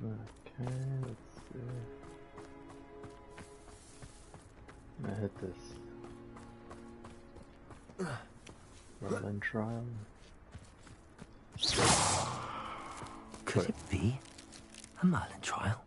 Okay, let's see. I'm gonna hit this Merlin trial. Could it be a Merlin trial?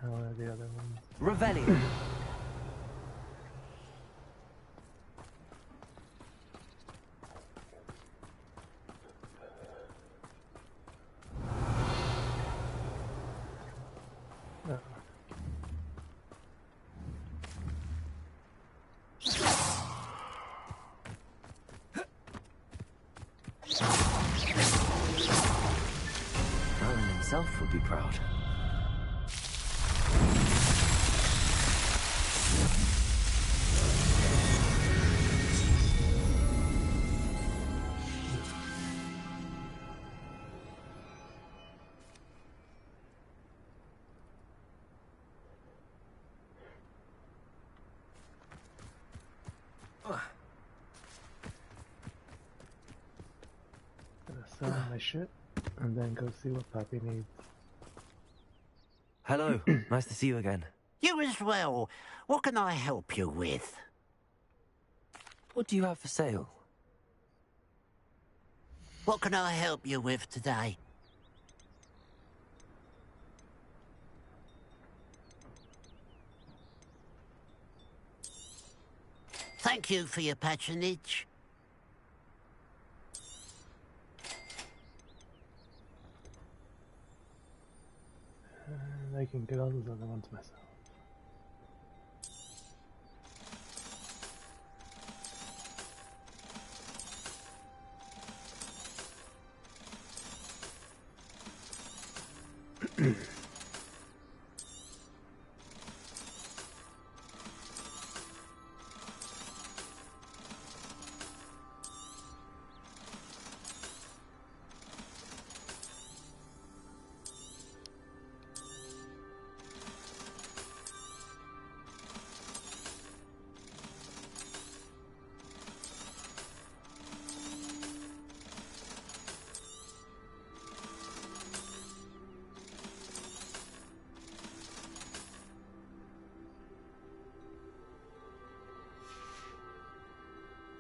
How are the other ones? Revelio. Merlin himself would be proud. Gonna sell my shit and then go see what Pappy needs. Hello, nice to see you again. You as well. What can I help you with? What do you have for sale? What can I help you with today? Thank you for your patronage. And I can get all those other ones myself.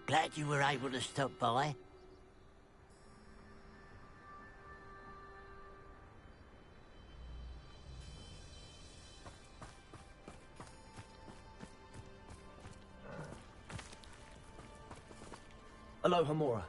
Glad you were able to stop by. Aloha Mora.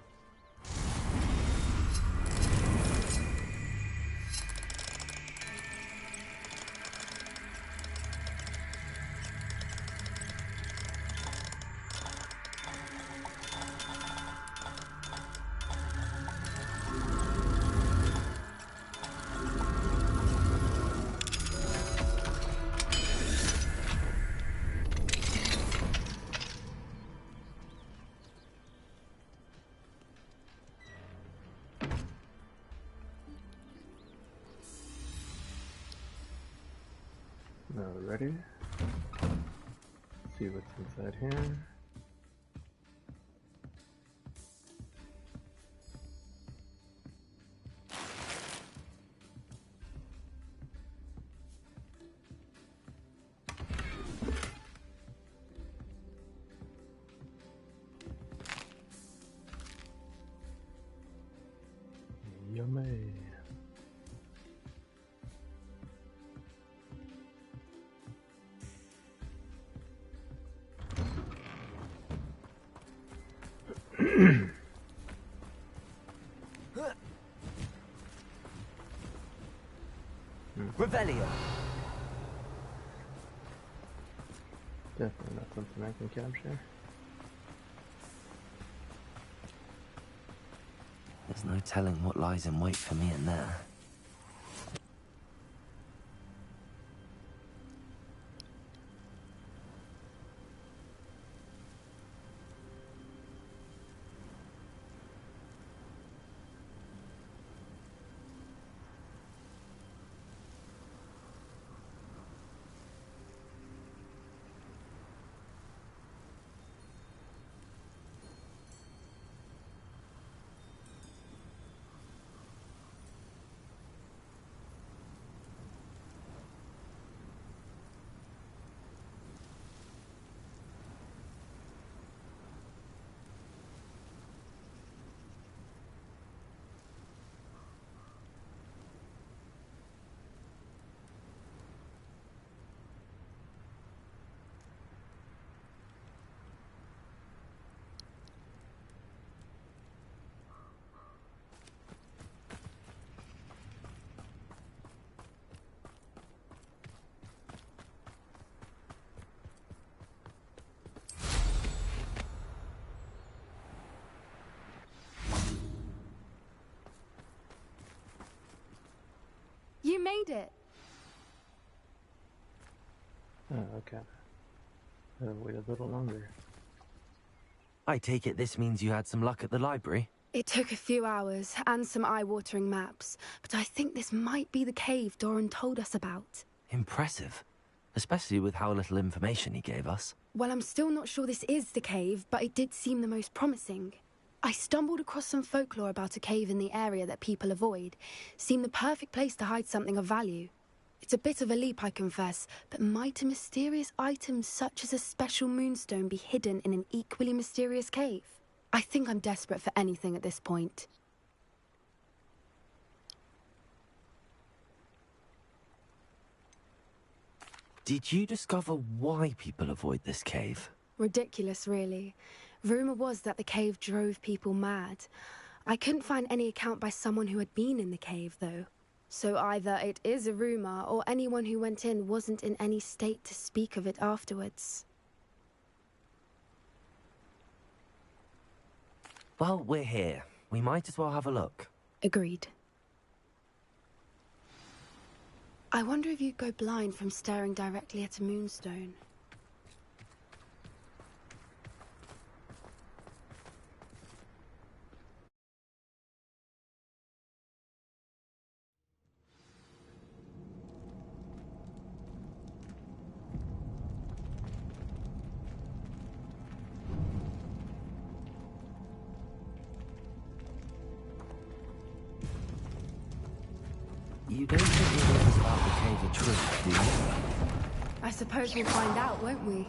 Now ready? See what's inside here. Yummy. Revelio. Definitely not something I can capture. There's no telling what lies in wait for me in there. You made it. Oh, okay. Wait a little longer. I take it this means you had some luck at the library? It took a few hours and some eye-watering maps, but I think this might be the cave Doran told us about. Impressive. Especially with how little information he gave us. Well, I'm still not sure this is the cave, but it did seem the most promising. I stumbled across some folklore about a cave in the area that people avoid. Seemed the perfect place to hide something of value. It's a bit of a leap, I confess, but might a mysterious item such as a special moonstone be hidden in an equally mysterious cave? I think I'm desperate for anything at this point. Did you discover why people avoid this cave? Ridiculous, really. Rumor was that the cave drove people mad. I couldn't find any account by someone who had been in the cave, though. So either it is a rumor, or anyone who went in wasn't in any state to speak of it afterwards. Well, we're here. We might as well have a look. Agreed. I wonder if you'd go blind from staring directly at a moonstone. You don't think the rumors about the cave are true, do you? I suppose we'll find out, won't we?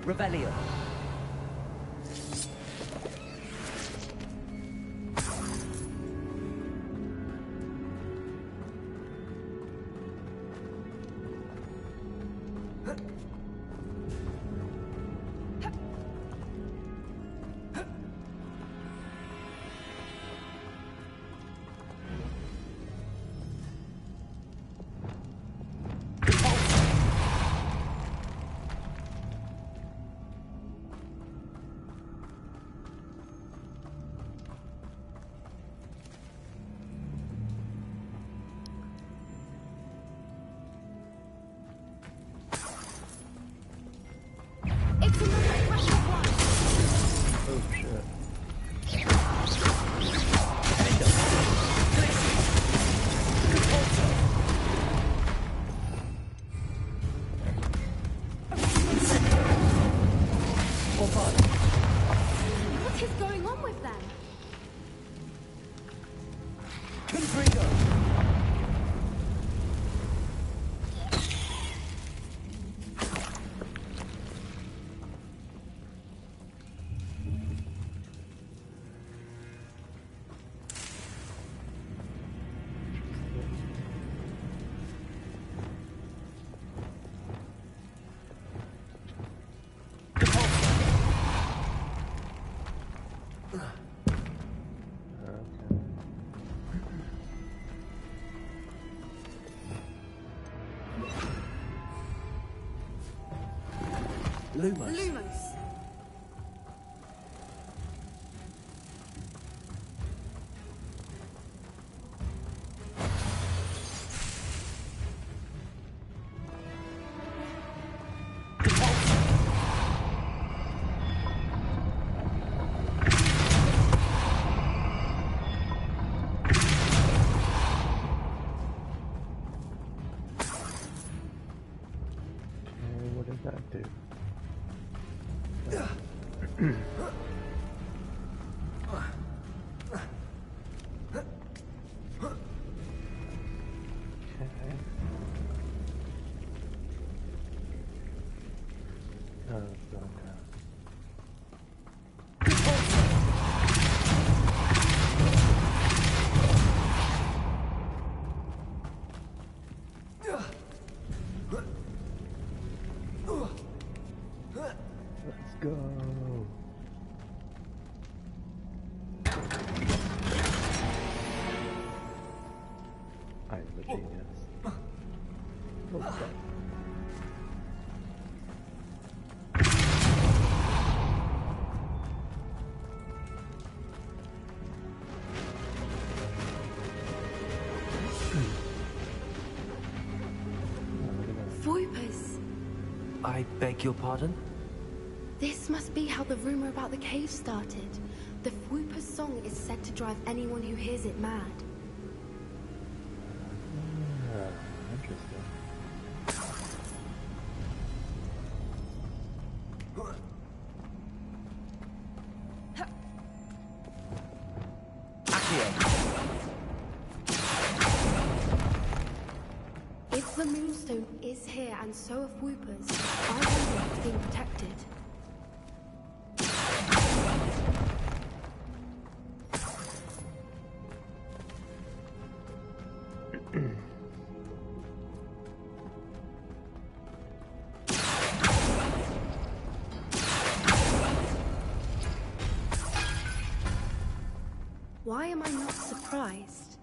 Revelio. Lumos. Lumos. What does that do? Okay. Oh, it's going down. Let's go. I am a genius. What's that? Voipers. I beg your pardon? This must be how the rumor about the cave started. The Fwooper's song is said to drive anyone who hears it mad. Interesting. If the Moonstone is here and so are Fwoopers, I wonder if it's being protected. Why am I not surprised?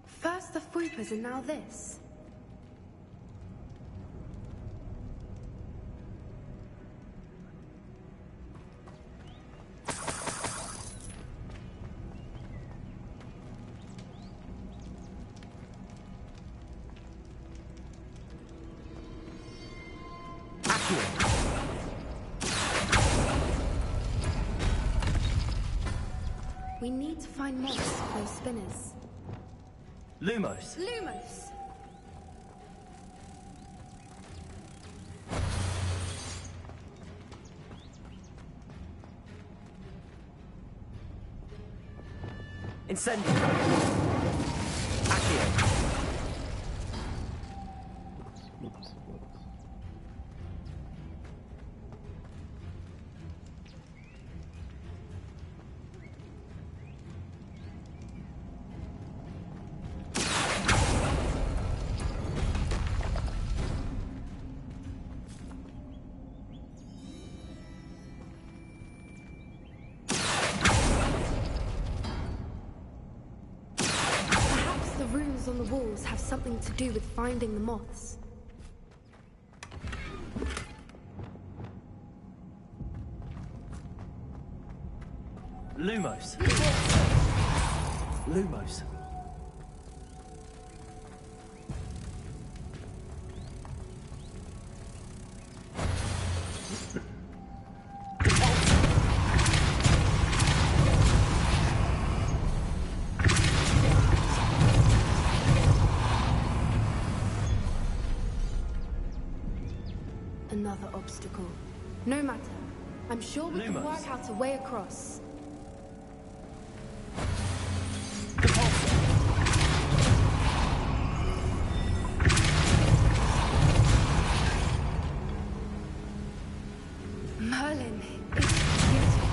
First the Fwoopers and now this. We need to find moths for those spinners. Lumos. Lumos! Incendio. Accio. Whoops, whoops. Perhaps the runes on the walls have something to do with finding the moths. Lumos. Lumos. Another obstacle. No matter. I'm sure we can Lumos. work out a way across. Merlin, it's beautiful.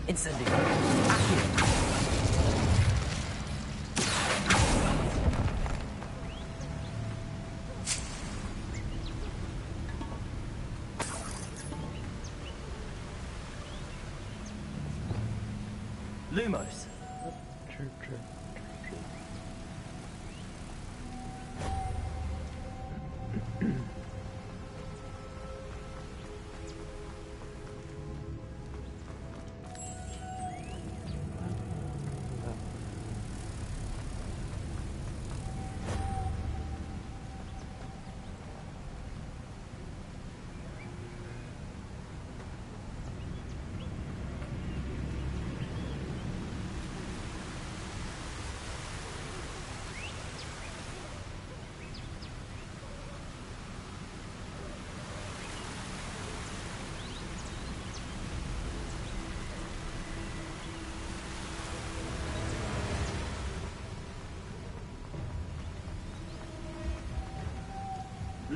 Incendio. Accio. Lumos. True.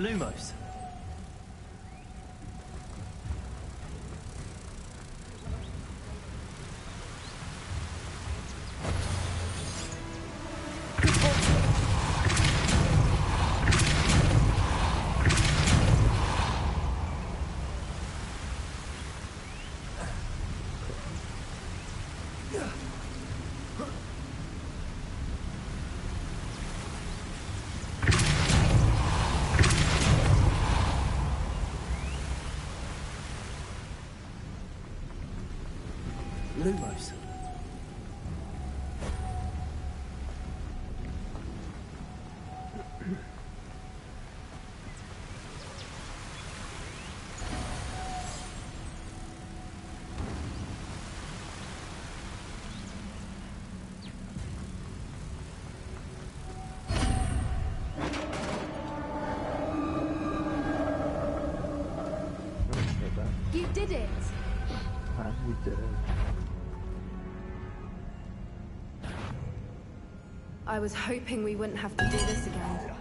Lumos. Lumos. You did it! We did it. I was hoping we wouldn't have to do this again.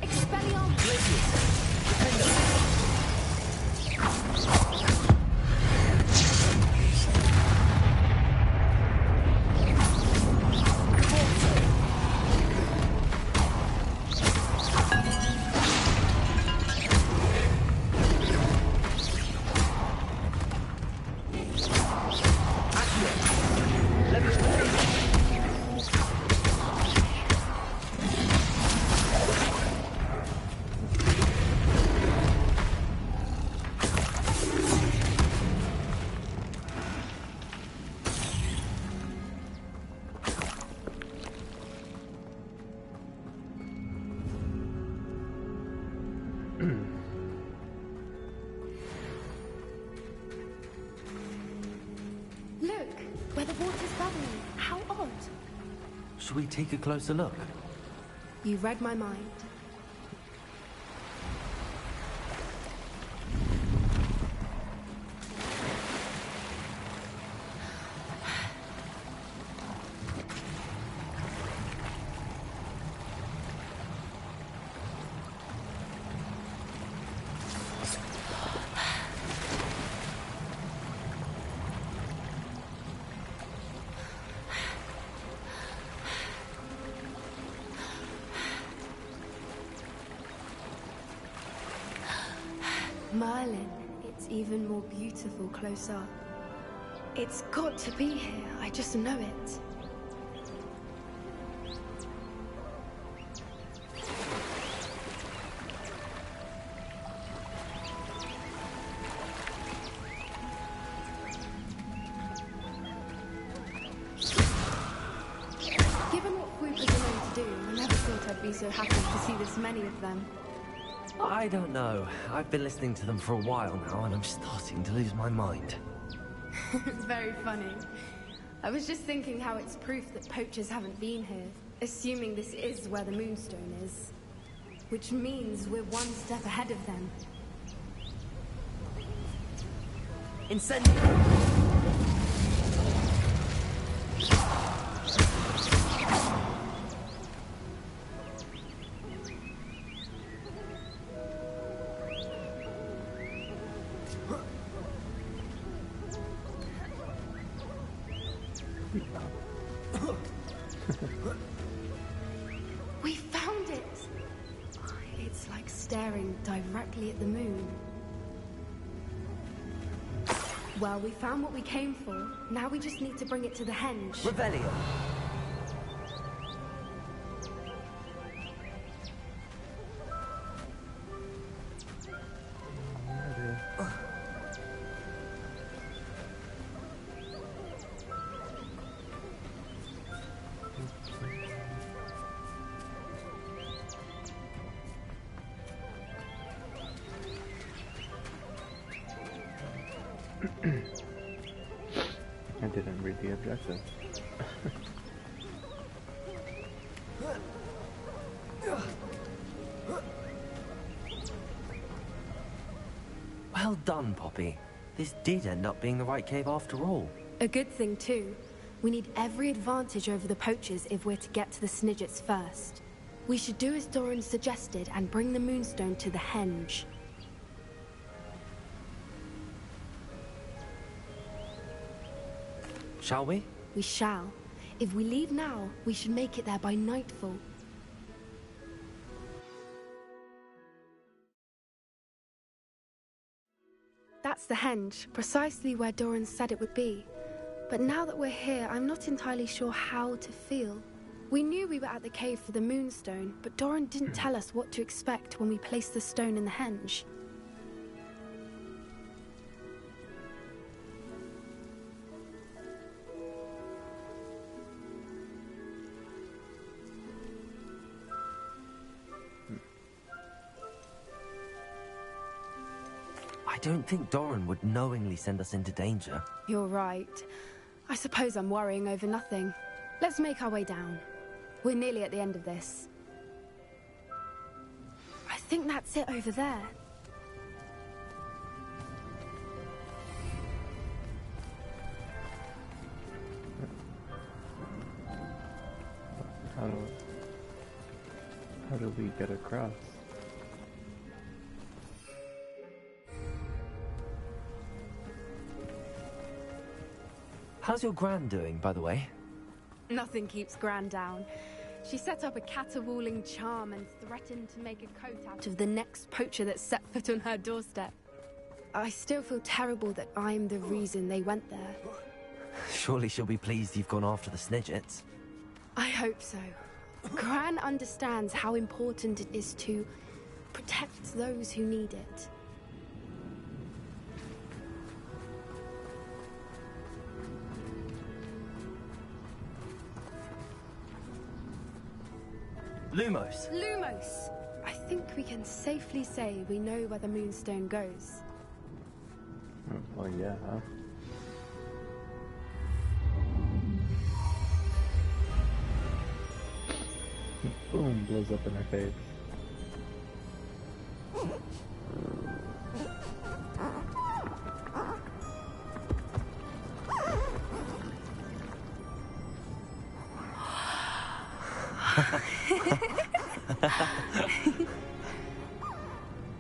Expelliarmus! Look, where the water's bubbling. How odd. Should we take a closer look? You read my mind. Merlin, it's even more beautiful close up. It's got to be here, I just know it. Given what Swoopers are known to do, I never thought I'd be so happy to see this many of them. I don't know. I've been listening to them for a while now, and I'm starting to lose my mind. It's very funny. I was just thinking how it's proof that poachers haven't been here, assuming this is where the Moonstone is. Which means we're one step ahead of them. Incendio! We found it! It's like staring directly at the moon. Well, we found what we came for. Now we just need to bring it to the henge. Revelio! I didn't read the objective. Well done, Poppy. This did end up being the right cave after all. A good thing, too. We need every advantage over the poachers if we're to get to the Snidgets first. We should do as Doran suggested and bring the Moonstone to the Henge. Shall we? We shall. If we leave now, we should make it there by nightfall. That's the Henge, precisely where Doran said it would be. But now that we're here, I'm not entirely sure how to feel. We knew we were at the cave for the Moonstone, but Doran didn't tell us what to expect when we placed the stone in the Henge. I don't think Doran would knowingly send us into danger. You're right. I suppose I'm worrying over nothing. Let's make our way down. We're nearly at the end of this. I think that's it over there. How do we get across? How's your Gran doing, by the way? Nothing keeps Gran down. She set up a caterwauling charm and threatened to make a coat out of the next poacher that set foot on her doorstep. I still feel terrible that I'm the reason they went there. Surely she'll be pleased you've gone after the Snidgets. I hope so. Gran understands how important it is to protect those who need it. Lumos! Lumos! I think we can safely say we know where the Moonstone goes. Well, yeah. Boom, blows up in her face.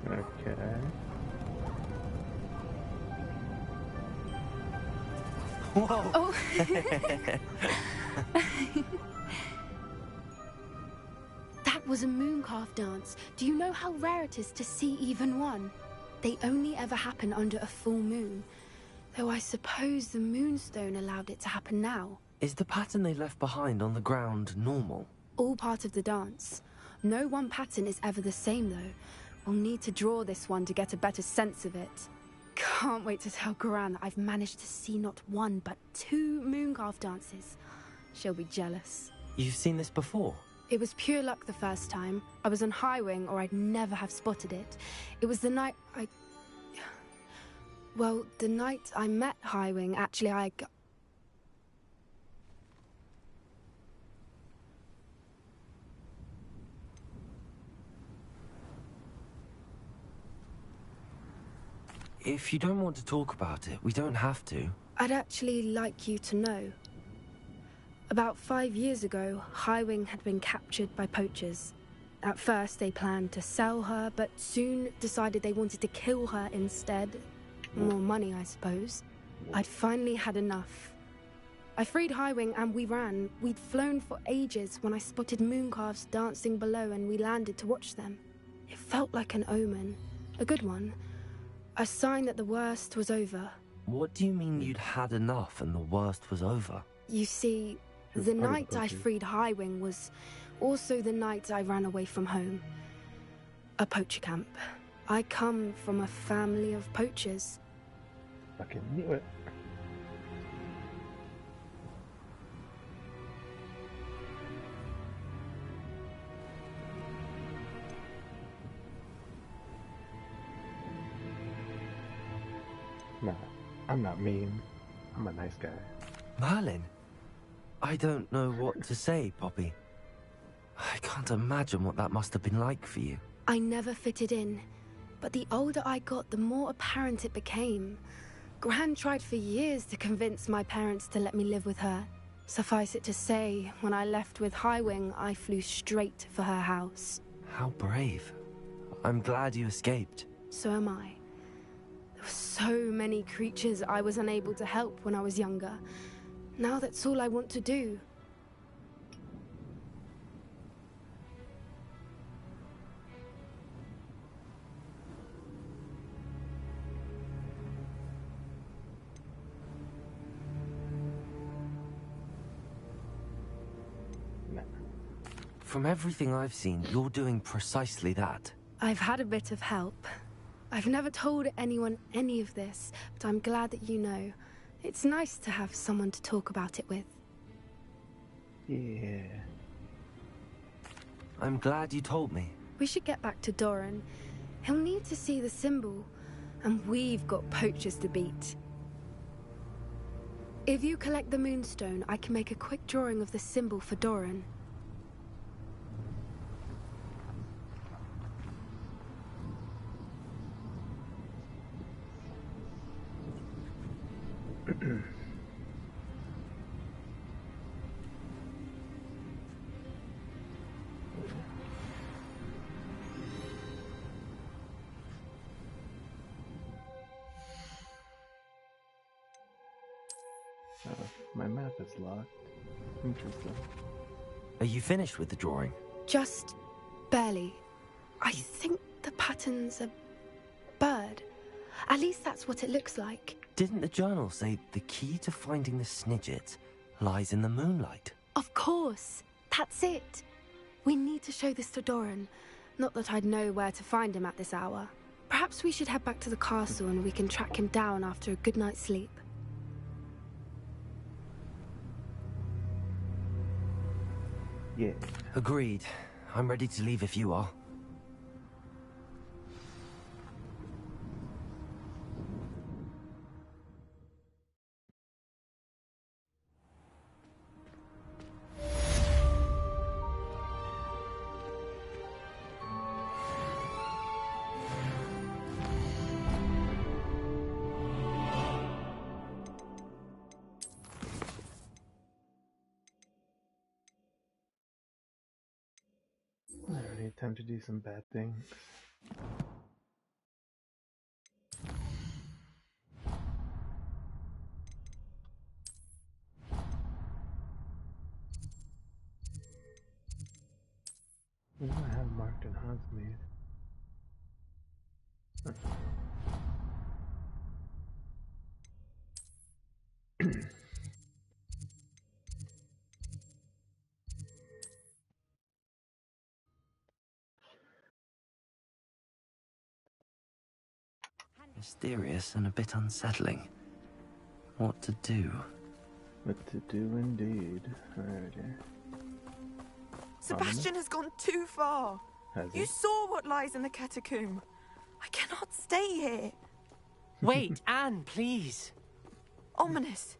Okay. Whoa! Oh! That was a mooncalf dance. Do you know how rare it is to see even one? They only ever happen under a full moon. Though I suppose the Moonstone allowed it to happen now. Is the pattern they left behind on the ground normal? All part of the dance. No one pattern is ever the same, though. We'll need to draw this one to get a better sense of it. Can't wait to tell Gran that I've managed to see not one, but 2 mooncalf dances. She'll be jealous. You've seen this before? It was pure luck the first time. I was on Highwing, or I'd never have spotted it. It was the night Well, the night I met Highwing, actually, If you don't want to talk about it, we don't have to. I'd actually like you to know. About 5 years ago, Highwing had been captured by poachers. At first, they planned to sell her, but soon decided they wanted to kill her instead. More money, I suppose. I'd finally had enough. I freed Highwing and we ran. We'd flown for ages when I spotted mooncalves dancing below and we landed to watch them. It felt like an omen. A good one. A sign that the worst was over. What do you mean you'd had enough and the worst was over? You see, the night I freed Highwing was also the night I ran away from home. A poacher camp. I come from a family of poachers. Fucking knew it. Nah, I'm not mean. I'm a nice guy. Merlin? I don't know what to say, Poppy. I can't imagine what that must have been like for you. I never fitted in, but the older I got, the more apparent it became. Gran tried for years to convince my parents to let me live with her. Suffice it to say, when I left with Highwing, I flew straight for her house. How brave. I'm glad you escaped. So am I. There were so many creatures I was unable to help when I was younger. Now that's all I want to do. From everything I've seen, you're doing precisely that. I've had a bit of help. I've never told anyone any of this, but I'm glad that you know. It's nice to have someone to talk about it with. Yeah. I'm glad you told me. We should get back to Doran. He'll need to see the symbol, and we've got poachers to beat. If you collect the moonstone, I can make a quick drawing of the symbol for Doran. My map is locked. Interesting. Are you finished with the drawing? Just barely. I think the pattern's a bird. At least that's what it looks like. Didn't the journal say the key to finding the Snidget lies in the moonlight? Of course. That's it. We need to show this to Doran. Not that I'd know where to find him at this hour. Perhaps we should head back to the castle and we can track him down after a good night's sleep. Yeah. Agreed. I'm ready to leave if you are. Alright, time to do some bad things. What do I have marked in Hogsmeade? Mysterious and a bit unsettling. What to do? What to do indeed. Alrighty. Sebastian has gone too far. Has You he? saw what lies in the catacomb. I cannot stay here. Wait, Anne, please. Ominous.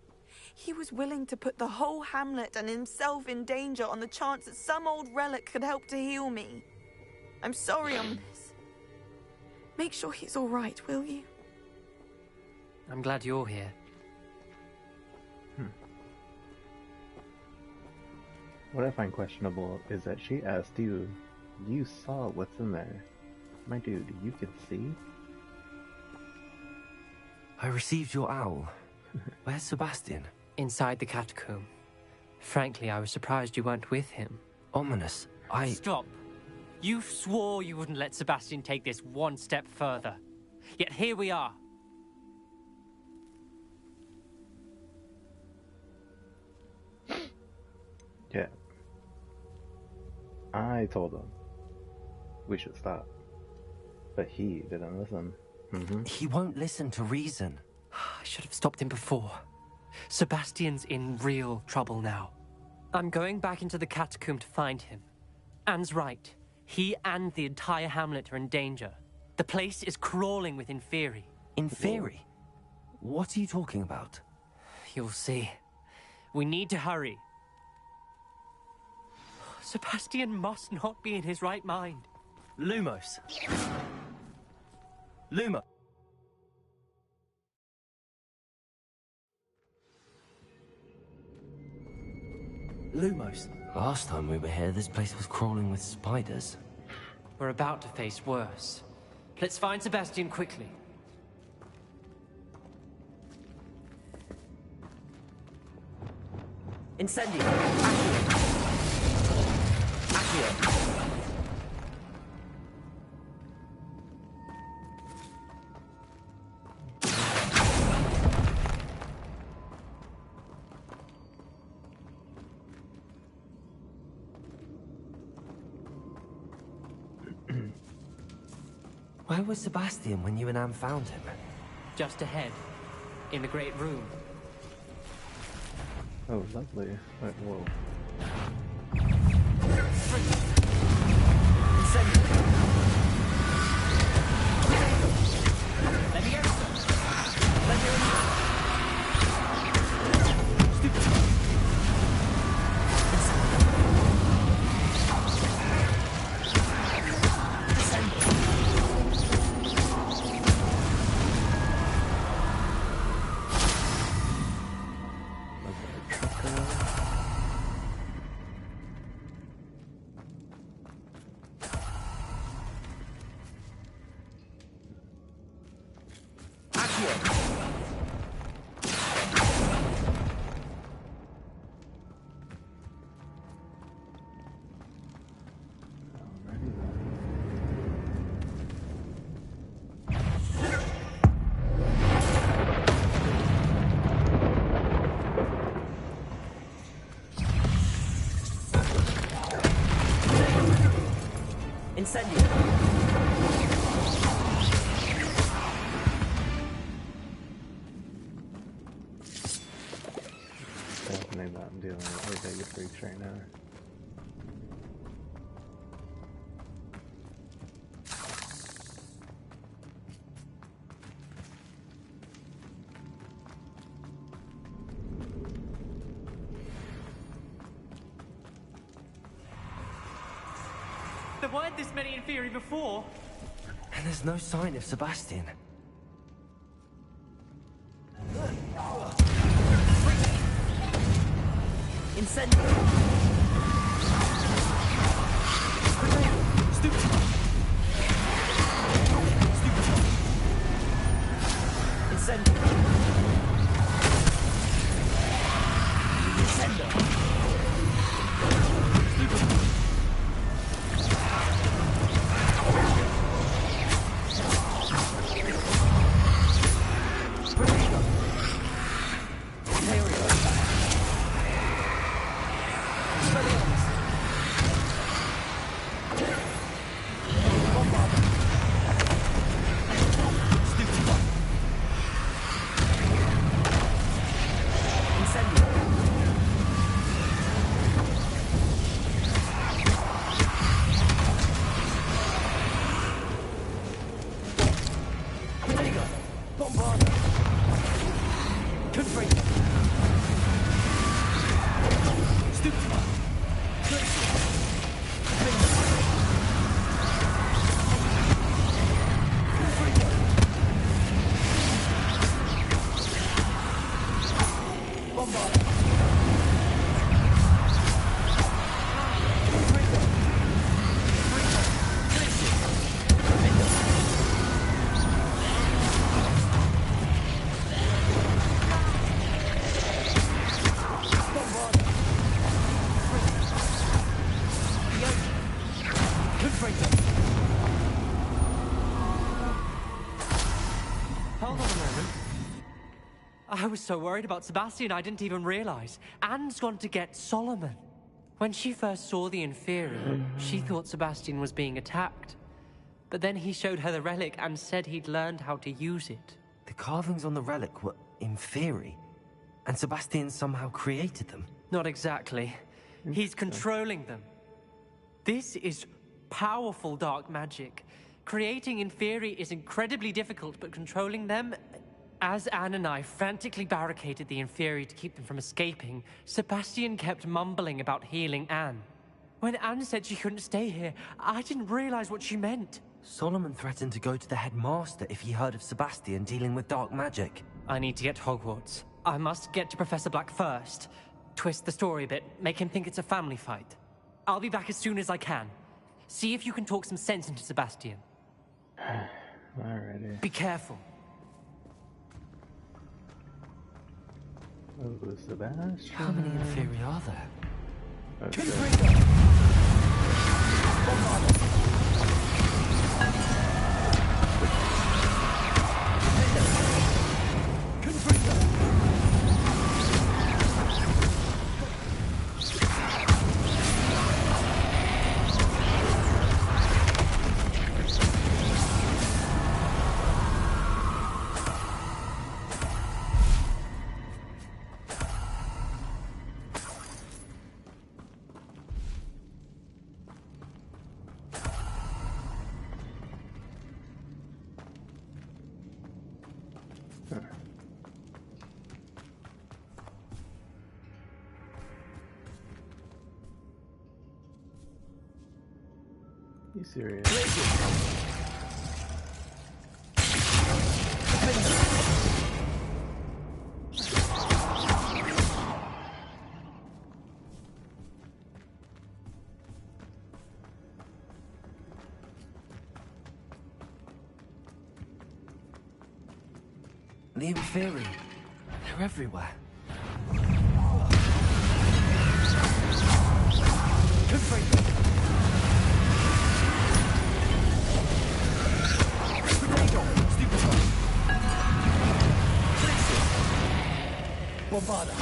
He was willing to put the whole hamlet and himself in danger on the chance that some old relic could help to heal me. I'm sorry, Ominous. Make sure he's all right, will you? I'm glad you're here. What I find questionable is that she asked you, you saw what's in there. My dude, you can see? I received your owl. Where's Sebastian? Inside the catacomb. Frankly, I was surprised you weren't with him. Ominous. Stop. You swore you wouldn't let Sebastian take this one step further. Yet here we are. Yeah. I told him we should stop. But he didn't listen. He won't listen to reason. I should have stopped him before. Sebastian's in real trouble now. I'm going back into the catacomb to find him. Anne's right. He and the entire hamlet are in danger. The place is crawling with Inferi. Inferi? What are you talking about? You'll see. We need to hurry. Sebastian must not be in his right mind. Lumos. Luma. Lumos. Last time we were here, this place was crawling with spiders. We're about to face worse. Let's find Sebastian quickly. Incendio! Accio! Accio! Where was Sebastian when you and Anne found him? Just ahead, in the great room. Oh, lovely. Wait, whoa. Let me go. Let me go. Stupid. Incendio! Definitely not dealing with Ortega freaks right now. There weren't this many Inferi before. And there's no sign of Sebastian. Incendio! Stupid! Stupid! Incendio! Incendio! Hold on a moment. I was so worried about Sebastian I didn't even realize. Anne's gone to get Solomon. When she first saw the Inferi, she thought Sebastian was being attacked. But then he showed her the relic and said he'd learned how to use it. The carvings on the relic were Inferi, and Sebastian somehow created them. Not exactly. He's controlling them. This is powerful dark magic. Creating Inferi is incredibly difficult, but controlling them... As Anne and I frantically barricaded the Inferi to keep them from escaping, Sebastian kept mumbling about healing Anne. When Anne said she couldn't stay here, I didn't realize what she meant. Solomon threatened to go to the headmaster if he heard of Sebastian dealing with dark magic. I need to get to Hogwarts. I must get to Professor Black first. twist the story a bit, make him think it's a family fight. I'll be back as soon as I can. See if you can talk some sense into Sebastian. Alrighty. Be careful. Oh, Sebastian. How many Inferi are there? You serious? The Inferi. They're everywhere. Bombada.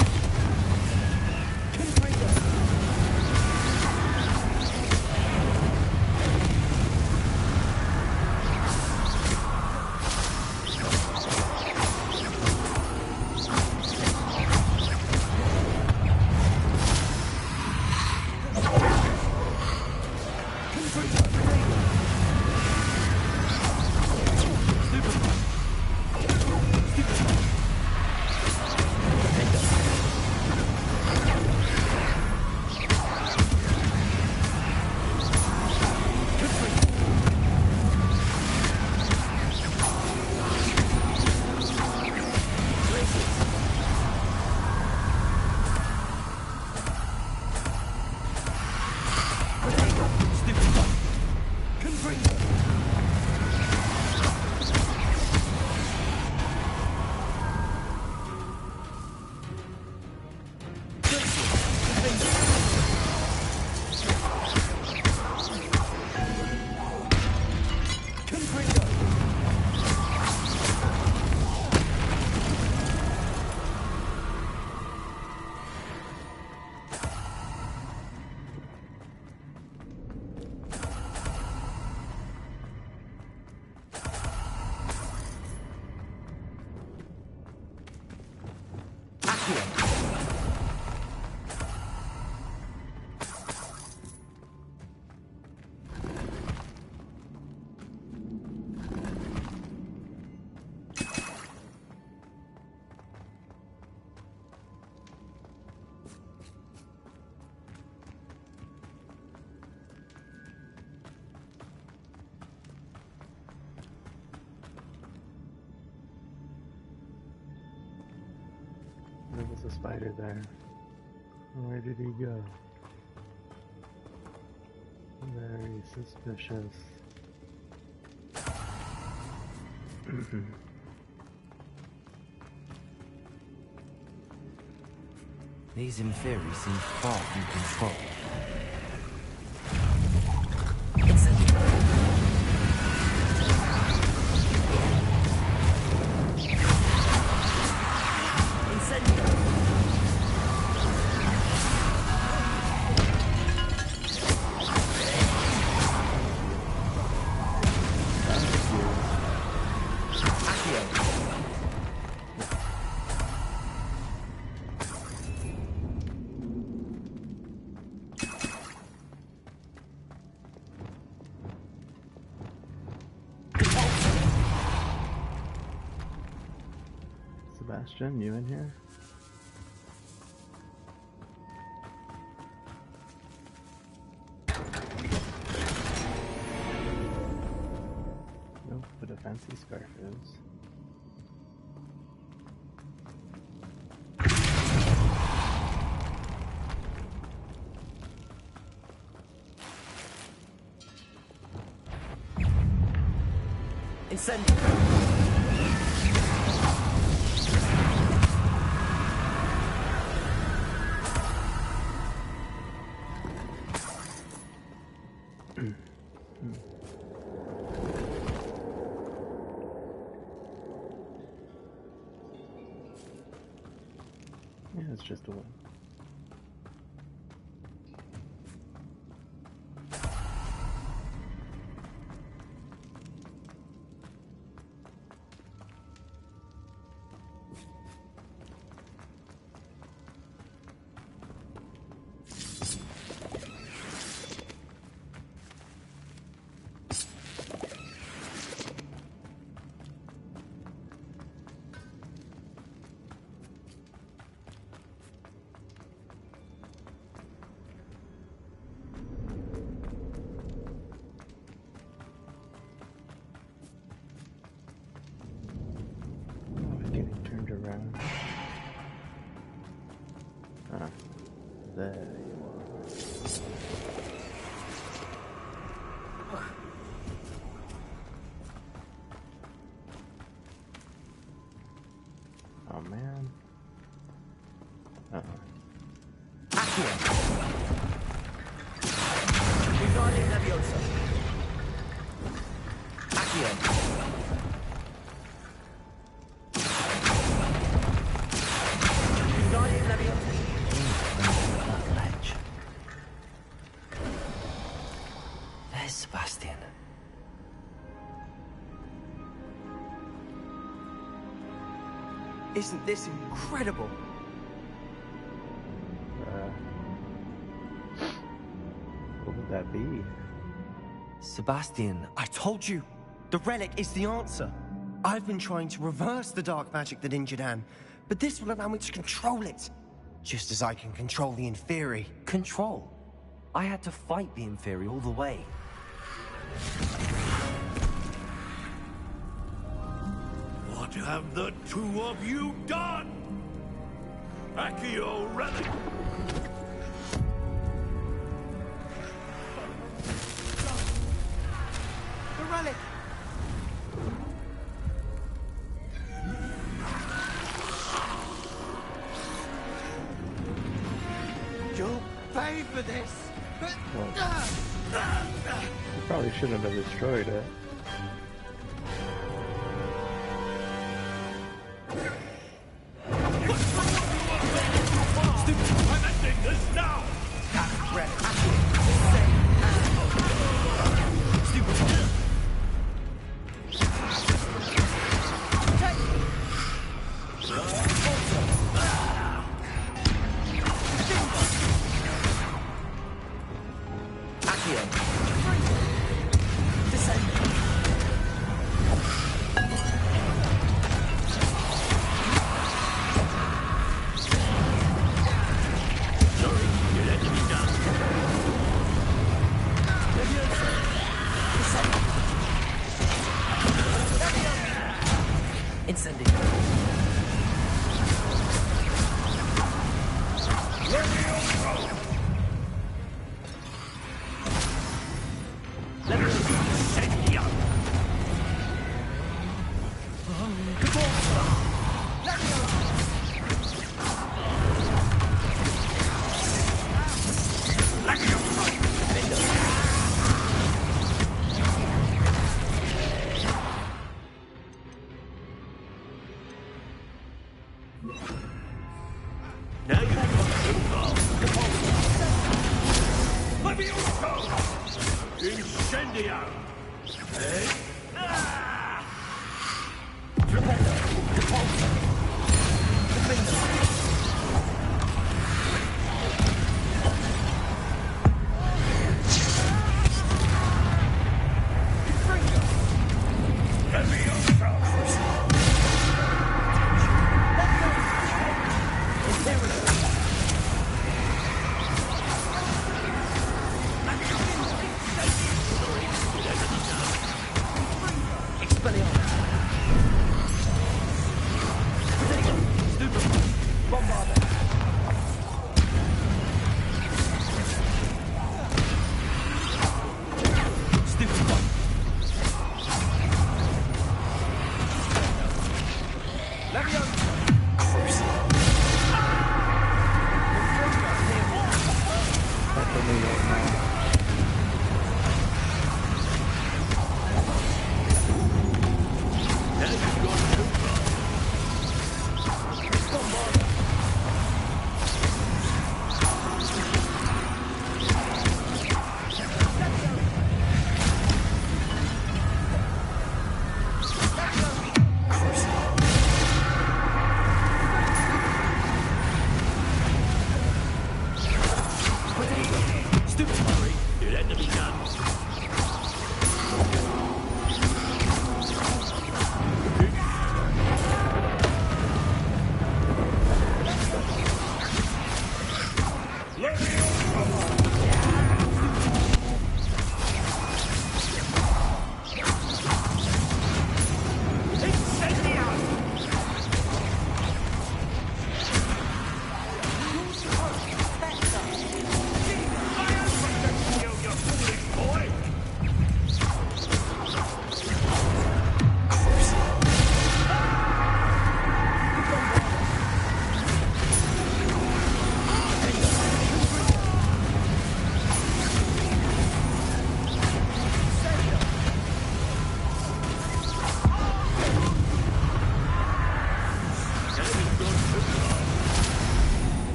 There was a spider there. Where did he go? Very suspicious. These Inferi seem far from control. Sebastian, you in here? Nope, but a fancy scarf is. Incendio! Yeah, it's just a one. Around. Ah, there you are. Oh man. There's Sebastian. Isn't this incredible? What would that be? Sebastian, I told you! The relic is the answer! I've been trying to reverse the dark magic that injured Anne, but this will allow me to control it. Just as I can control the Inferi. control. I had to fight the Inferi all the way. What have the two of you done? Accio relic! The relic! You'll pay for this! Well, you probably shouldn't have destroyed it. I'm ending this now! Now you can Incendio!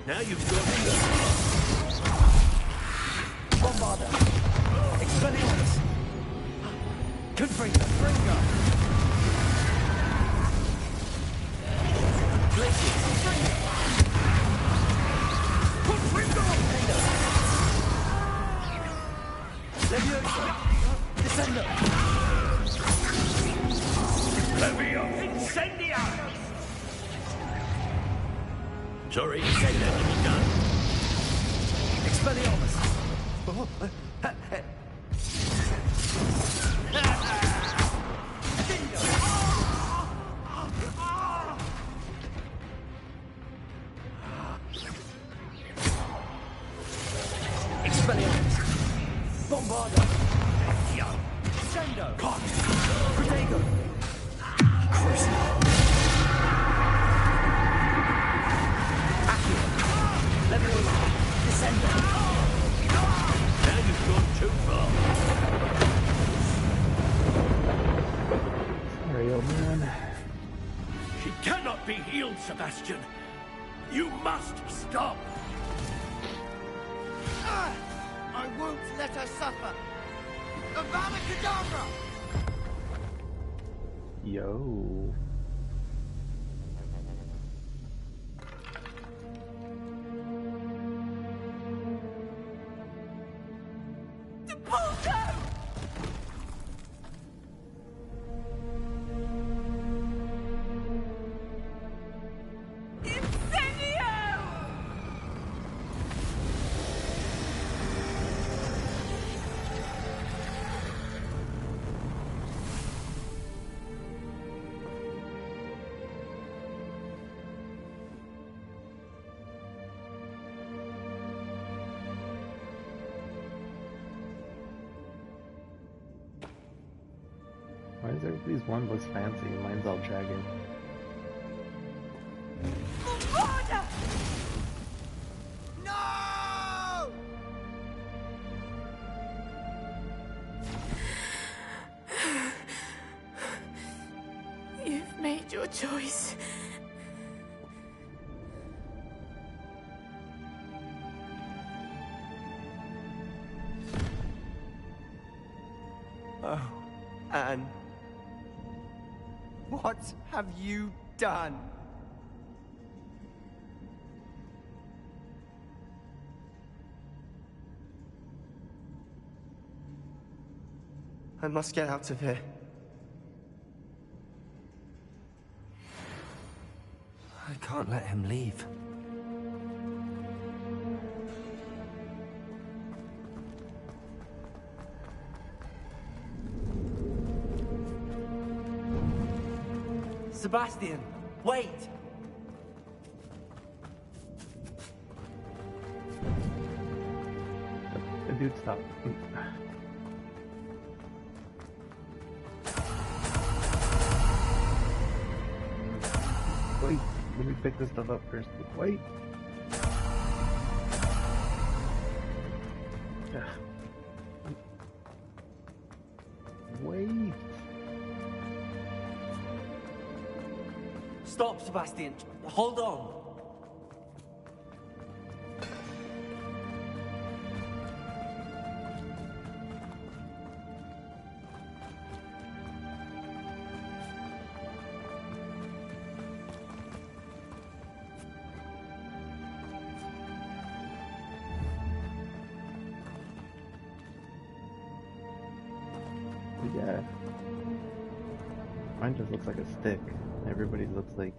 Now you've got Bombarder. Expelliarmus. Confringo. Fringo. Glacius. Confringo. Leviosa. Descendo. Levio. Incendiary. Sorry, say that to be done. Expelliarmus. Expelliarmus. Bombardo. Sendo. Protego. Crucible. Now you've gone too far. Sorry, old man. She cannot be healed, Sebastian. You must stop. I won't let her suffer. Avada Kedavra! Yo. Why is everybody's one looks fancy and mine's all dragon? No! your choice. Oh, Anne. What have you done? I must get out of here. I can't let him leave. Sebastian, wait! The dude stopped. Wait, let me pick this stuff up first. Wait. Wait. Stop, Sebastian. Hold on. Yeah. Mine just looks like a stick. Everybody looks like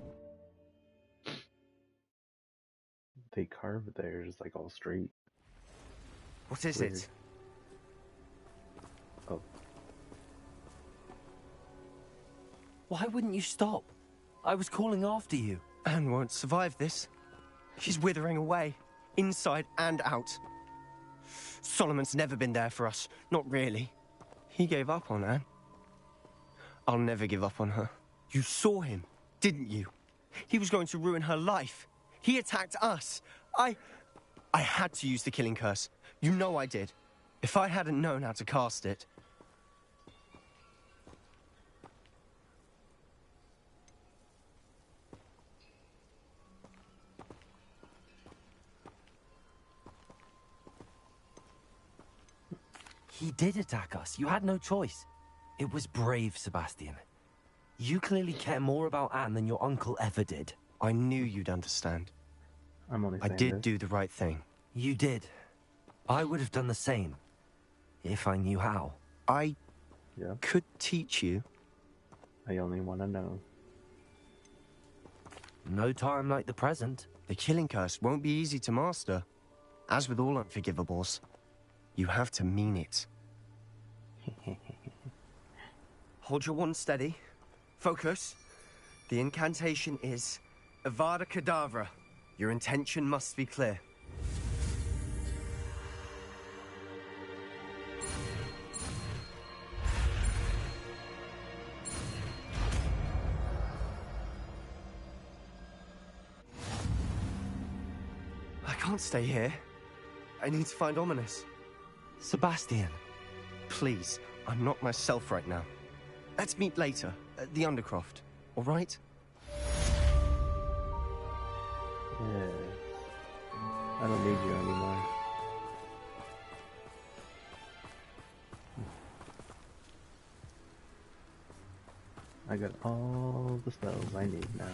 they carved theirs like all straight. What is Weird. it? Oh, Why wouldn't you stop? I was calling after you. Anne won't survive this. She's withering away, inside and out. Solomon's never been there for us. Not really. He gave up on Anne. I'll never give up on her. You saw him, didn't you? He was going to ruin her life. He attacked us. I had to use the killing curse. You know I did. If I hadn't known how to cast it... He did attack us. You had no choice. It was brave, Sebastian. You clearly care more about Anne than your uncle ever did. I knew you'd understand. I'm only I saying did this. do the right thing. You did. I would have done the same. If I knew how. I Yeah, could teach you. I only want to know. No time like the present. The killing curse won't be easy to master. As with all unforgivables, you have to mean it. Hold your wand steady. Focus. The incantation is Avada Kedavra. Your intention must be clear. I can't stay here. I need to find Ominous. Sebastian. Please, I'm not myself right now. Let's meet later at the Undercroft, all right? Yeah. I don't need you anymore. I got all the spells I need now.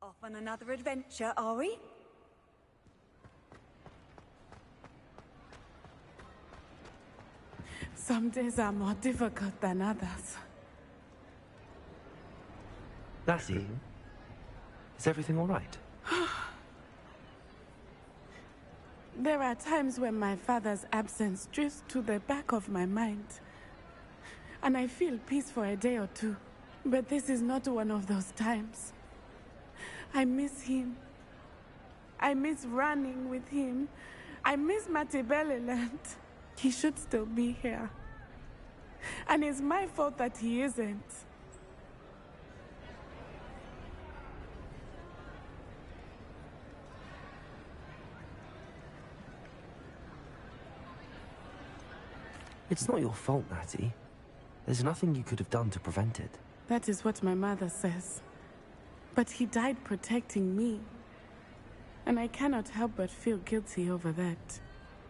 Off on another adventure, are we? Some days are more difficult than others. Lassie, is everything all right? There are times when my father's absence drifts to the back of my mind, and I feel peace for a day or two. But this is not one of those times. I miss him. I miss running with him. I miss Matibeleland. He should still be here. And it's my fault that he isn't. It's not your fault, Natty. There's nothing you could have done to prevent it. That is what my mother says. But he died protecting me. And I cannot help but feel guilty over that.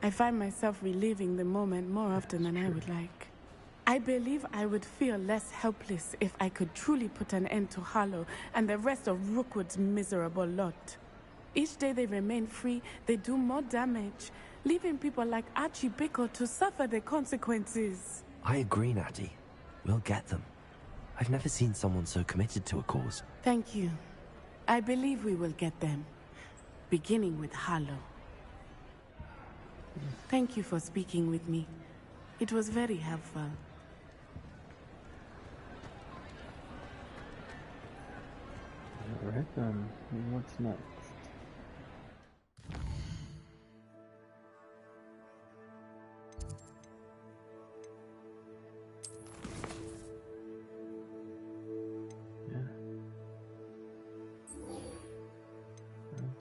I find myself reliving the moment more often than I would like. I believe I would feel less helpless if I could truly put an end to Harlow and the rest of Rookwood's miserable lot. Each day they remain free, they do more damage, leaving people like Archie Bickle to suffer the consequences. I agree, Natty. We'll get them. I've never seen someone so committed to a cause. Thank you. I believe we will get them. Beginning with Harlow. Thank you for speaking with me. It was very helpful. Alright then, what's next?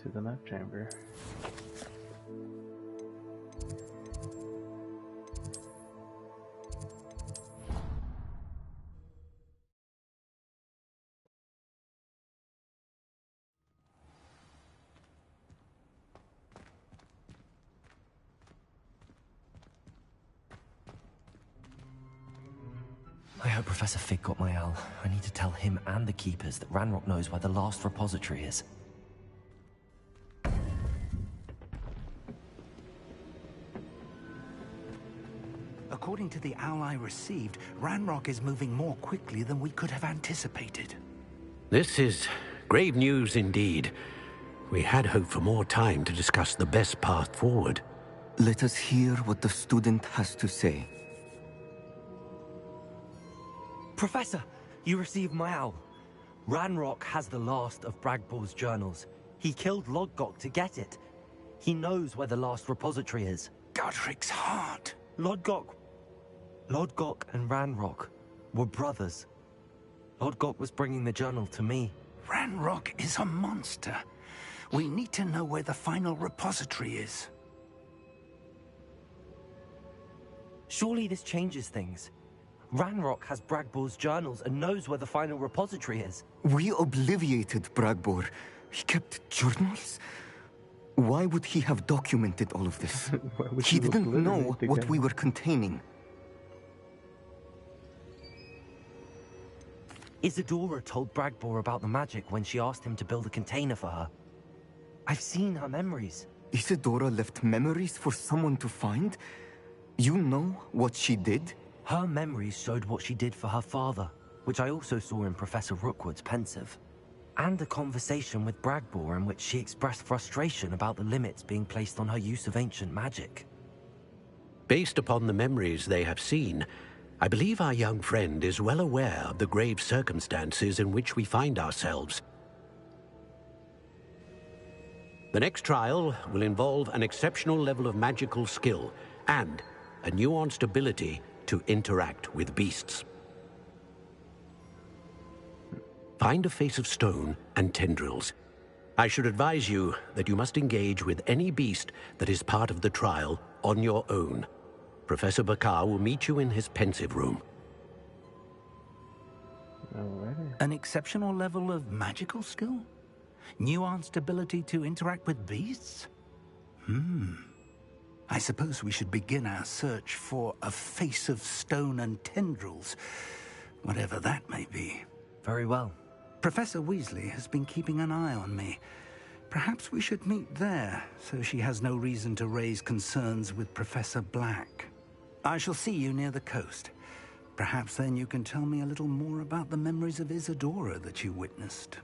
To the map chamber. I hope Professor Fig got my owl. I need to tell him and the Keepers that Ranrock knows where the last repository is. According to the owl I received, Ranrock is moving more quickly than we could have anticipated. This is grave news indeed. We had hoped for more time to discuss the best path forward. Let us hear what the student has to say. Professor, you received my owl. Ranrock has the last of Bragbor's journals. He killed Lodgok to get it. He knows where the last repository is. Godric's heart. Lodgok and Ranrock were brothers. Lodgok was bringing the journal to me. Ranrock is a monster. We need to know where the final repository is. Surely this changes things. Ranrock has Bragbor's journals and knows where the final repository is. We obliviated Bragbor. He kept journals? Why would he have documented all of this? He didn't know what we were containing. Isadora told Bragbor about the magic when she asked him to build a container for her. I've seen her memories. Isadora left memories for someone to find? You know what she did? Her memories showed what she did for her father, which I also saw in Professor Rookwood's pensive. And a conversation with Bragbor in which she expressed frustration about the limits being placed on her use of ancient magic. Based upon the memories they have seen, I believe our young friend is well aware of the grave circumstances in which we find ourselves. The next trial will involve an exceptional level of magical skill and a nuanced ability to interact with beasts. Find a face of stone and tendrils. I should advise you that you must engage with any beast that is part of the trial on your own. Professor Bakar will meet you in his pensive room. Alrighty. An exceptional level of magical skill? Nuanced ability to interact with beasts? I suppose we should begin our search for a face of stone and tendrils, whatever that may be. Very well. Professor Weasley has been keeping an eye on me. Perhaps we should meet there, so she has no reason to raise concerns with Professor Black. I shall see you near the coast. Perhaps then you can tell me a little more about the memories of Isadora that you witnessed.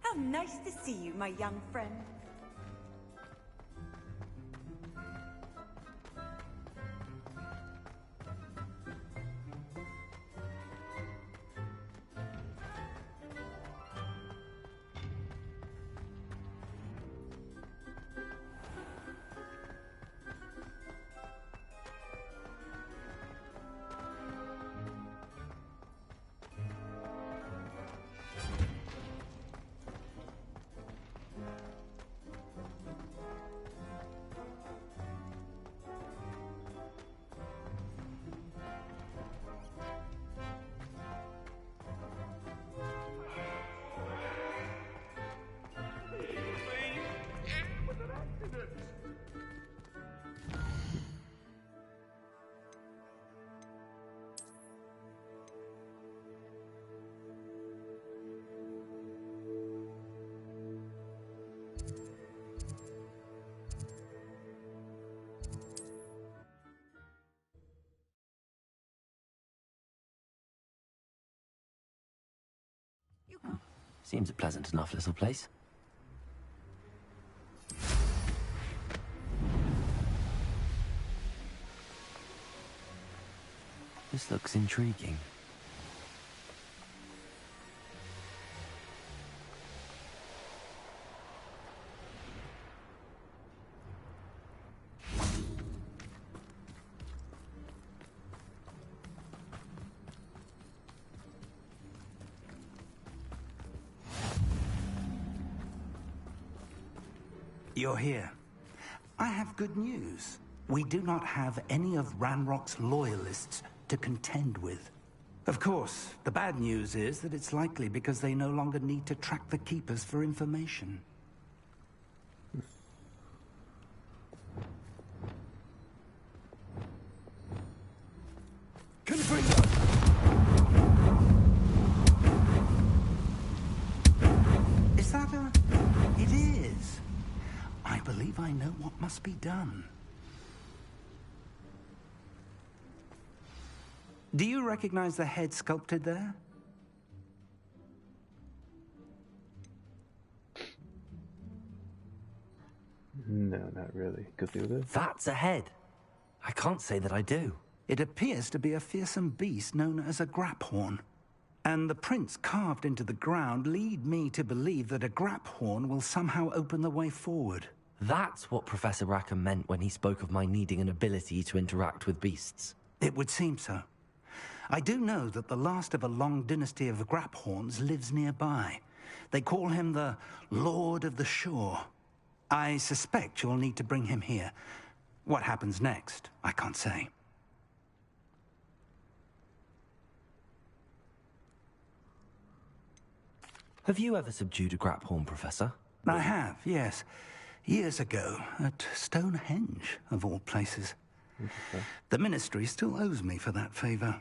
How nice to see you, my young friend. Seems a pleasant enough little place. This looks intriguing. You're here. I have good news. We do not have any of Ranrock's loyalists to contend with. Of course, the bad news is that it's likely because they no longer need to track the Keepers for information. Confringo! Is that a... It is. I believe I know what must be done. Do you recognize the head sculpted there? No, not really. Cthulhu? That's a head. I can't say that I do. It appears to be a fearsome beast known as a graphorn. And the prints carved into the ground lead me to believe that a graphorn will somehow open the way forward. That's what Professor Rackham meant when he spoke of my needing an ability to interact with beasts. It would seem so. I do know that the last of a long dynasty of graphorns lives nearby. They call him the Lord of the Shore. I suspect you'll need to bring him here. What happens next, I can't say. Have you ever subdued a graphorn, Professor? I have, yes. Years ago, at Stonehenge, of all places. The Ministry still owes me for that favor.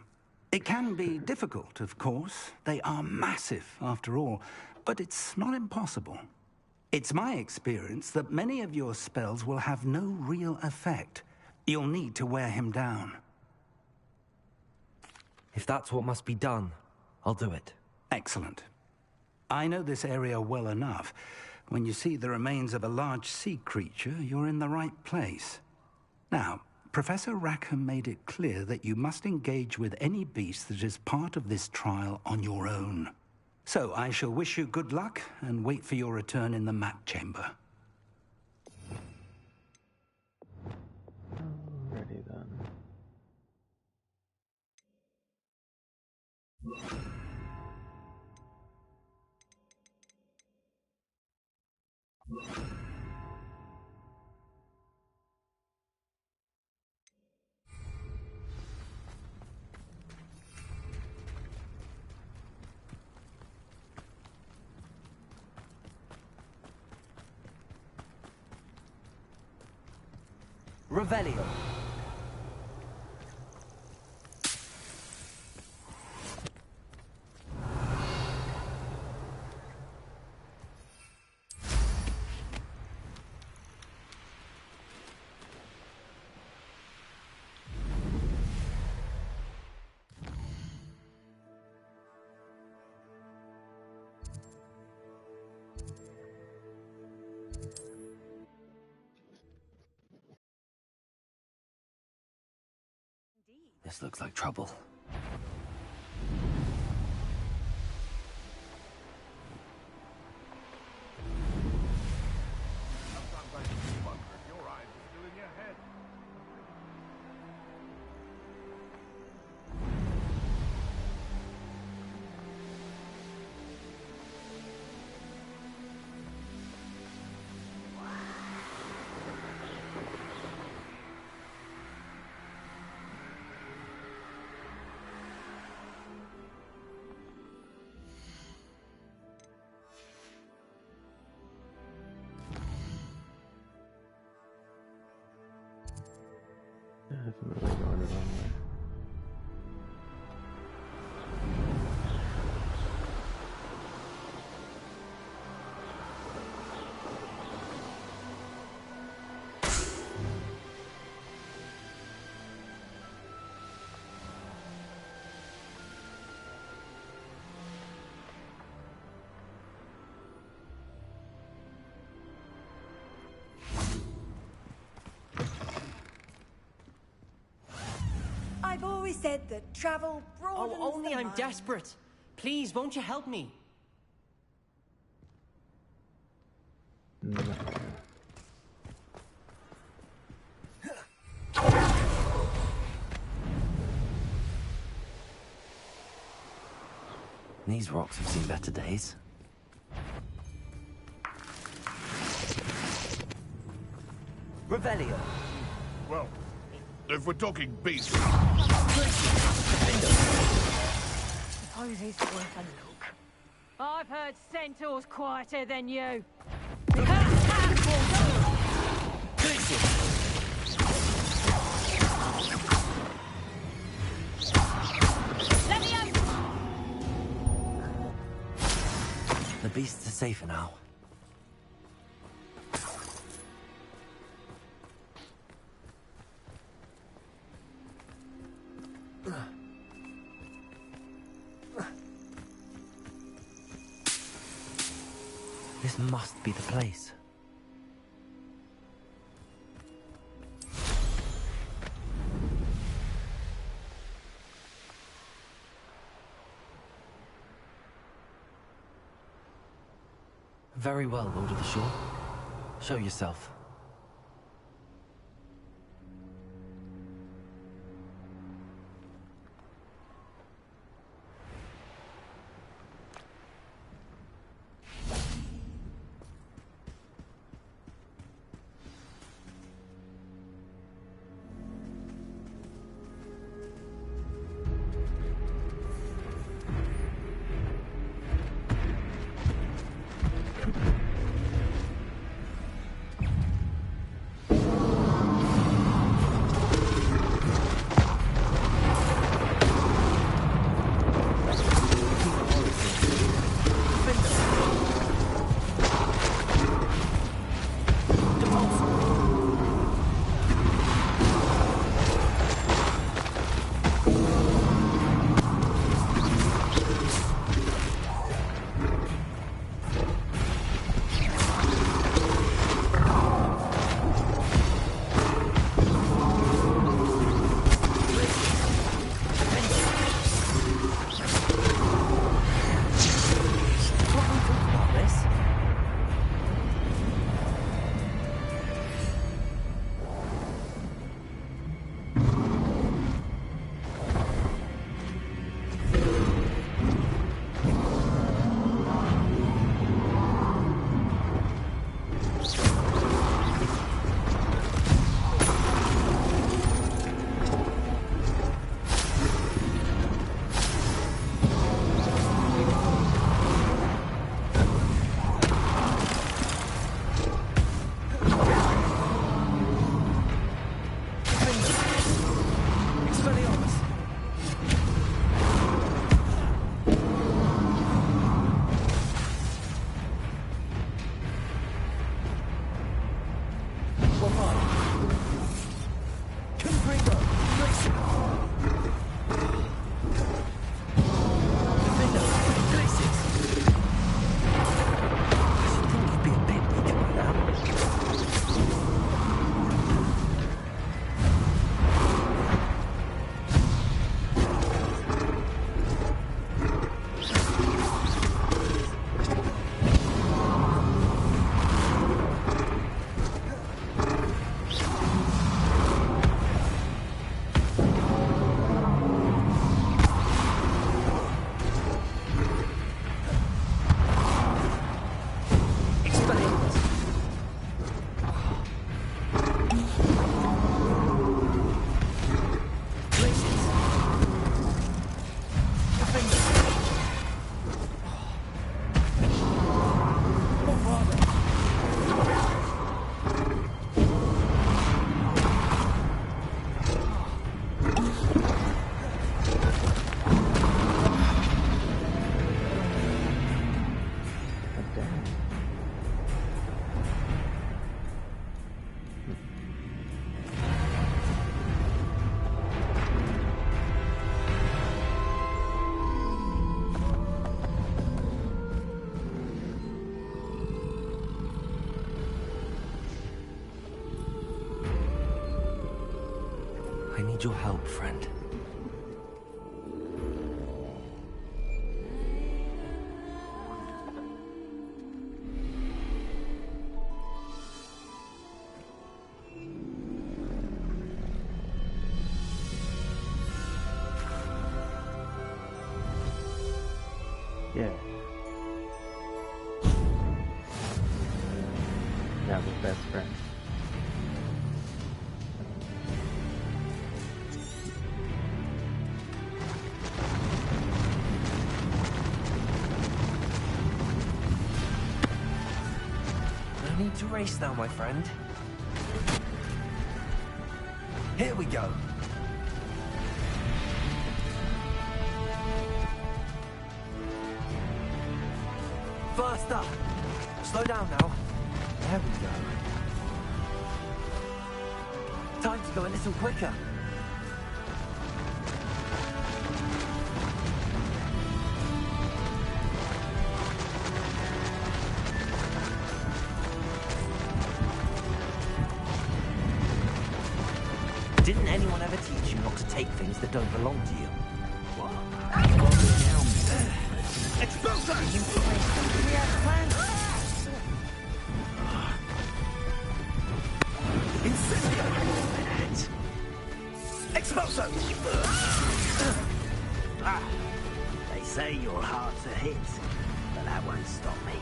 It can be difficult, of course. They are massive, after all, but it's not impossible. It's my experience that many of your spells will have no real effect. You'll need to wear him down. If that's what must be done, I'll do it. Excellent. I know this area well enough. When you see the remains of a large sea creature, you're in the right place. Now, Professor Rackham made it clear that you must engage with any beast that is part of this trial on your own. So I shall wish you good luck and wait for your return in the map chamber. Alrighty then. Revelio. This looks like trouble. Definitely going the wrong way. I've always said that travel broadens Oh, only the I'm mind. desperate. Please, won't you help me? No. These rocks have seen better days. Revelio. Well, if we're talking beasts... Suppose it's worth a look. I've heard centaurs quieter than you. Let me out! The beasts are safer now. This must be the place. Very well, Lord of the Shore. Show yourself. need your help, friend. Yeah. Yeah, we're best friends. No need to race now, my friend. Here we go. Faster! Slow down now. There we go. Time to go a little quicker. Didn't anyone ever teach you not to take things that don't belong to you? They say your heart's a hit, but that won't stop me.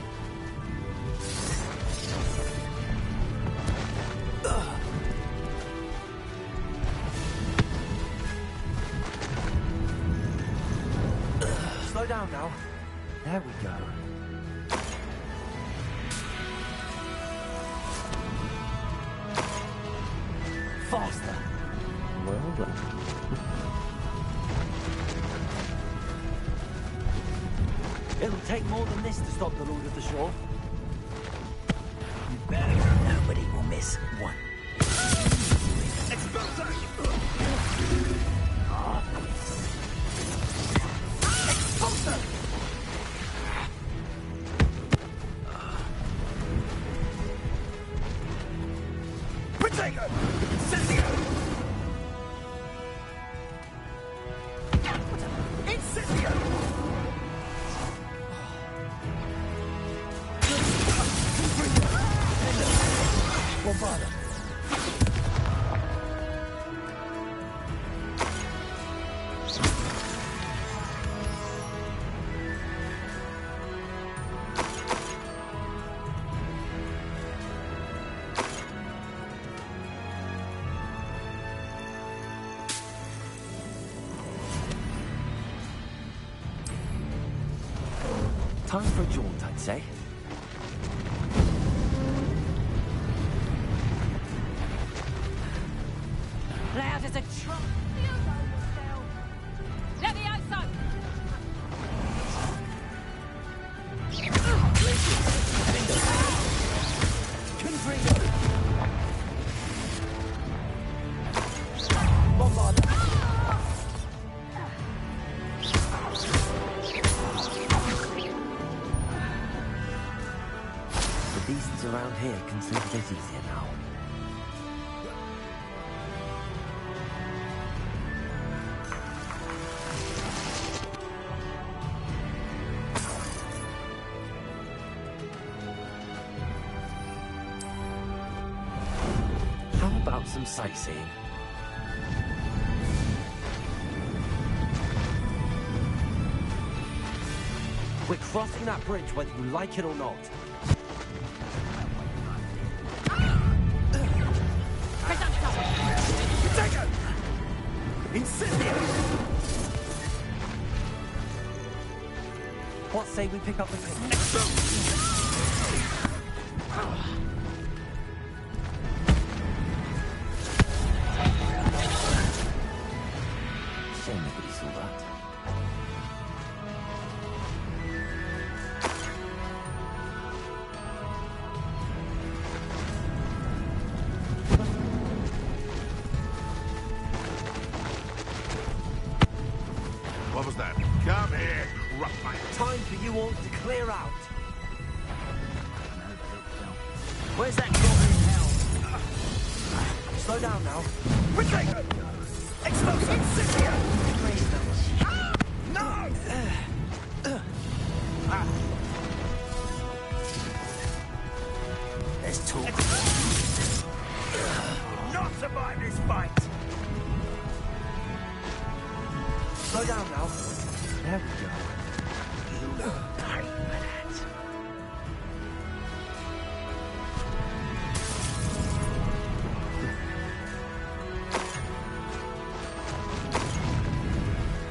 Slow down now. There we go. Faster. Well done. It'll take more than this to stop the Lord of the Shore. Nobody will miss one. Time for a jaunt, I'd say. Loud as a trump. Levioso! The beasts around here can sleep a bit easier now. How about some sightseeing? We're crossing that bridge whether you like it or not. What say we pick up the Shame nobody saw that. What was that? Come here, roughneck. Time for you all to clear out. Where's that goblin hell? Slow down now. Explosive! Cynthia! No! Let's talk. Not survive this fight! Slow down now. There we go. You die for that.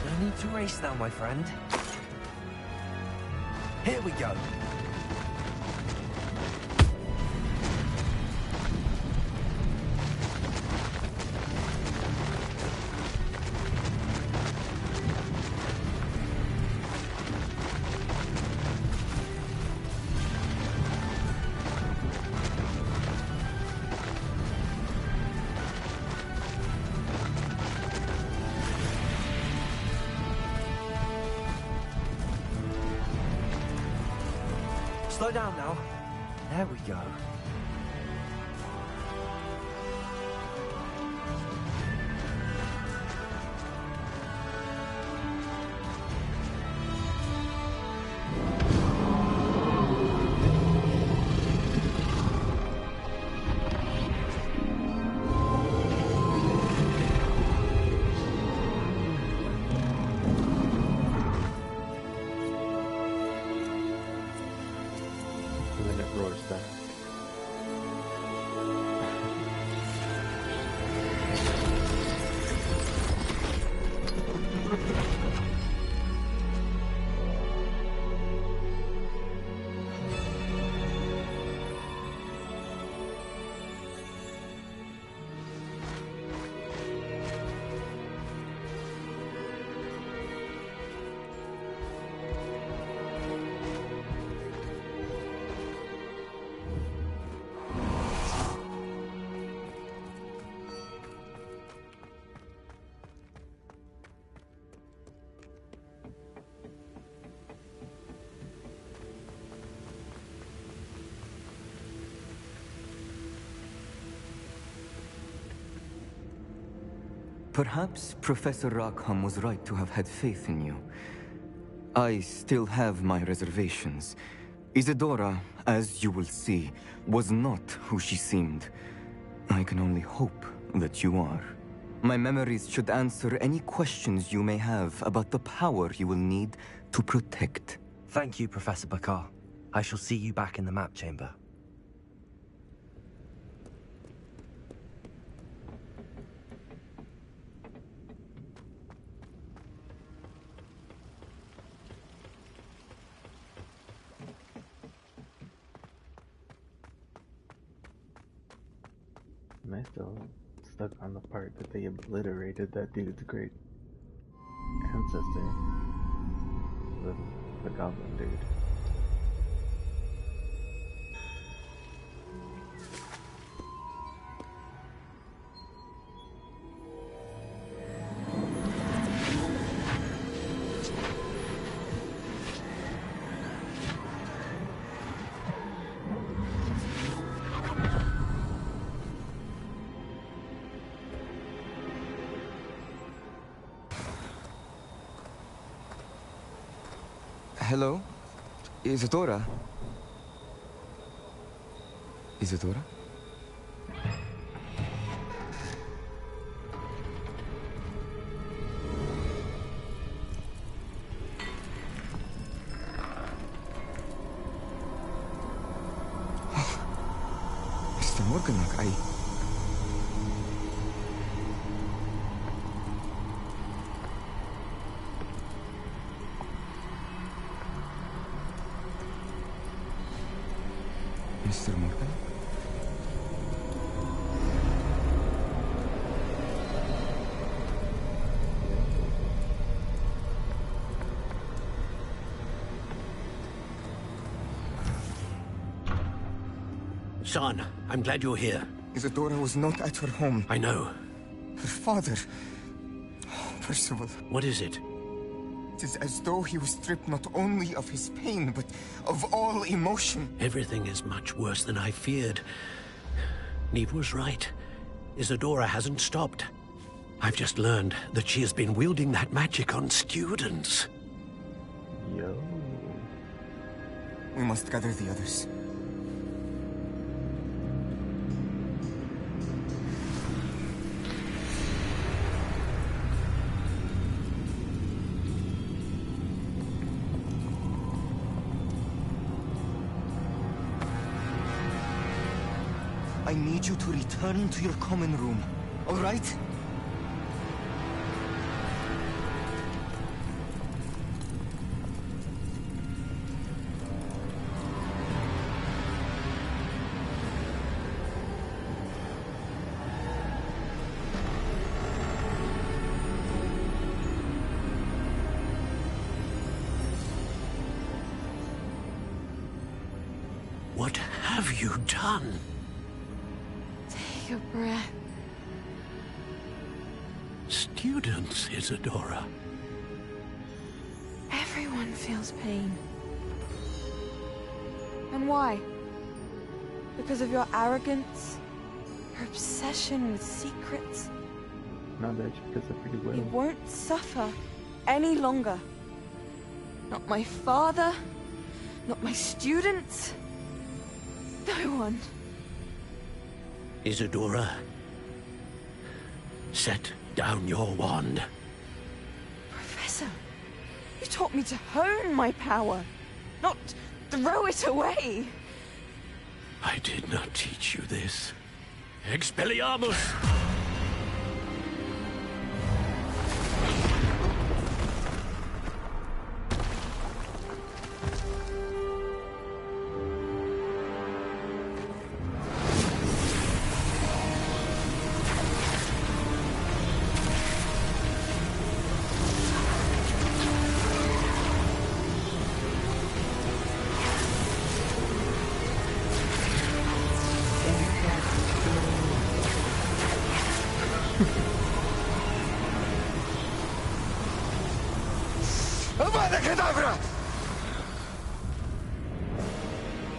No need to race now, my friend. Here we go. Slow down now. There we go. Perhaps Professor Rackham was right to have had faith in you. I still have my reservations. Isadora, as you will see, was not who she seemed. I can only hope that you are. My memories should answer any questions you may have about the power you will need to protect. Thank you, Professor Bakar. I shall see you back in the map chamber. Am I still stuck on the part that they obliterated that dude's great ancestor? The goblin dude. Hello? Isadora? Isadora? Mr. Morganlock, Mr. Morgan? Son, I'm glad you're here. Isadora was not at her home. I know. Her father... Percival. What is it? It is as though he was stripped not only of his pain, but of all emotion. Everything is much worse than I feared. Neve was right. Isadora hasn't stopped. I've just learned that she has been wielding that magic on students. Yo. We must gather the others. I need you to return to your common room, all right? What have you done? Take a breath. Students, Isadora. Everyone feels pain. And why? Because of your arrogance? Your obsession with secrets? No, bitch, because of free will. You won't suffer any longer. Not my father, not my students, no one. Isadora, set down your wand. Professor, you taught me to hone my power, not throw it away. I did not teach you this. Expelliarmus!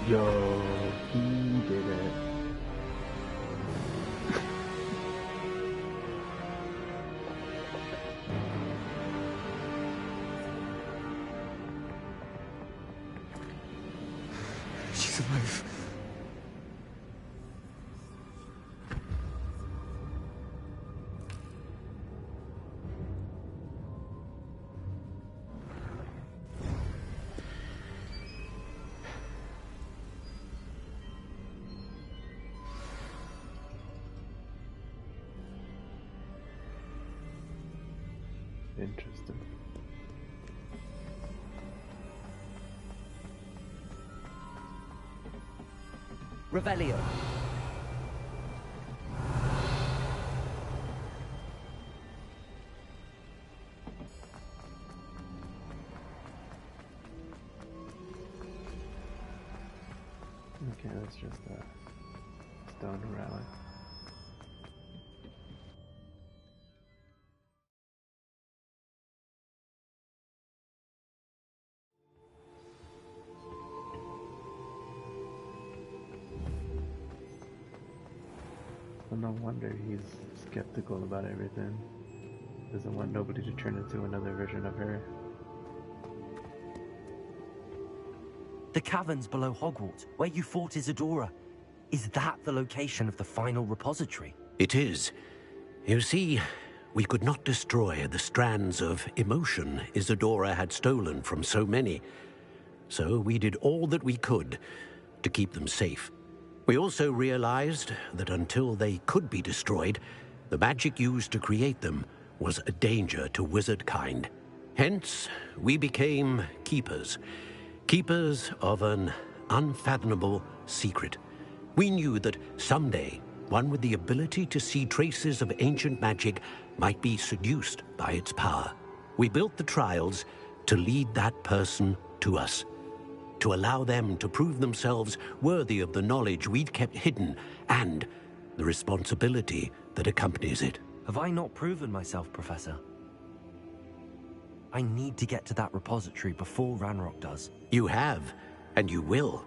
Yo, he did it. She's alive. Interesting. Revelio. Okay, that's just a stone rally. Well, no wonder he's skeptical about everything. Doesn't want nobody to turn into another version of her. The caverns below Hogwarts, where you fought Isadora. Is that the location of the final repository? It is. You see, we could not destroy the strands of emotion Isadora had stolen from so many. So we did all that we could to keep them safe. We also realized that until they could be destroyed, the magic used to create them was a danger to wizard kind. Hence, we became keepers. Keepers of an unfathomable secret. We knew that someday, one with the ability to see traces of ancient magic might be seduced by its power. We built the trials to lead that person to us, to allow them to prove themselves worthy of the knowledge we'd kept hidden and the responsibility that accompanies it. Have I not proven myself, Professor? I need to get to that repository before Ranrock does. You have, and you will.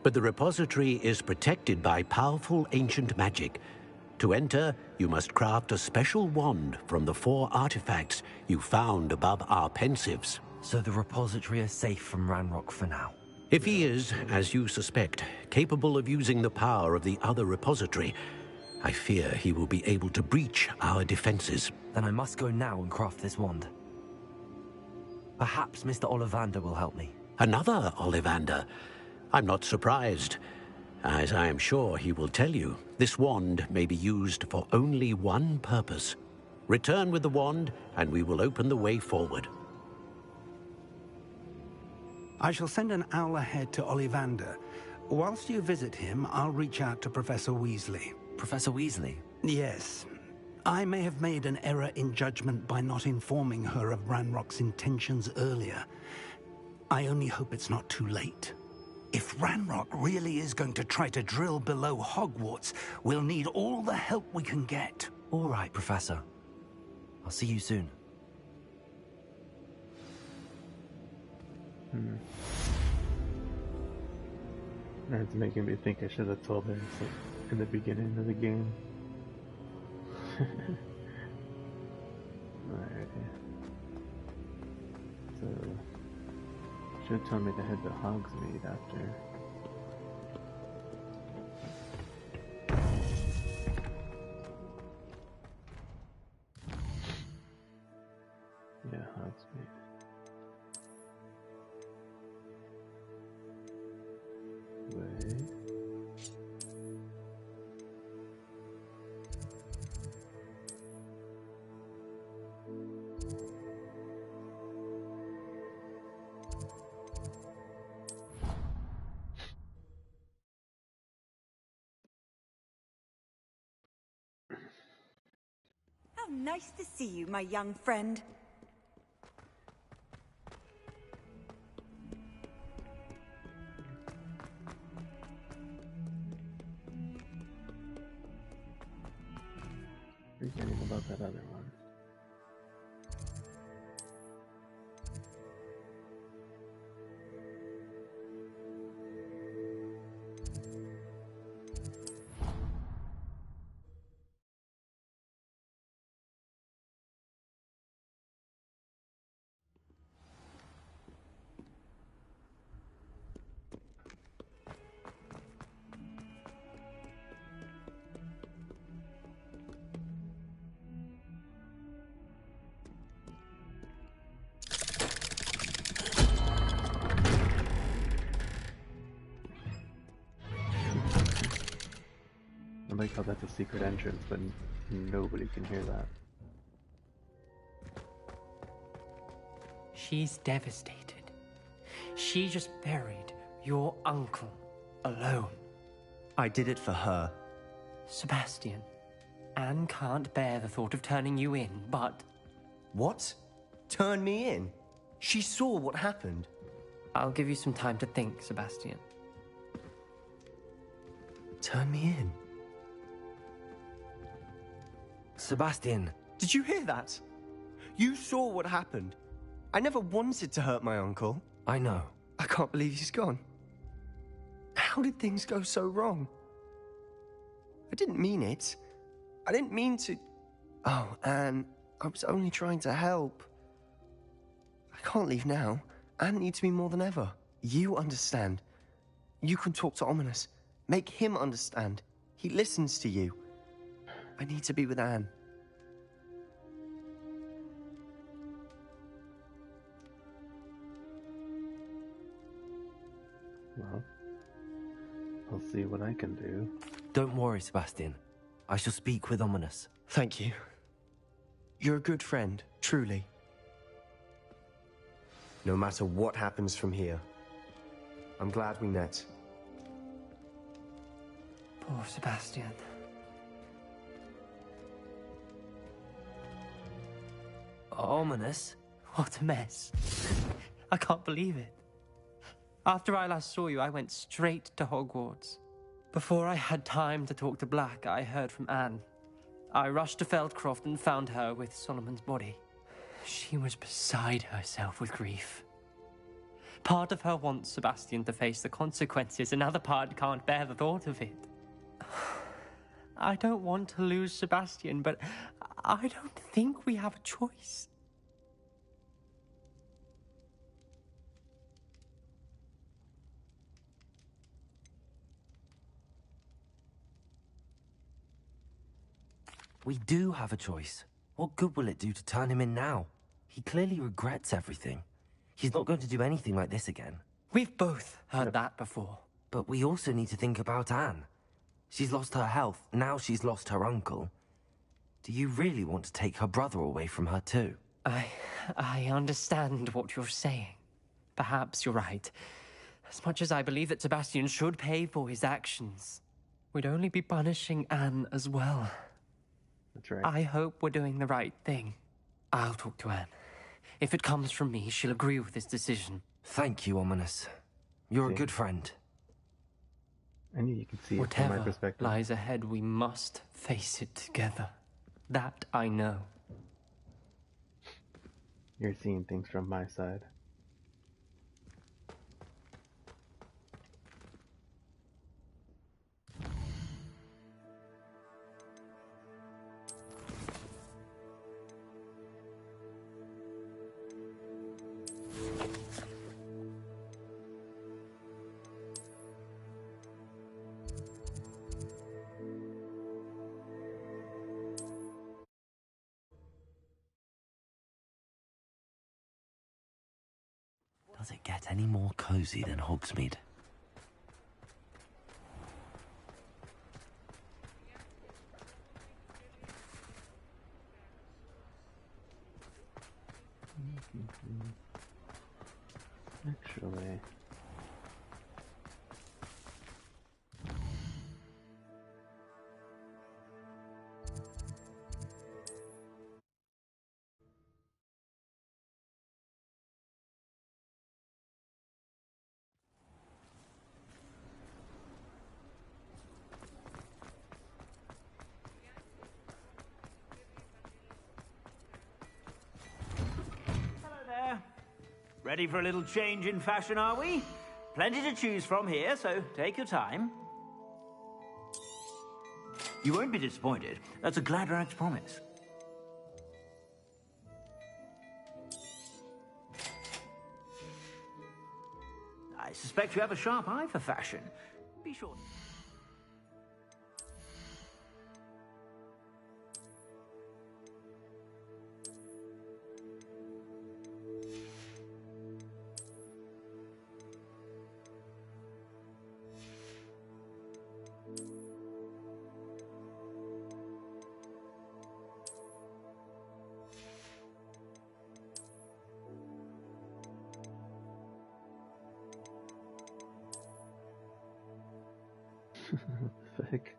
But the repository is protected by powerful ancient magic. To enter, you must craft a special wand from the 4 artifacts you found above our pensives. So the repository is safe from Ranrock for now. If he is, as you suspect, capable of using the power of the other repository, I fear he will be able to breach our defenses. Then I must go now and craft this wand. Perhaps Mr. Ollivander will help me. Another Ollivander? I'm not surprised. As I am sure he will tell you, this wand may be used for only one purpose. Return with the wand, and we will open the way forward. I shall send an owl ahead to Ollivander. Whilst you visit him, I'll reach out to Professor Weasley. Professor Weasley? Yes. I may have made an error in judgment by not informing her of Ranrock's intentions earlier. I only hope it's not too late. If Ranrock really is going to try to drill below Hogwarts, we'll need all the help we can get. All right, Professor. I'll see you soon. That's making me think I should have told her in the beginning of the game. Alright. So, should have told me to head to Hogsmeade after. Yeah, Hogsmeade. Wait. How nice to see you, my young friend. Forgetting about that other one. I like how that's a secret entrance, but nobody can hear that. She's devastated. She just buried your uncle alone. I did it for her. Sebastian, Anne can't bear the thought of turning you in, but... What? Turn me in? She saw what happened. I'll give you some time to think, Sebastian. Turn me in? Sebastian! Did you hear that? You saw what happened. I never wanted to hurt my uncle. I know. I can't believe he's gone. How did things go so wrong? I didn't mean it. I didn't mean to... Oh, Anne, I was only trying to help. I can't leave now. Anne needs me more than ever. You understand. You can talk to Ominous. Make him understand. He listens to you. I need to be with Anne. Well, I'll see what I can do. Don't worry, Sebastian. I shall speak with Ominous. Thank you. You're a good friend, truly. No matter what happens from here, I'm glad we met. Poor Sebastian. Ominous? What a mess. I can't believe it. After I last saw you, I went straight to Hogwarts. Before I had time to talk to Black, I heard from Anne. I rushed to Feldcroft and found her with Solomon's body. She was beside herself with grief. Part of her wants Sebastian to face the consequences, another part can't bear the thought of it. I don't want to lose Sebastian, but I don't think we have a choice. We do have a choice. What good will it do to turn him in now? He clearly regrets everything. He's not going to do anything like this again. We've both heard that before. But we also need to think about Anne. She's lost her health, now she's lost her uncle. Do you really want to take her brother away from her too? I understand what you're saying. Perhaps you're right. As much as I believe that Sebastian should pay for his actions, we'd only be punishing Anne as well. That's right. I hope we're doing the right thing. I'll talk to Anne. If it comes from me, she'll agree with this decision. Thank you, Ominous. You're a good friend. I knew you could see it from Whatever my perspective. lies ahead, we must face it together. That I know. You're seeing things from my side. Does it get any more cozy than Hogsmeade? Actually... Ready for a little change in fashion, are we? Plenty to choose from here, so take your time. You won't be disappointed. That's a Gladrag's promise. I suspect you have a sharp eye for fashion. Be sure... Fuck.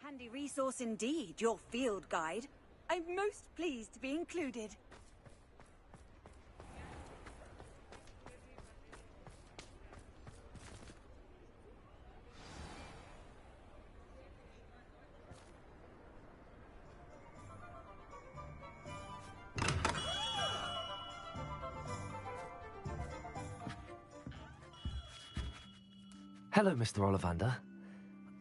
Handy resource indeed, your field guide. I'm most pleased to be included. Hello, Mr. Ollivander.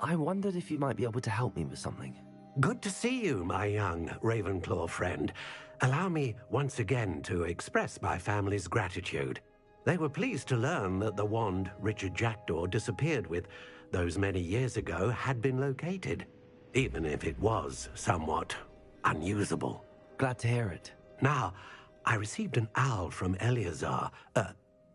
I wondered if you might be able to help me with something. Good to see you, my young Ravenclaw friend. Allow me once again to express my family's gratitude. They were pleased to learn that the wand Richard Jackdaw disappeared with those many years ago had been located, even if it was somewhat unusable. Glad to hear it. Now, I received an owl from Eleazar,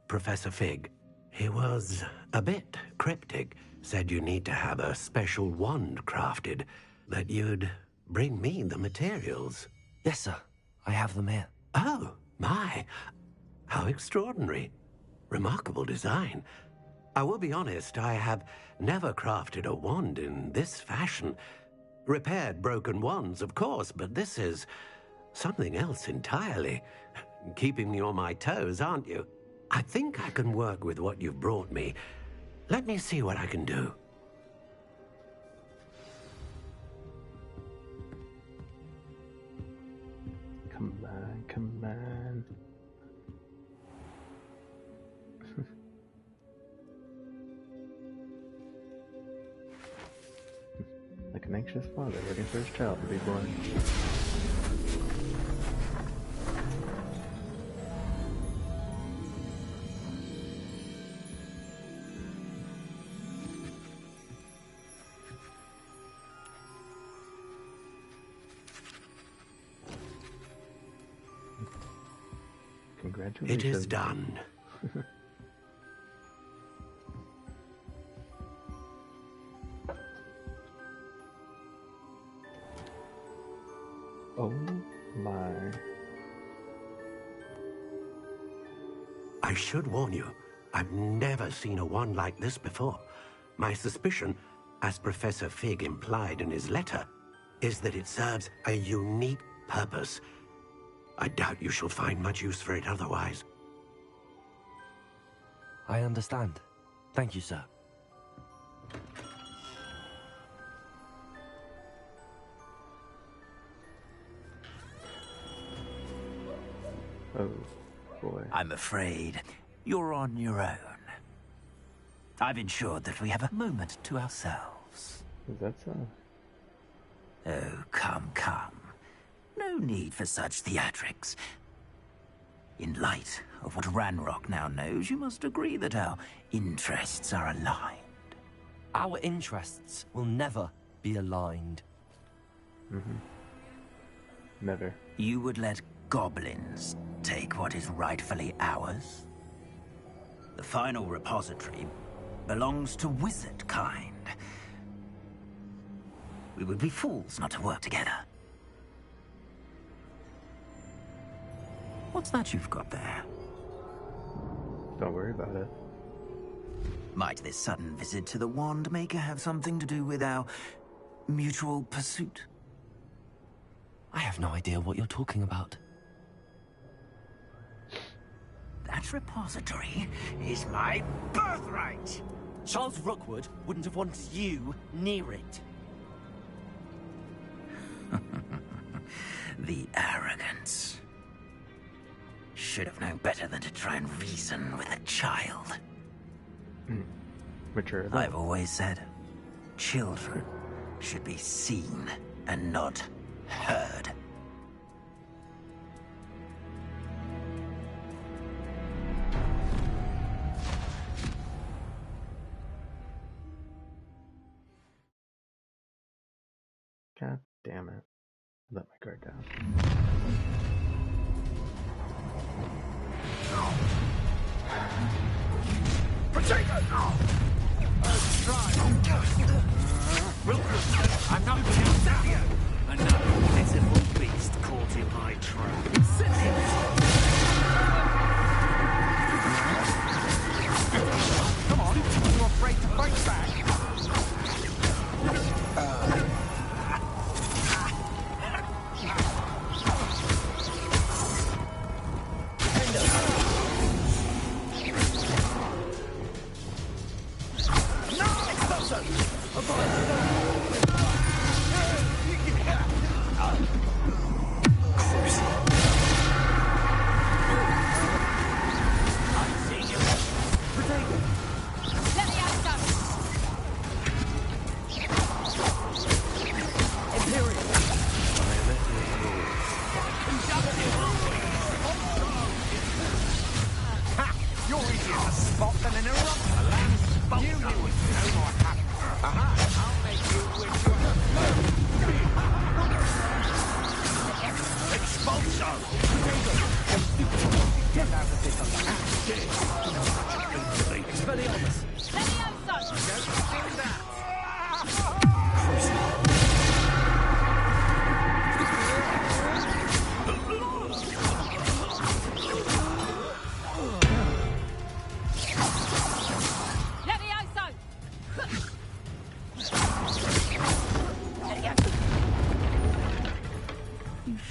Professor Fig. He was a bit cryptic, said you need to have a special wand crafted, that you'd bring me the materials. Yes, sir. I have them here. Oh, my. How extraordinary. Remarkable design. I will be honest, I have never crafted a wand in this fashion. Repaired broken wands, of course, but this is something else entirely. Keeping me on my toes, aren't you? I think I can work with what you've brought me. Let me see what I can do. Come on, come on. Like an anxious father waiting for his child to be born. Congratulations. It is done. Oh my. I should warn you, I've never seen a wand like this before. My suspicion, as Professor Fig implied in his letter, is that it serves a unique purpose. I doubt you shall find much use for it otherwise. I understand. Thank you, sir. Oh, boy. I'm afraid you're on your own. I've ensured that we have a moment to ourselves. Is that so? Oh, come, come. No need for such theatrics. In light of what Ranrock now knows, you must agree that our interests are aligned. Our interests will never be aligned. Mm-hmm. Never. You would let goblins take what is rightfully ours? The final repository belongs to wizard kind. We would be fools not to work together. What's that you've got there? Don't worry about it. Might this sudden visit to the Wand Maker have something to do with our mutual pursuit? I have no idea what you're talking about. That repository is my birthright! Charles Rookwood wouldn't have wanted you near it. The arrogance. Should have known better than to try and reason with a child. Mature. I've always said, children should be seen and not heard. God damn it. Let my guard down. Potato! I'm not going to stab you! Another pitiful beast caught in my trap. Come on, you're afraid to fight back?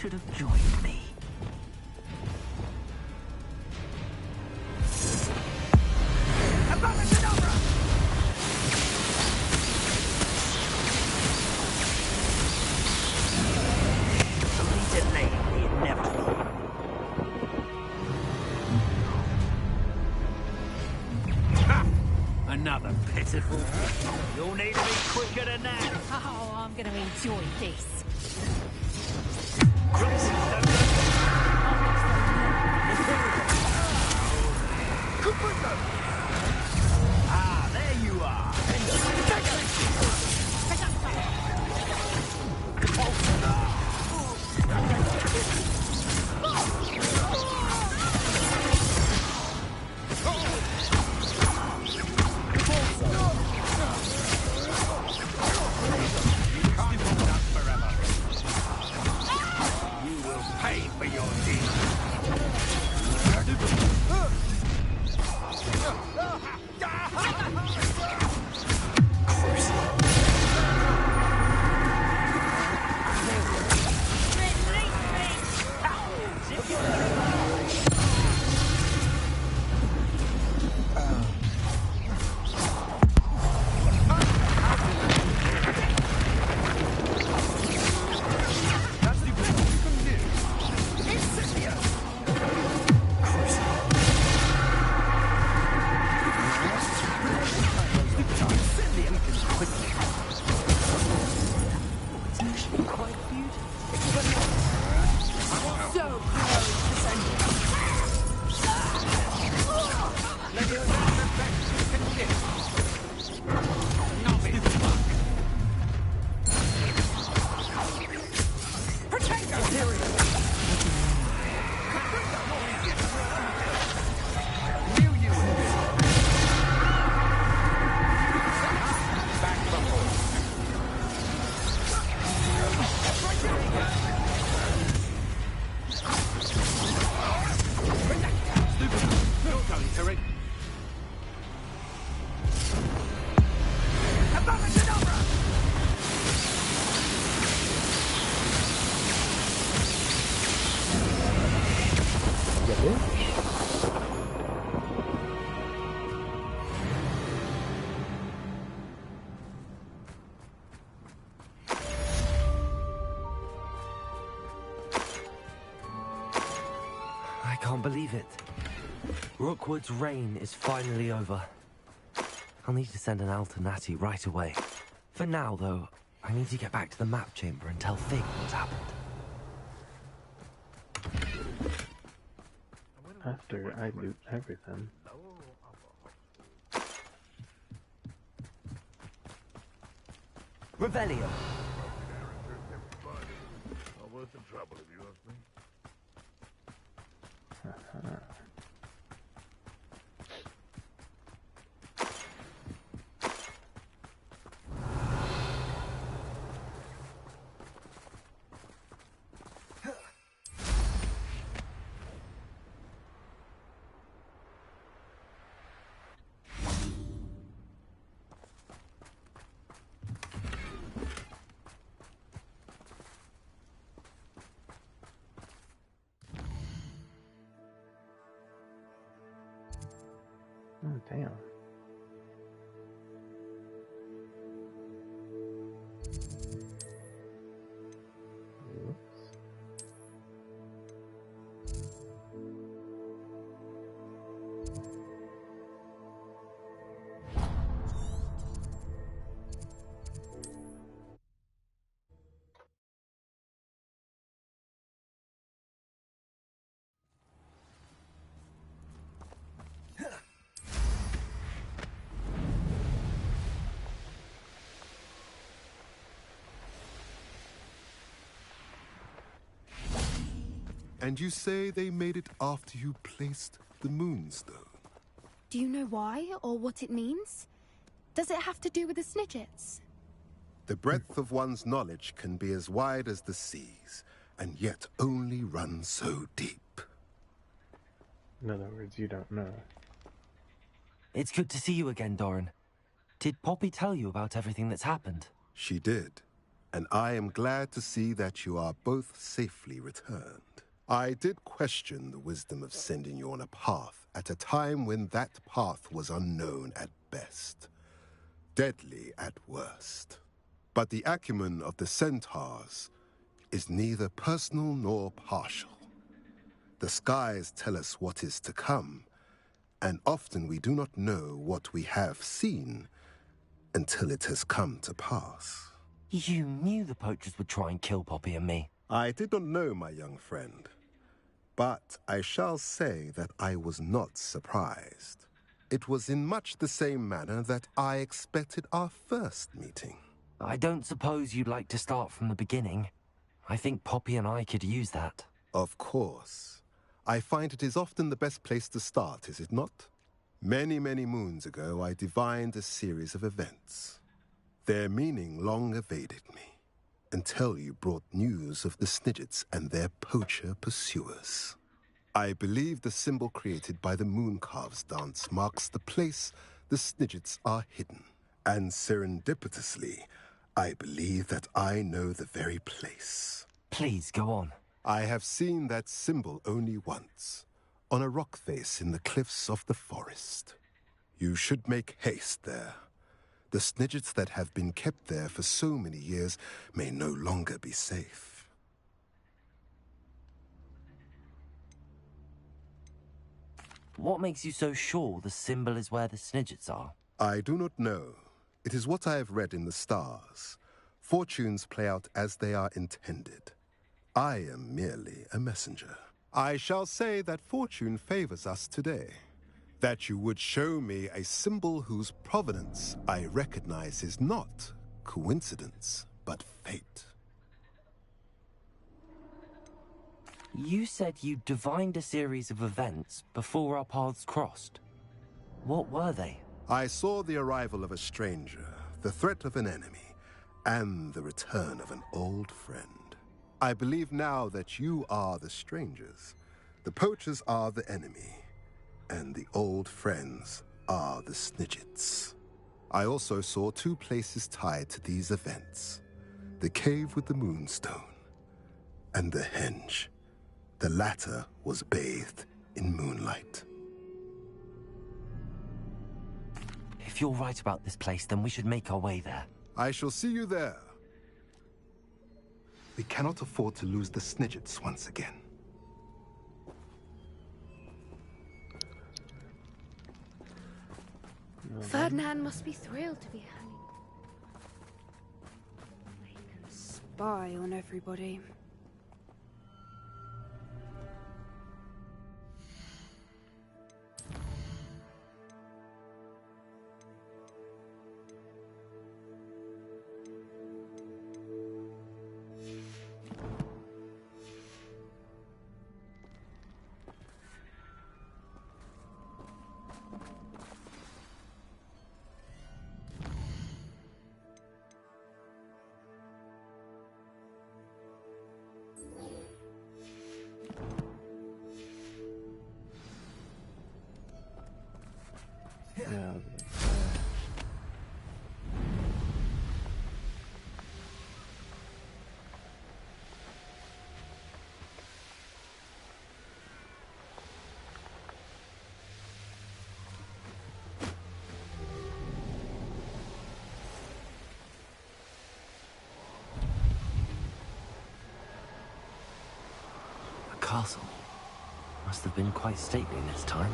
should have joined me. Only delaying the inevitable. Ha! Another pitiful. You'll need to be quicker than that. Oh, I'm gonna enjoy this. Ah, there you are. You will pay for your I can't believe it. Rookwood's reign is finally over. I'll need to send an Alternati right away. For now, though, I need to get back to the map chamber and tell Fig what's happened. After I loot everything. Revelio. Not worth the trouble if you ask me. Oh, damn. And you say they made it after you placed the moonstone? Do you know why or what it means? Does it have to do with the Snidgets? The breadth of one's knowledge can be as wide as the seas, and yet only run so deep. In other words, you don't know. It's good to see you again, Doran. Did Poppy tell you about everything that's happened? She did. and I am glad to see that you are both safely returned. I did question the wisdom of sending you on a path at a time when that path was unknown at best, deadly at worst. But the acumen of the centaurs is neither personal nor partial. The skies tell us what is to come, and often we do not know what we have seen until it has come to pass. You knew the poachers would try and kill Poppy and me. I did not know, my young friend, but I shall say that I was not surprised. It was in much the same manner that I expected our first meeting. I don't suppose you'd like to start from the beginning. I think Poppy and I could use that. Of course. I find it is often the best place to start, is it not? Many, many moons ago, I divined a series of events. Their meaning long evaded me, until you brought news of the Snidgets and their poacher pursuers. I believe the symbol created by the Mooncalves dance marks the place the Snidgets are hidden. And serendipitously, I believe that I know the very place. Please, go on. I have seen that symbol only once, on a rock face in the cliffs of the forest. You should make haste there. The Snidgets that have been kept there for so many years may no longer be safe. What makes you so sure the symbol is where the Snidgets are? I do not know. It is what I have read in the stars. Fortunes play out as they are intended. I am merely a messenger. I shall say that fortune favors us today. That you would show me a symbol whose provenance I recognize is not coincidence, but fate. You said you divined a series of events before our paths crossed. What were they? I saw the arrival of a stranger, the threat of an enemy, and the return of an old friend. I believe now that you are the strangers. The poachers are the enemy, and the old friends are the Snidgets. I also saw two places tied to these events. The cave with the moonstone, and the henge. The latter was bathed in moonlight. If you're right about this place, then we should make our way there. I shall see you there. We cannot afford to lose the Snidgets once again. Ferdinand must be thrilled to be hanging. He can spy on everybody. Yeah. The castle must have been quite stately in its time.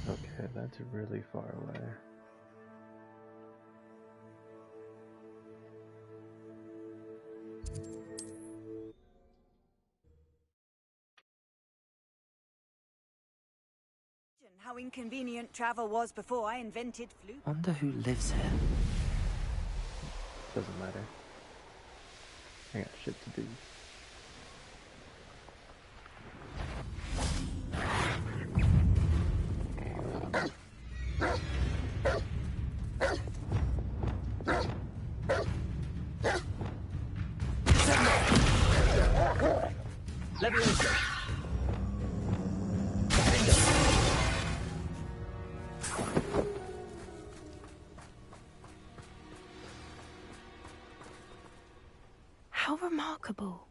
Okay, that's really far away. How inconvenient travel was before I invented flute. Wonder who lives here. Doesn't matter. I got shit to do. remarkable.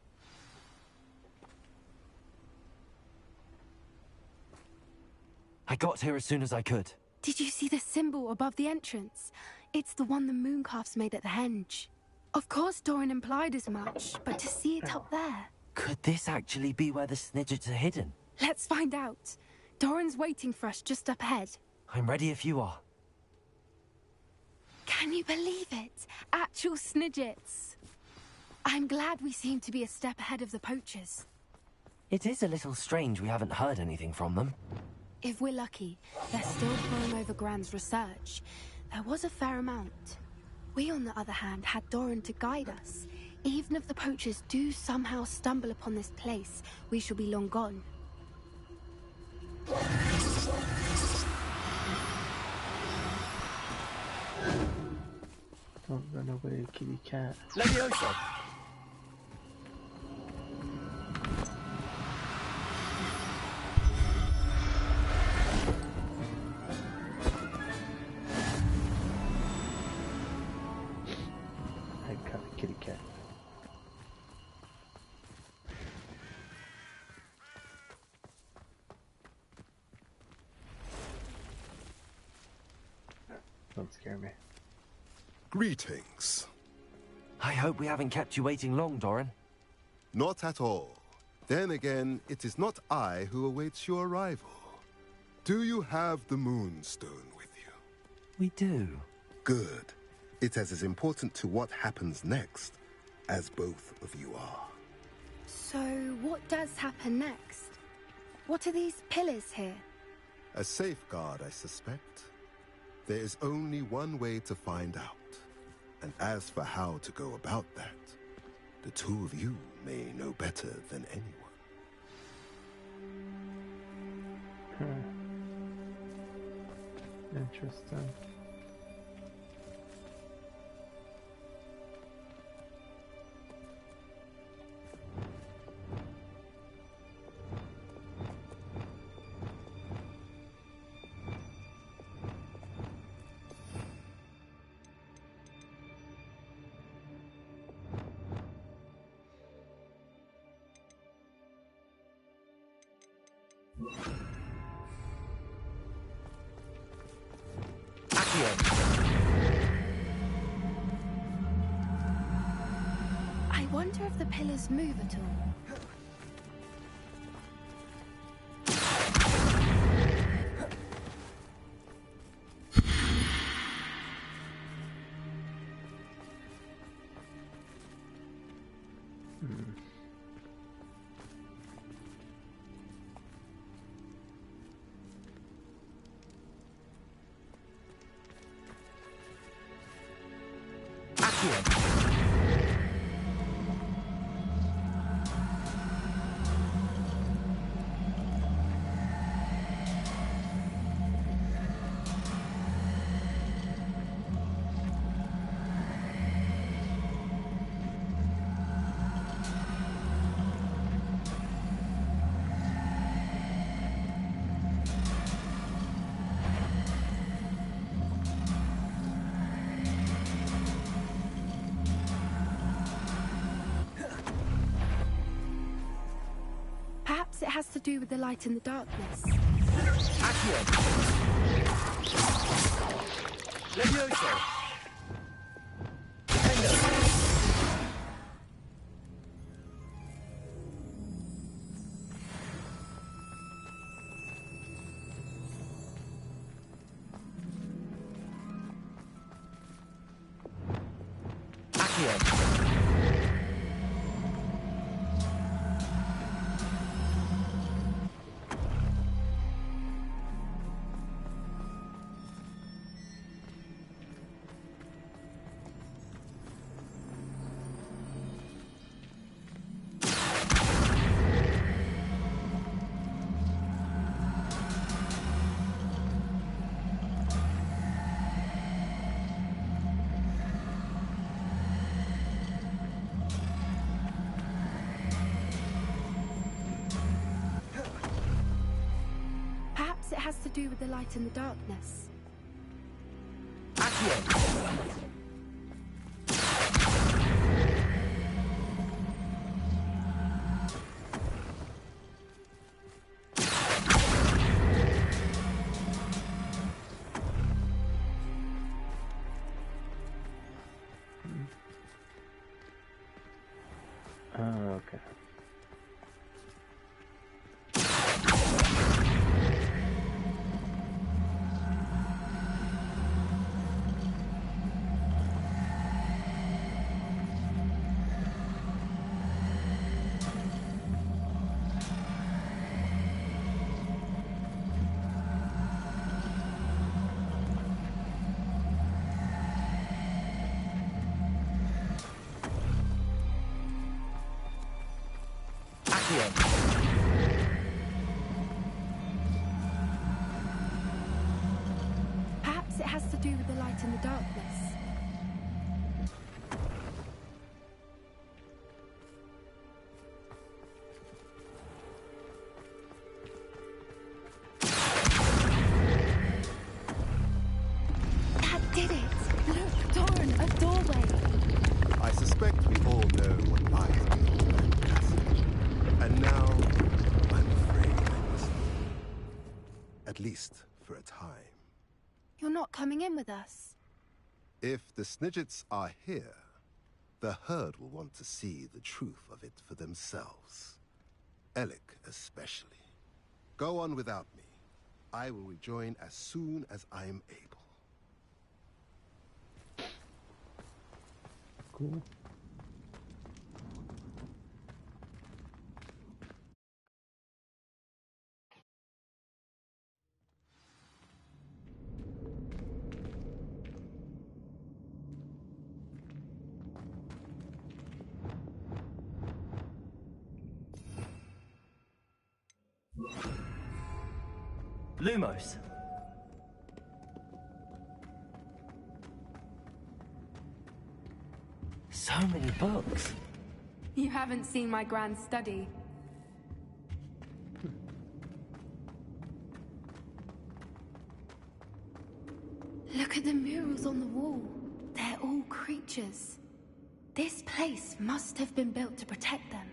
I got here as soon as I could. Did you see the symbol above the entrance? It's the one the Mooncalf's made at the henge. Of course Doran implied as much, but to see it up there... Could this actually be where the Snidgets are hidden? Let's find out. Doran's waiting for us just up ahead. I'm ready if you are. Can you believe it? Actual Snidgets. I'm glad we seem to be a step ahead of the poachers. It is a little strange we haven't heard anything from them. If we're lucky, they're still poring over Gran's research. There was a fair amount. We, on the other hand, had Doran to guide us. Even if the poachers do somehow stumble upon this place, we shall be long gone. Don't run away, kitty cat. Levioso! I got a kitty cat. Don't scare me. Greetings. I hope we haven't kept you waiting long, Doran. Not at all. Then again, it is not I who awaits your arrival. Do you have the Moonstone with you? We do. Good. It is as important to what happens next as both of you are. So, what does happen next? What are these pillars here? A safeguard, I suspect. There is only one way to find out. And as for how to go about that, the two of you may know better than anyone. Interesting. I wonder if the pillars move at all. Perhaps it has to do with the light in the darkness. Levioso! It has to do with the light in the darkness. Okay. Perhaps it has to do with the light in the darkness. That did it! Look, Doran, a doorway! I suspect we all know what lies beyond that passage. And now, I'm afraid I must leave. At least for a time. You're not coming in with us. If the Snidgets are here, the herd will want to see the truth of it for themselves. Alec especially. Go on without me. I will rejoin as soon as I am able. Cool. Lumos. So many books. You haven't seen my grand study. Look at the murals on the wall. They're all creatures. This place must have been built to protect them.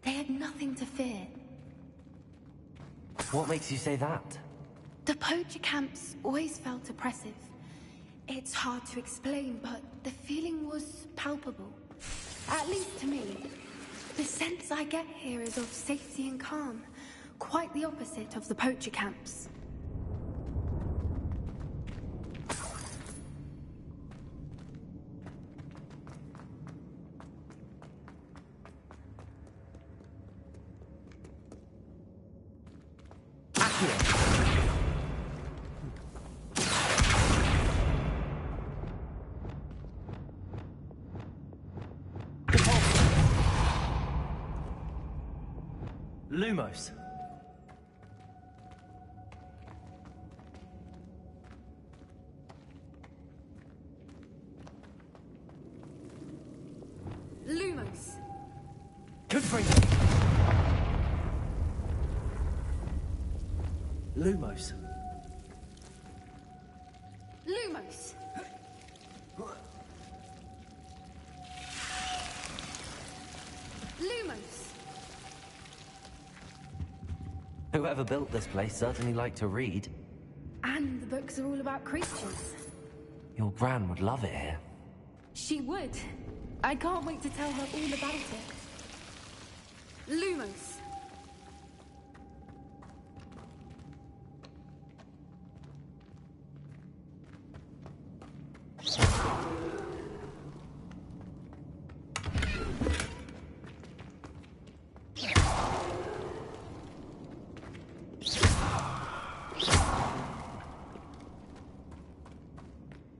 They had nothing to fear. What makes you say that? The poacher camps always felt oppressive. It's hard to explain, but the feeling was palpable. At least to me. The sense I get here is of safety and calm. Quite the opposite of the poacher camps. Lumos. Lumos. Good for you. Lumos. Lumos. Lumos. Whoever built this place certainly liked to read. And the books are all about creatures. Your Gran would love it here. She would. I can't wait to tell her all about it. Lumos.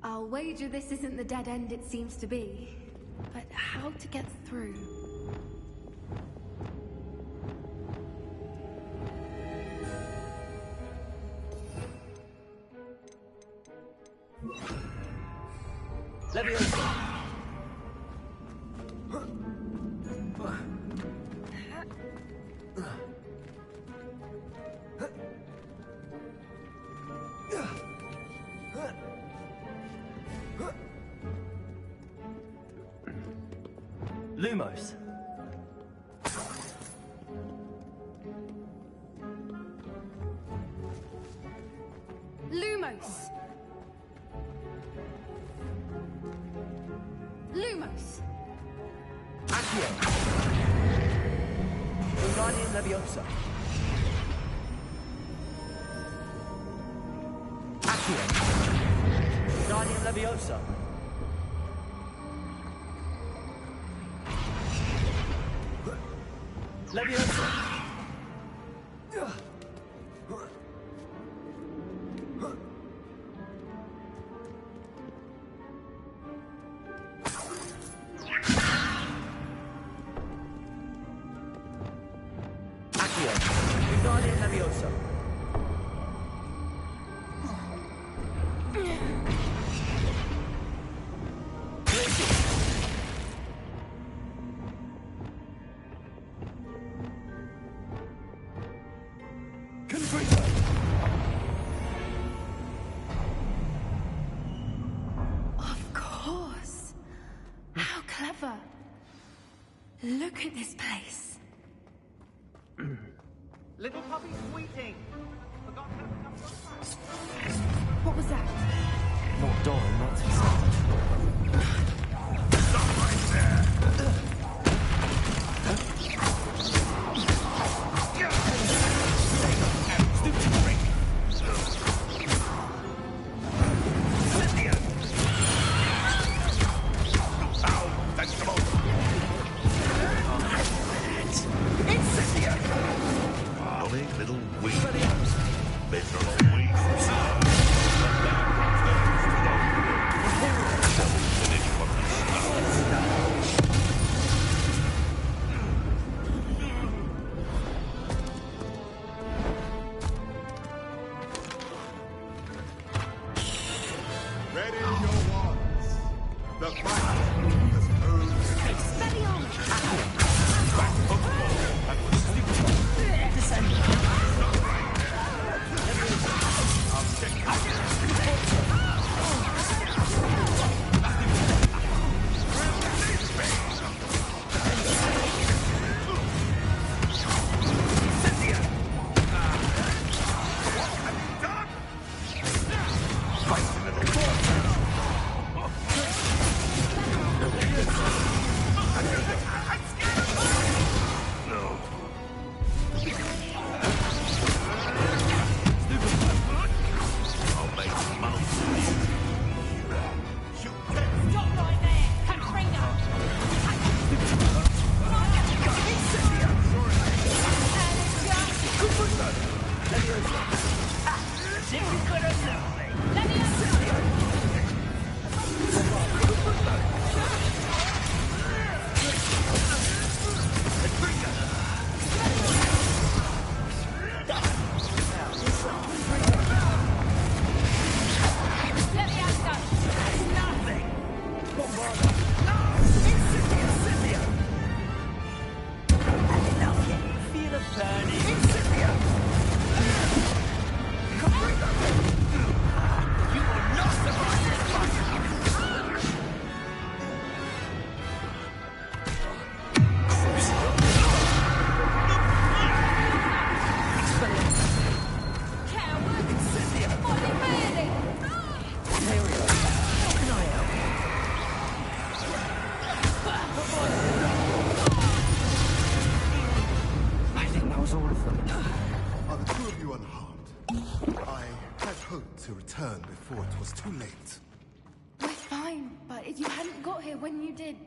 I'll wager this isn't the dead end it seems to be. But how to get through? Lumos. Lumos. Lumos. Accio. Leviosa. Accio. Guardian Leviosa. Leviosa. Guardian Leviosa. Of course. How clever. Look at this place. Little puppy sweeting. Forgot to have enough work. What was that? Not Doran, that's himself. Stop right there! Little weak. Miserable weak. Finish what you started. Ready your wands. The fight has closed. Expelliarmus! Back football. That was to return before it was too late. We're fine, but if you hadn't got here when you did,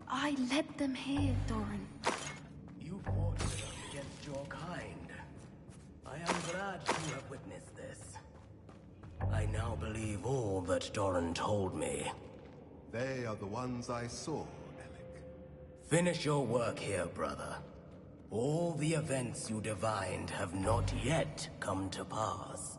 I led them here, Doran. You fought with us against your kind. I am glad to have witnessed this. I now believe all that Doran told me. They are the ones I saw, Alec. Finish your work here, brother. All the events you divined have not yet come to pass.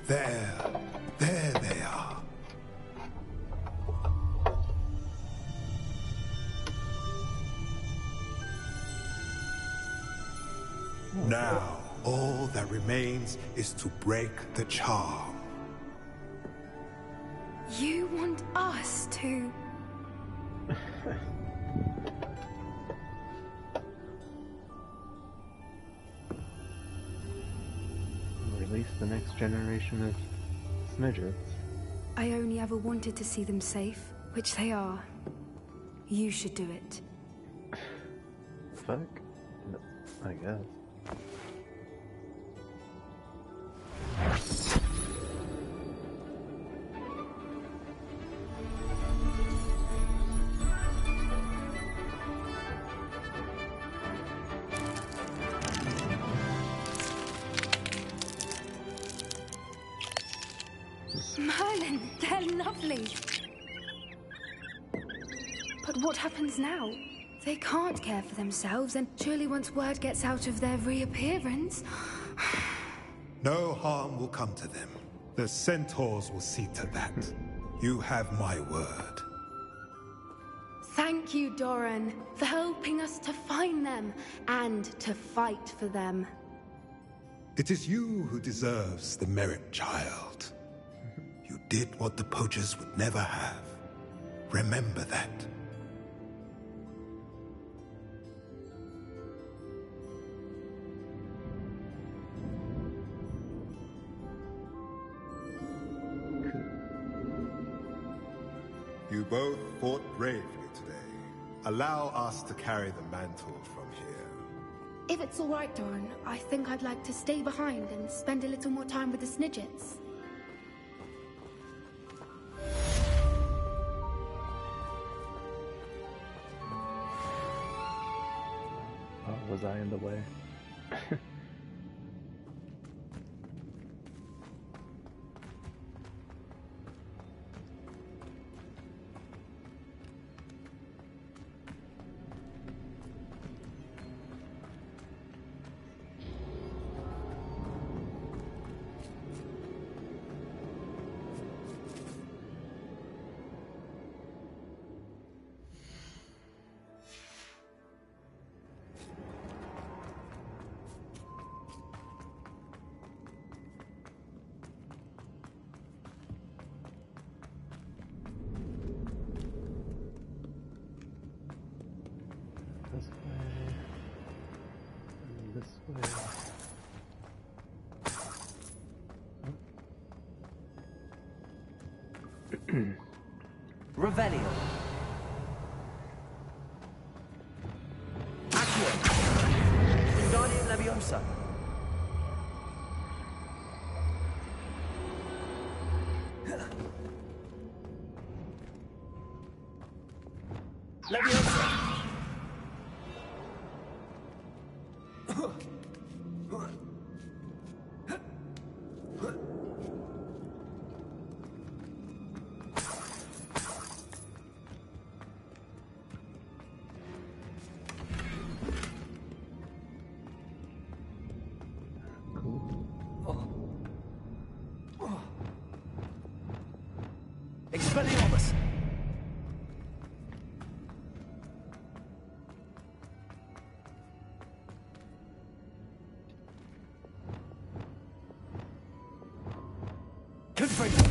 There they are. Now, all that remains is to break the charm. You want us to... Release the next generation of Smidgets. I only ever wanted to see them safe, which they are. You should do it. Fuck? I guess. Merlin, they're lovely. But what happens now? They can't care for themselves, and surely once word gets out of their reappearance... No harm will come to them. The centaurs will see to that. You have my word. Thank you, Doran, for helping us to find them, and to fight for them. It is you who deserves the merit, child. You did what the poachers would never have. Remember that. You both fought bravely today. Allow us to carry the mantle from here. If it's all right, Doran, I think I'd like to stay behind and spend a little more time with the Snidgets. Oh, was I in the way? This way. Revelio. Accio. Wingardium Leviosa. Leviosa. Expelliarmus! Confringo!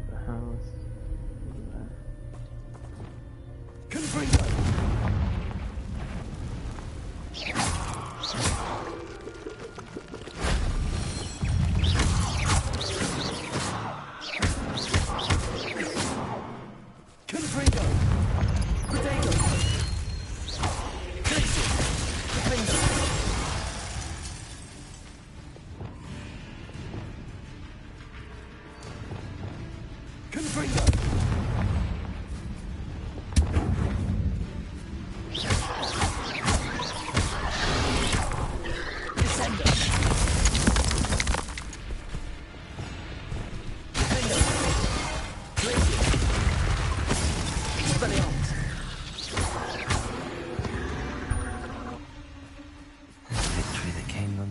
the house. Confringo!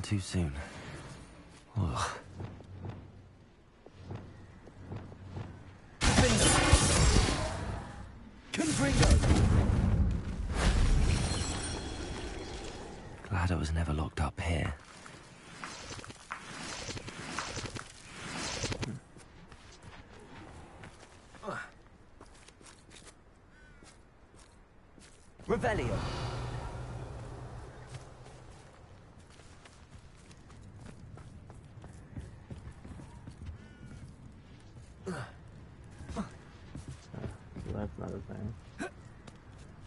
Too soon. Ugh. Glad I was never locked up here. Revelio. That's not a thing.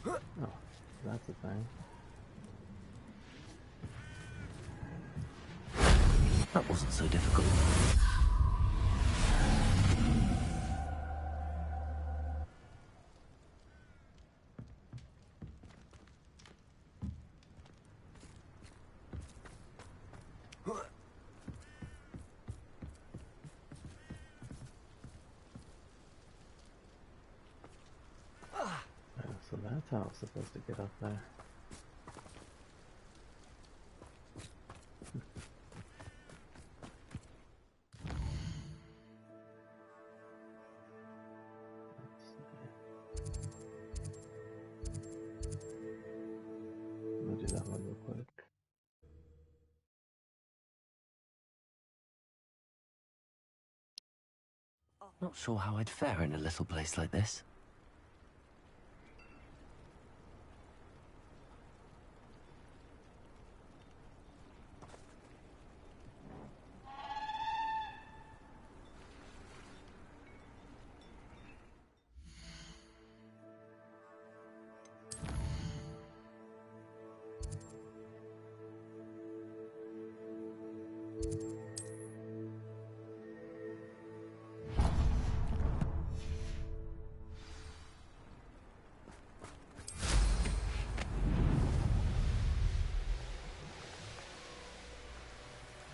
Oh, that's a thing. That wasn't so difficult. So that's how I was supposed to get up there. I'll do that one real quick. Not sure how I'd fare in a little place like this.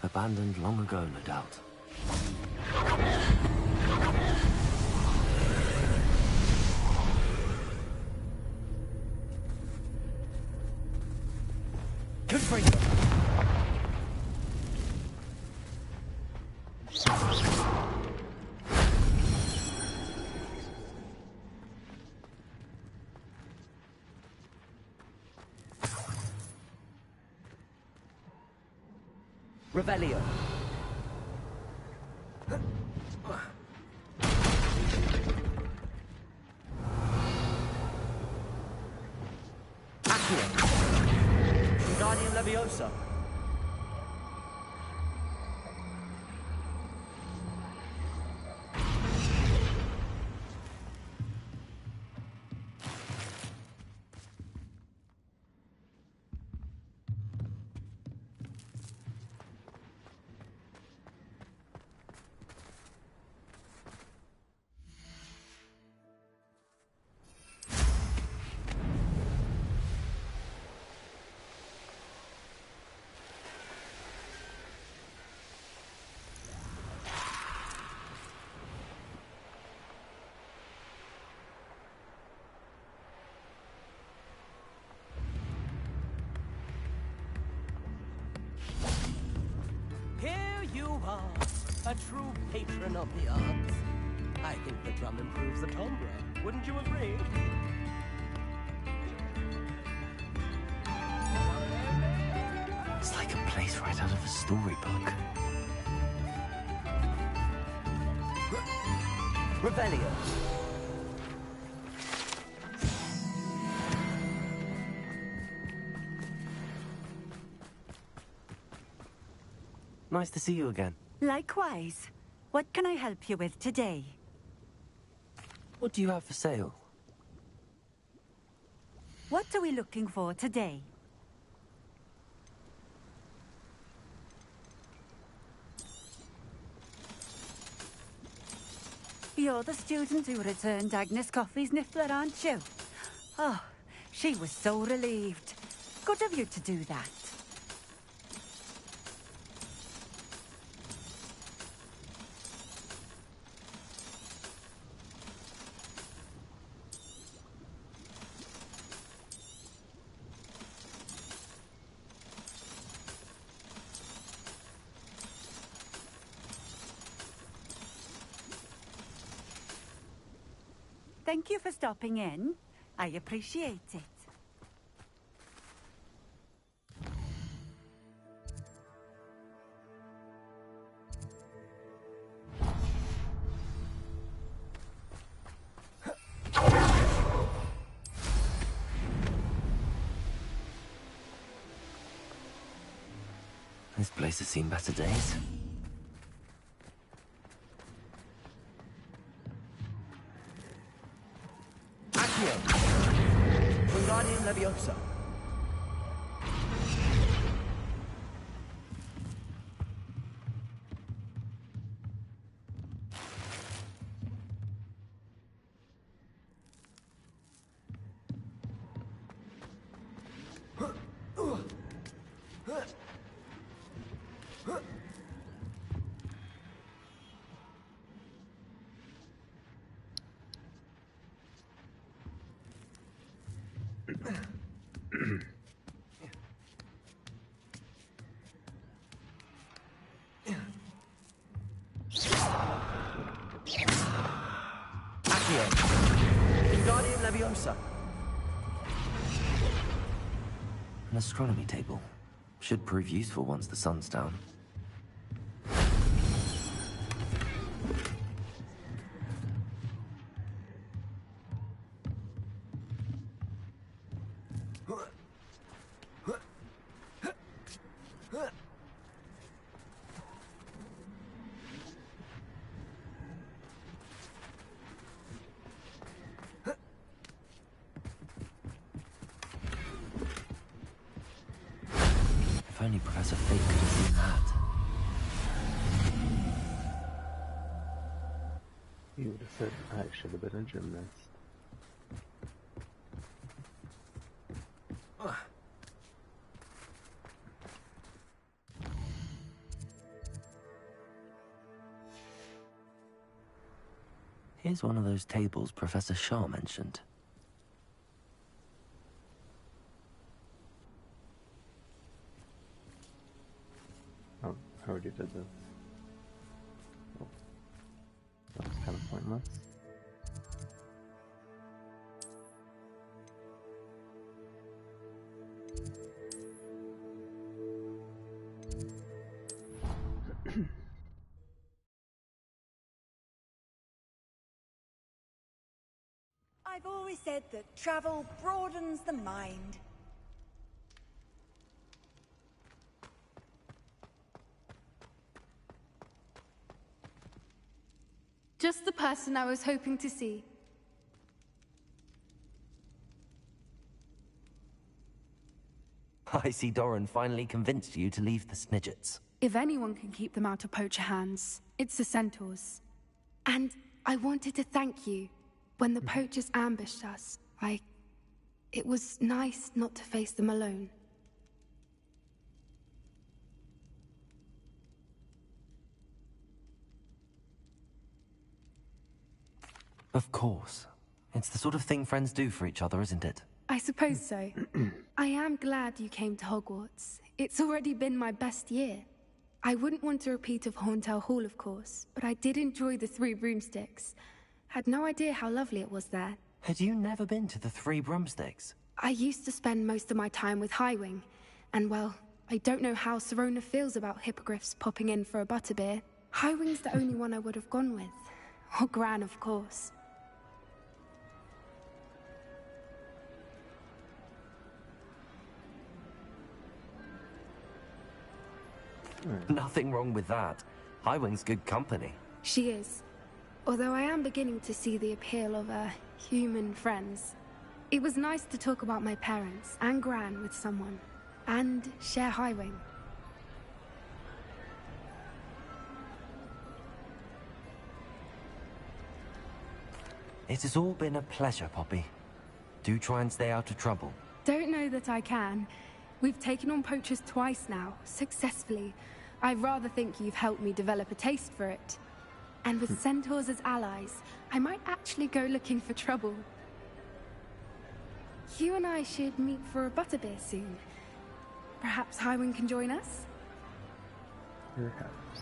Abandoned long ago, no doubt. Confringo! Revelio. Accio. Guardian Leviosa. Here you are, a true patron of the arts. I think the drum improves the timbre. Wouldn't you agree? It's like a place right out of a storybook. Revelio. Nice to see you again. Likewise. What can I help you with today? What do you have for sale? What are we looking for today? You're the student who returned Agnes Coffey's niffler, aren't you? Oh, she was so relieved. Good of you to do that. Thank you for stopping in. I appreciate it. This place has seen better days. Wingardium Leviosa. Wingardium Leviosa. An astronomy table. Should prove useful once the sun's down. If only Professor Fate could have seen that. You would have said I should have been a gymnast. Here's one of those tables Professor Shaw mentioned. Oh, I already did this. Oh, that was kind of pointless. I've always said that travel broadens the mind. Just the person I was hoping to see. I see Doran finally convinced you to leave the Snidgets. If anyone can keep them out of poacher hands, it's the centaurs. And I wanted to thank you. When the poachers ambushed us, it was nice not to face them alone. Of course. It's the sort of thing friends do for each other, isn't it? I suppose so. I am glad you came to Hogwarts. It's already been my best year. I wouldn't want a repeat of Horntail Hall, of course, but I did enjoy the Three Broomsticks. Had no idea how lovely it was there. Had you never been to the Three Broomsticks? I used to spend most of my time with Highwing, and well, I don't know how Serona feels about hippogriffs popping in for a butterbeer. Highwing's the only one I would have gone with. Or Gran, of course. Nothing wrong with that. Highwing's good company. She is. Although I am beginning to see the appeal of human friends. It was nice to talk about my parents and Gran with someone. And share Highwing. It has all been a pleasure, Poppy. Do try and stay out of trouble. Don't know that I can. We've taken on poachers twice now, successfully. I rather think you've helped me develop a taste for it. And with centaurs as allies, I might actually go looking for trouble. You and I should meet for a butterbeer soon. Perhaps Highwing can join us? Perhaps.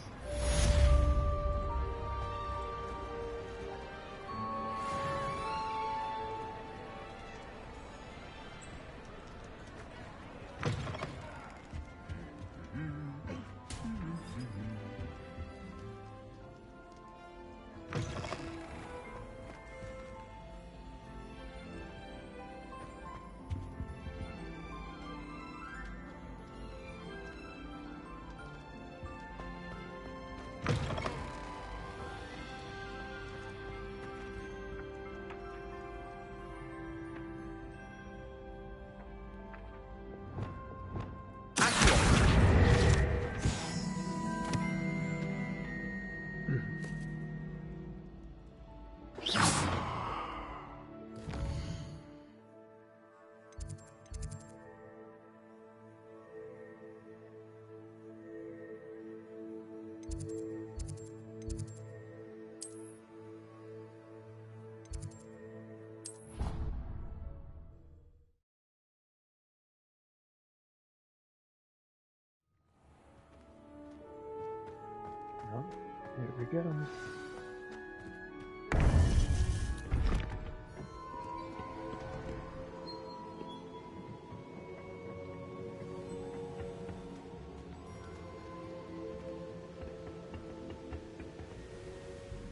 Here we go.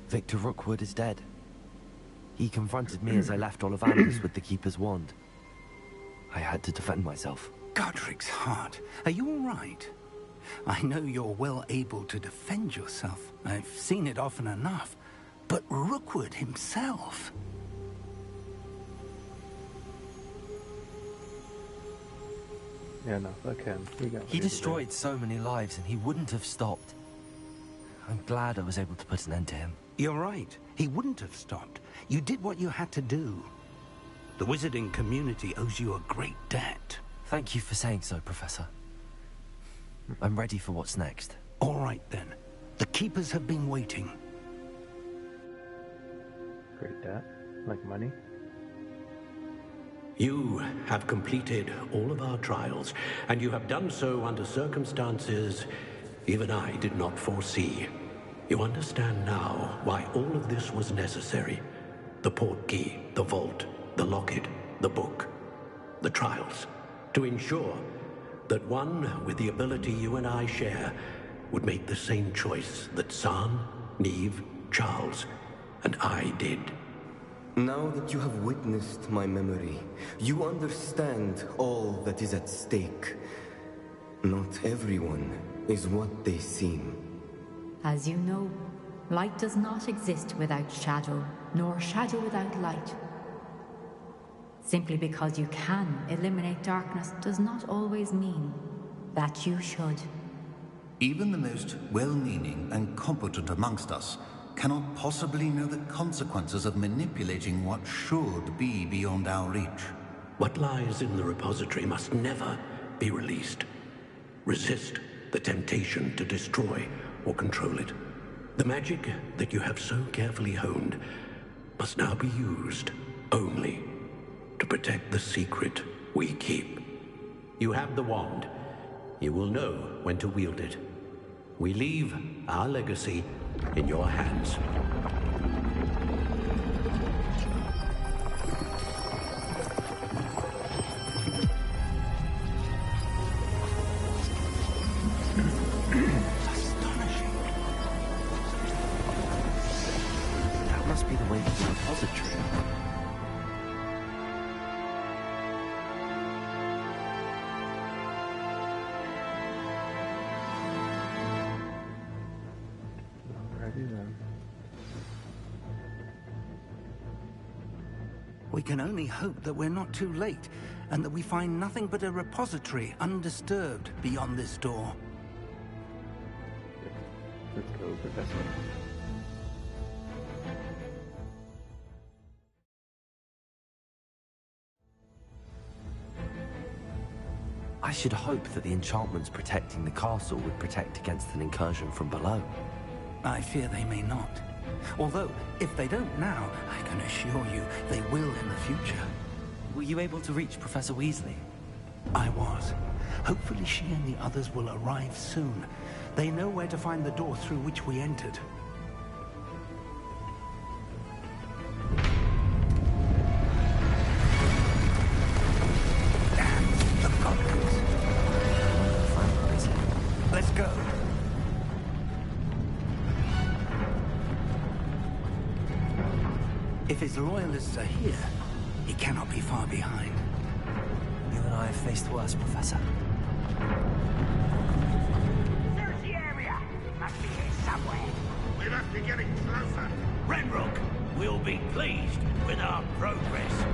Victor Rookwood is dead. He confronted me as I left Ollivanders with the Keeper's wand. I had to defend myself. Godric's heart. Are you all right? I know you're well able to defend yourself. I've seen it often enough. But Rookwood himself... Yeah, no, fuck him. He destroyed so many lives and he wouldn't have stopped. I'm glad I was able to put an end to him. You're right. He wouldn't have stopped. You did what you had to do. The wizarding community owes you a great debt. Thank you for saying so, Professor. I'm ready for what's next. All right, then. The Keepers have been waiting. Great debt? Like money? You have completed all of our trials, and you have done so under circumstances even I did not foresee. You understand now why all of this was necessary. The portkey, the vault, the locket, the book, the trials. To ensure that one with the ability you and I share would make the same choice that San, Neve, Charles, and I did. Now that you have witnessed my memory, you understand all that is at stake. Not everyone is what they seem. As you know, light does not exist without shadow, nor shadow without light. Simply because you can eliminate darkness does not always mean that you should. Even the most well-meaning and competent amongst us cannot possibly know the consequences of manipulating what should be beyond our reach. What lies in the repository must never be released. Resist the temptation to destroy or control it. The magic that you have so carefully honed must now be used only to protect the secret we keep. You have the wand. You will know when to wield it. We leave our legacy in your hands. repository. Alrighty then. We can only hope that we're not too late, and that we find nothing but a repository undisturbed beyond this door. Let's go, Professor. I should hope that the enchantments protecting the castle would protect against an incursion from below. I fear they may not. Although, if they don't now, I can assure you they will in the future. Were you able to reach Professor Weasley? I was. Hopefully she and the others will arrive soon. They know where to find the door through which we entered. Damn, the goblins. Let's go. If his loyalists are here, he cannot be far behind. You and I have faced worse, Professor. There's the area. Must be here somewhere. We must be getting closer. Ranrock will be pleased with our progress.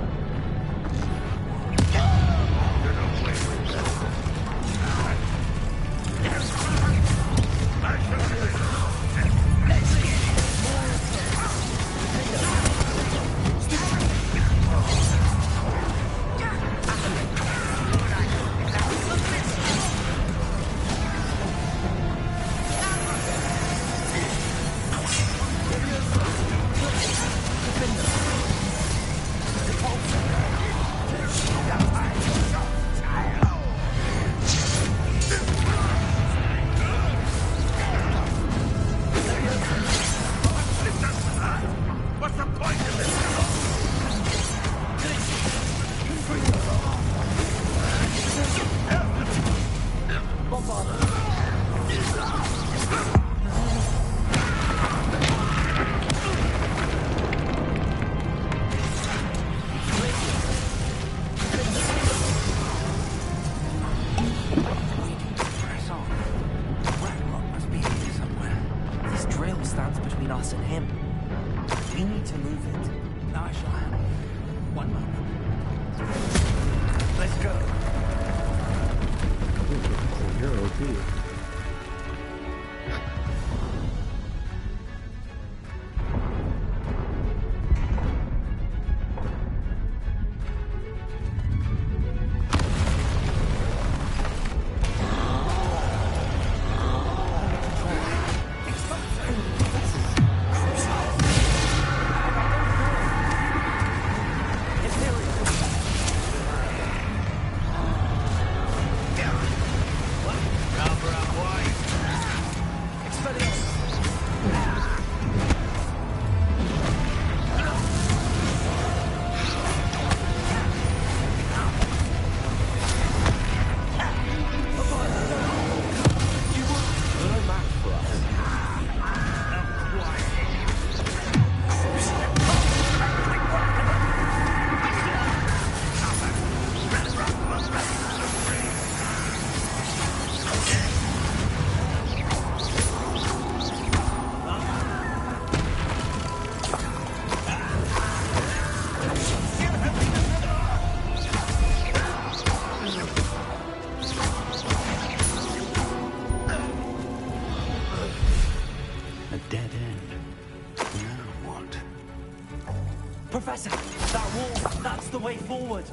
Professor, that wall, that's the way forward.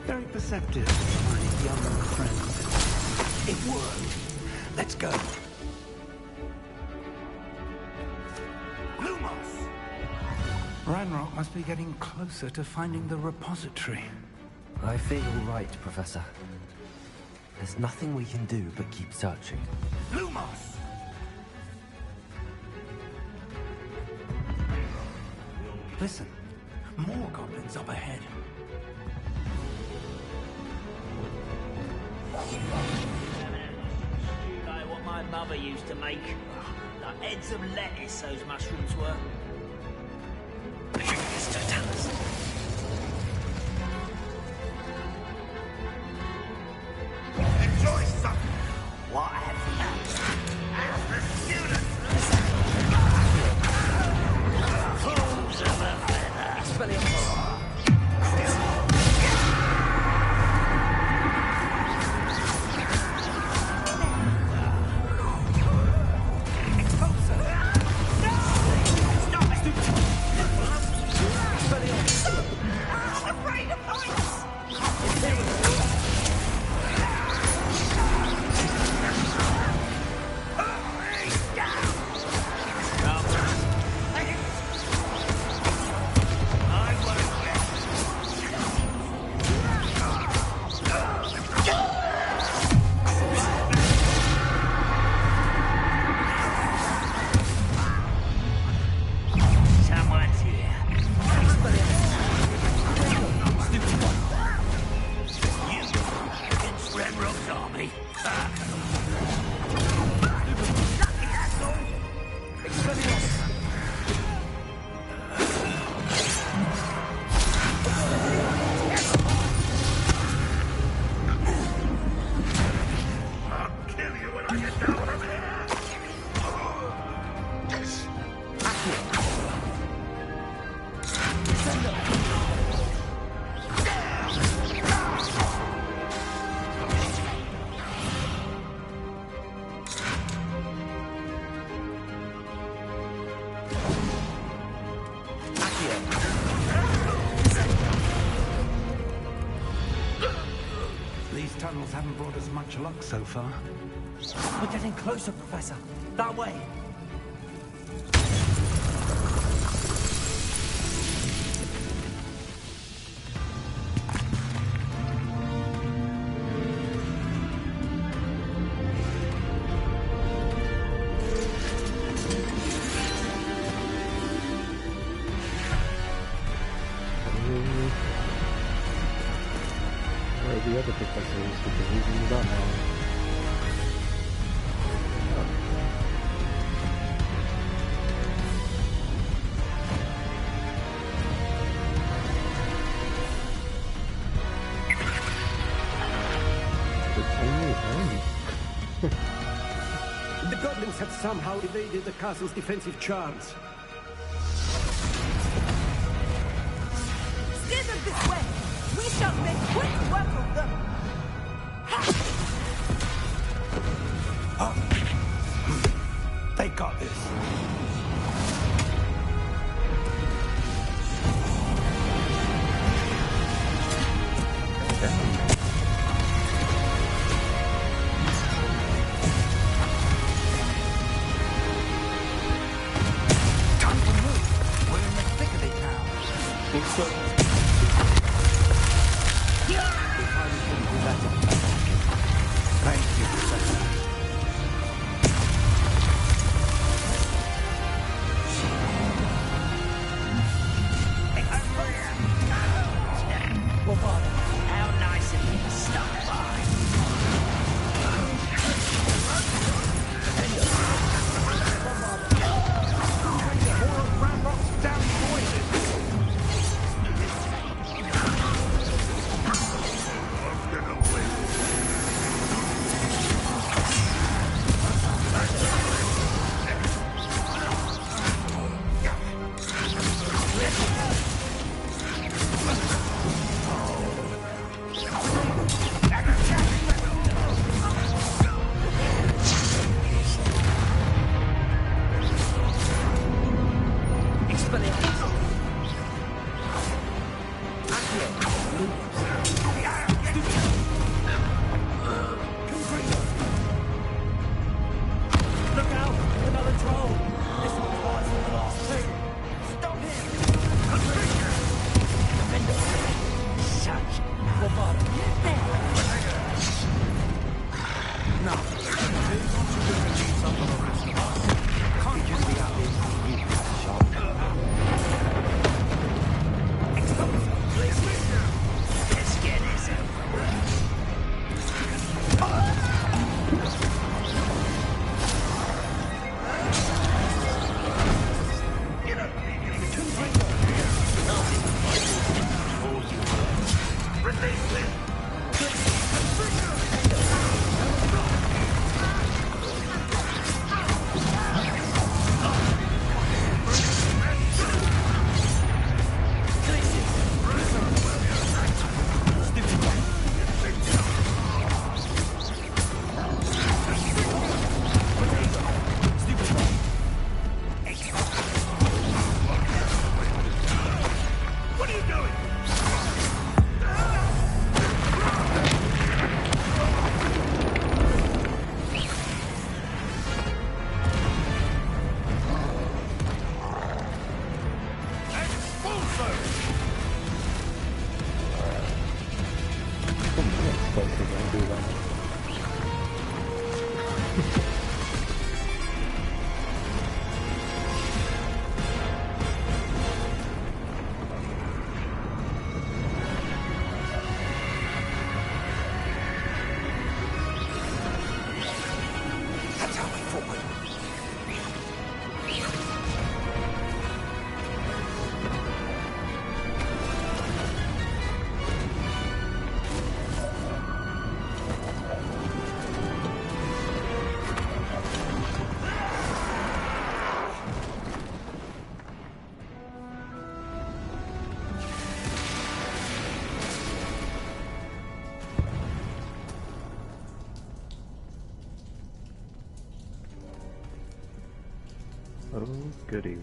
Very perceptive, my young friend. It worked. Let's go. Lumos! Ranrock must be getting closer to finding the repository. I fear you're right, Professor. There's nothing we can do but keep searching. Lumos! Listen, more goblins up ahead. Like what my mother used to make. Like heads of lettuce, those mushrooms were. It's too tunnels haven't brought us much luck so far. We're getting closer, Professor. That way. Where are the other professors? Because he's in the now. The goblins have somehow evaded the castle's defensive charms. Steer them this way! We shall make quick work of them! They got this. Time to move. We're in the thick of it now. It's so... Thank you, Professor. How nice of you to stop by. Oh, goody.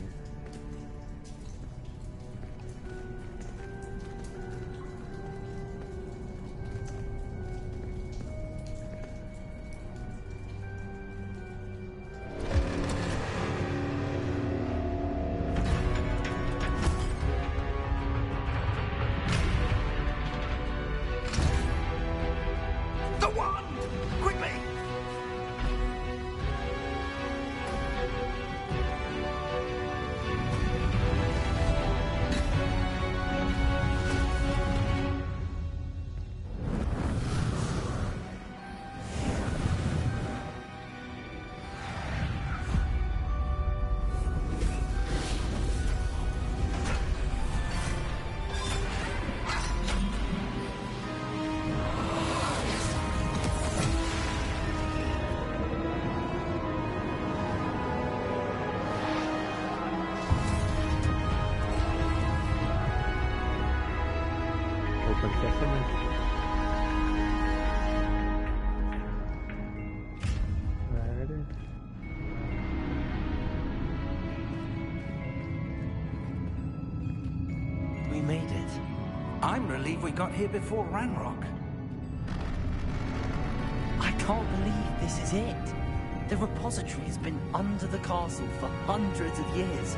Princess Summer. Alrighty. We made it. I'm relieved we got here before Ranrock. I can't believe this is it. The repository has been under the castle for hundreds of years.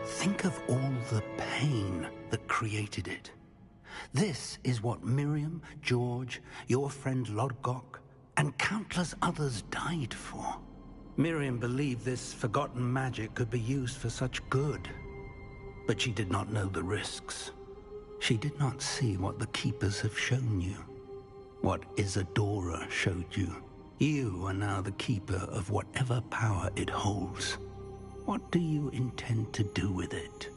Think of all the pain that created it. This is what Miriam, George, your friend Lodgok, and countless others died for. Miriam believed this forgotten magic could be used for such good. But she did not know the risks. She did not see what the Keepers have shown you. What Isadora showed you. You are now the Keeper of whatever power it holds. What do you intend to do with it?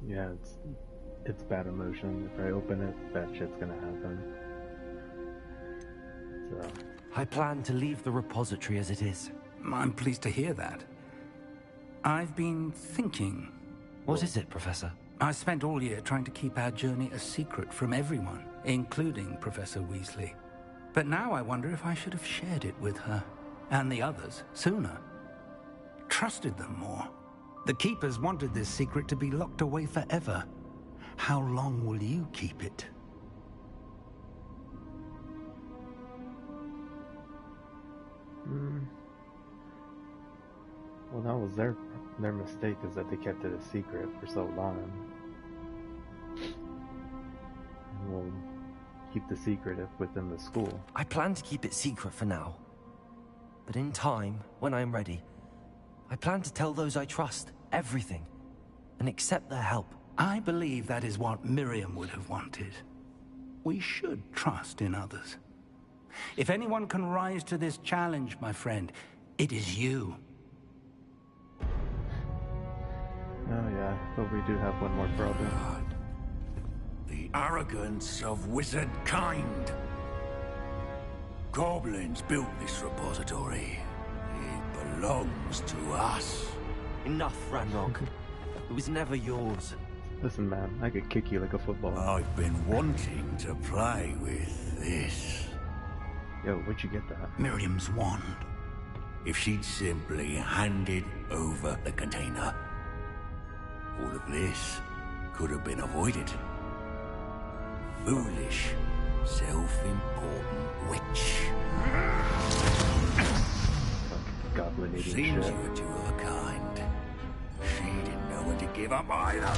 Yeah, it's bad emotion. If I open it, that shit's gonna happen. So I plan to leave the repository as it is. I'm pleased to hear that. I've been thinking. What is it, Professor? I spent all year trying to keep our journey a secret from everyone, including Professor Weasley. But now I wonder if I should have shared it with her, and the others, sooner. Trusted them more. The Keepers wanted this secret to be locked away forever. How long will you keep it? Well, that was their mistake, is that they kept it a secret for so long. And we'll keep the secret within the school. I plan to keep it secret for now. But in time, when I am ready, I plan to tell those I trust everything and accept their help. I believe that is what Miriam would have wanted. We should trust in others. If anyone can rise to this challenge, my friend, it is you. Oh yeah, but we do have one more problem. The arrogance of wizard kind. Goblins built this repository. It belongs to us. Enough, Ranrock. It was never yours. Listen, man, I could kick you like a football. I've been wanting to play with this. Yo, where'd you get that? Miriam's wand. If she'd simply handed over the container, all of this could have been avoided. Foolish, self-important witch. Goblin eating Seems shit. you were two of a kind. She didn't know when to give up either.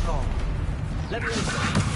for long. Let me in.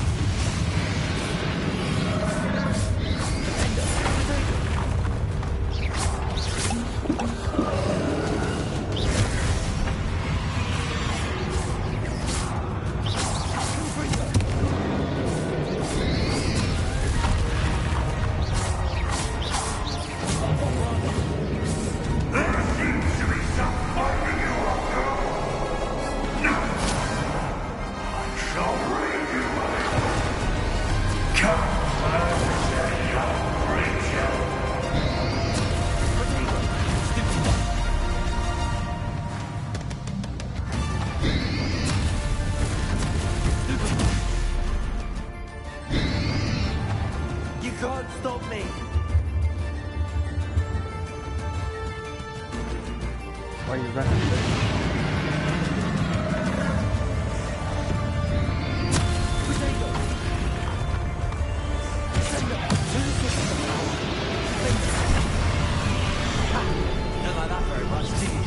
Why are you running? Don't like that very much, do you?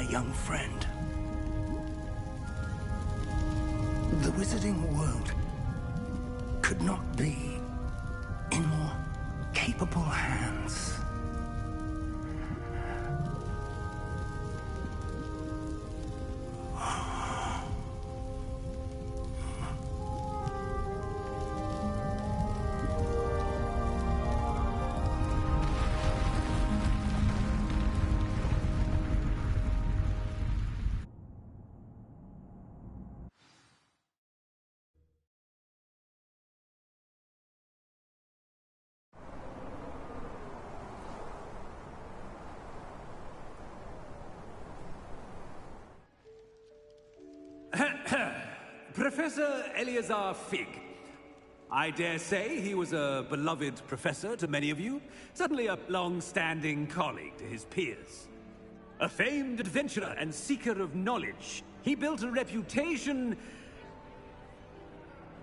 young friend. The wizarding world could not be in more capable hands. Professor Eleazar Fig. I dare say he was a beloved professor to many of you, certainly a long-standing colleague to his peers. A famed adventurer and seeker of knowledge, he built a reputation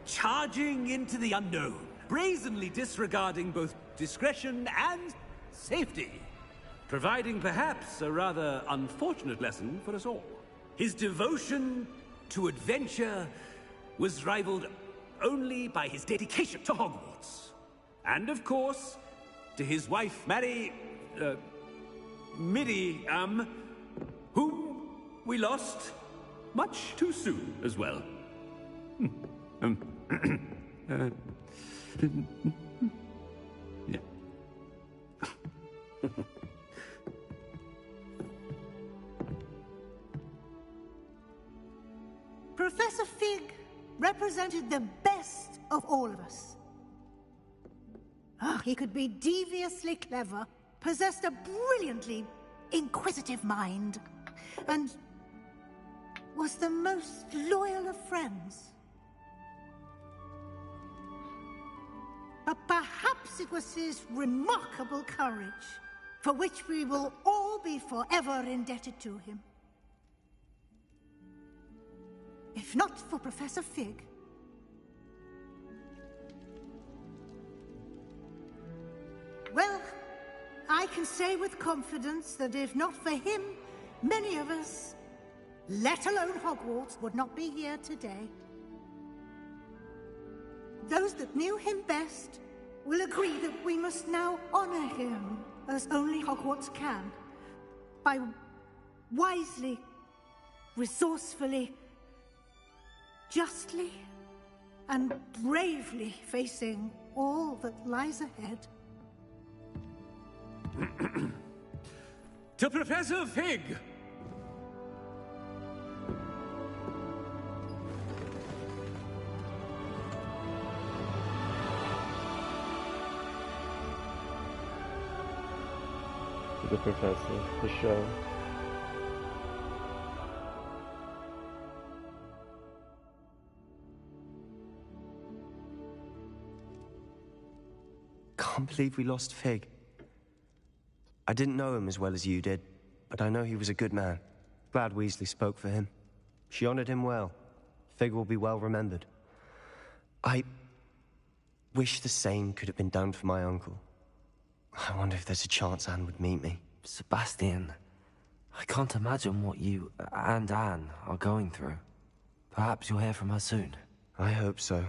charging into the unknown, brazenly disregarding both discretion and safety, providing perhaps a rather unfortunate lesson for us all. His devotion to adventure was rivaled only by his dedication to Hogwarts. And of course, to his wife, Midi, whom we lost much too soon as well. Yeah. Professor Fig represented the best of all of us. He could be deviously clever, possessed a brilliantly inquisitive mind, and was the most loyal of friends. But perhaps it was his remarkable courage, for which we will all be forever indebted to him. If not for Professor Fig, well, I can say with confidence that if not for him, many of us, let alone Hogwarts, would not be here today. Those that knew him best will agree that we must now honor him as only Hogwarts can, by wisely, resourcefully, justly and bravely facing all that lies ahead. To Professor Fig! To the professor, the show. Can't believe we lost Fig. I didn't know him as well as you did, but I know he was a good man. Glad Weasley spoke for him. She honored him well. Fig will be well remembered. I wish the same could have been done for my uncle. I wonder if there's a chance Anne would meet me. Sebastian, I can't imagine what you and Anne are going through. Perhaps you'll hear from her soon. I hope so.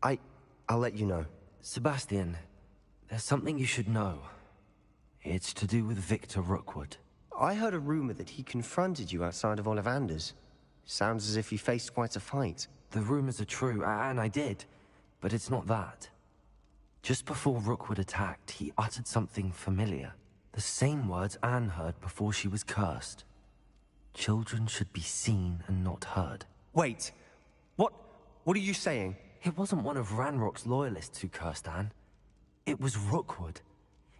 I'll let you know. Sebastian, there's something you should know. It's to do with Victor Rookwood. I heard a rumor that he confronted you outside of Ollivander's. Sounds as if he faced quite a fight. The rumors are true, and I did. But it's not that. Just before Rookwood attacked, he uttered something familiar. The same words Anne heard before she was cursed. Children should be seen and not heard. Wait. What are you saying? It wasn't one of Ranrock's loyalists who cursed Anne. It was Rookwood.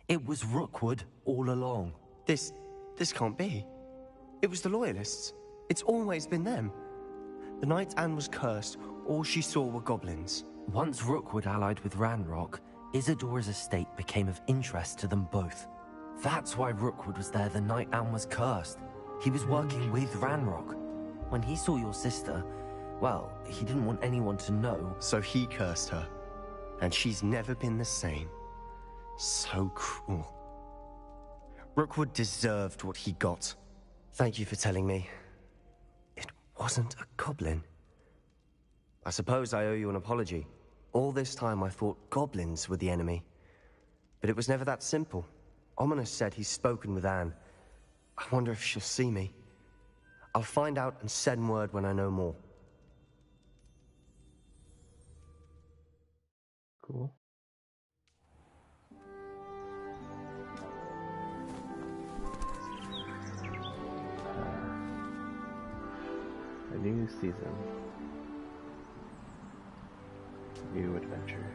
It was Rookwood all along. This can't be. It was the Loyalists. It's always been them. The night Anne was cursed, all she saw were goblins. Once Rookwood allied with Ranrock, Isadora's estate became of interest to them both. That's why Rookwood was there the night Anne was cursed. He was working with Ranrock. When he saw your sister, well, he didn't want anyone to know. So he cursed her. And she's never been the same. So cruel. Rookwood deserved what he got. Thank you for telling me. It wasn't a goblin. I suppose I owe you an apology. All this time I thought goblins were the enemy. But it was never that simple. Ominous said he's spoken with Anne. I wonder if she'll see me. I'll find out and send word when I know more. Cool. A new season. New adventure.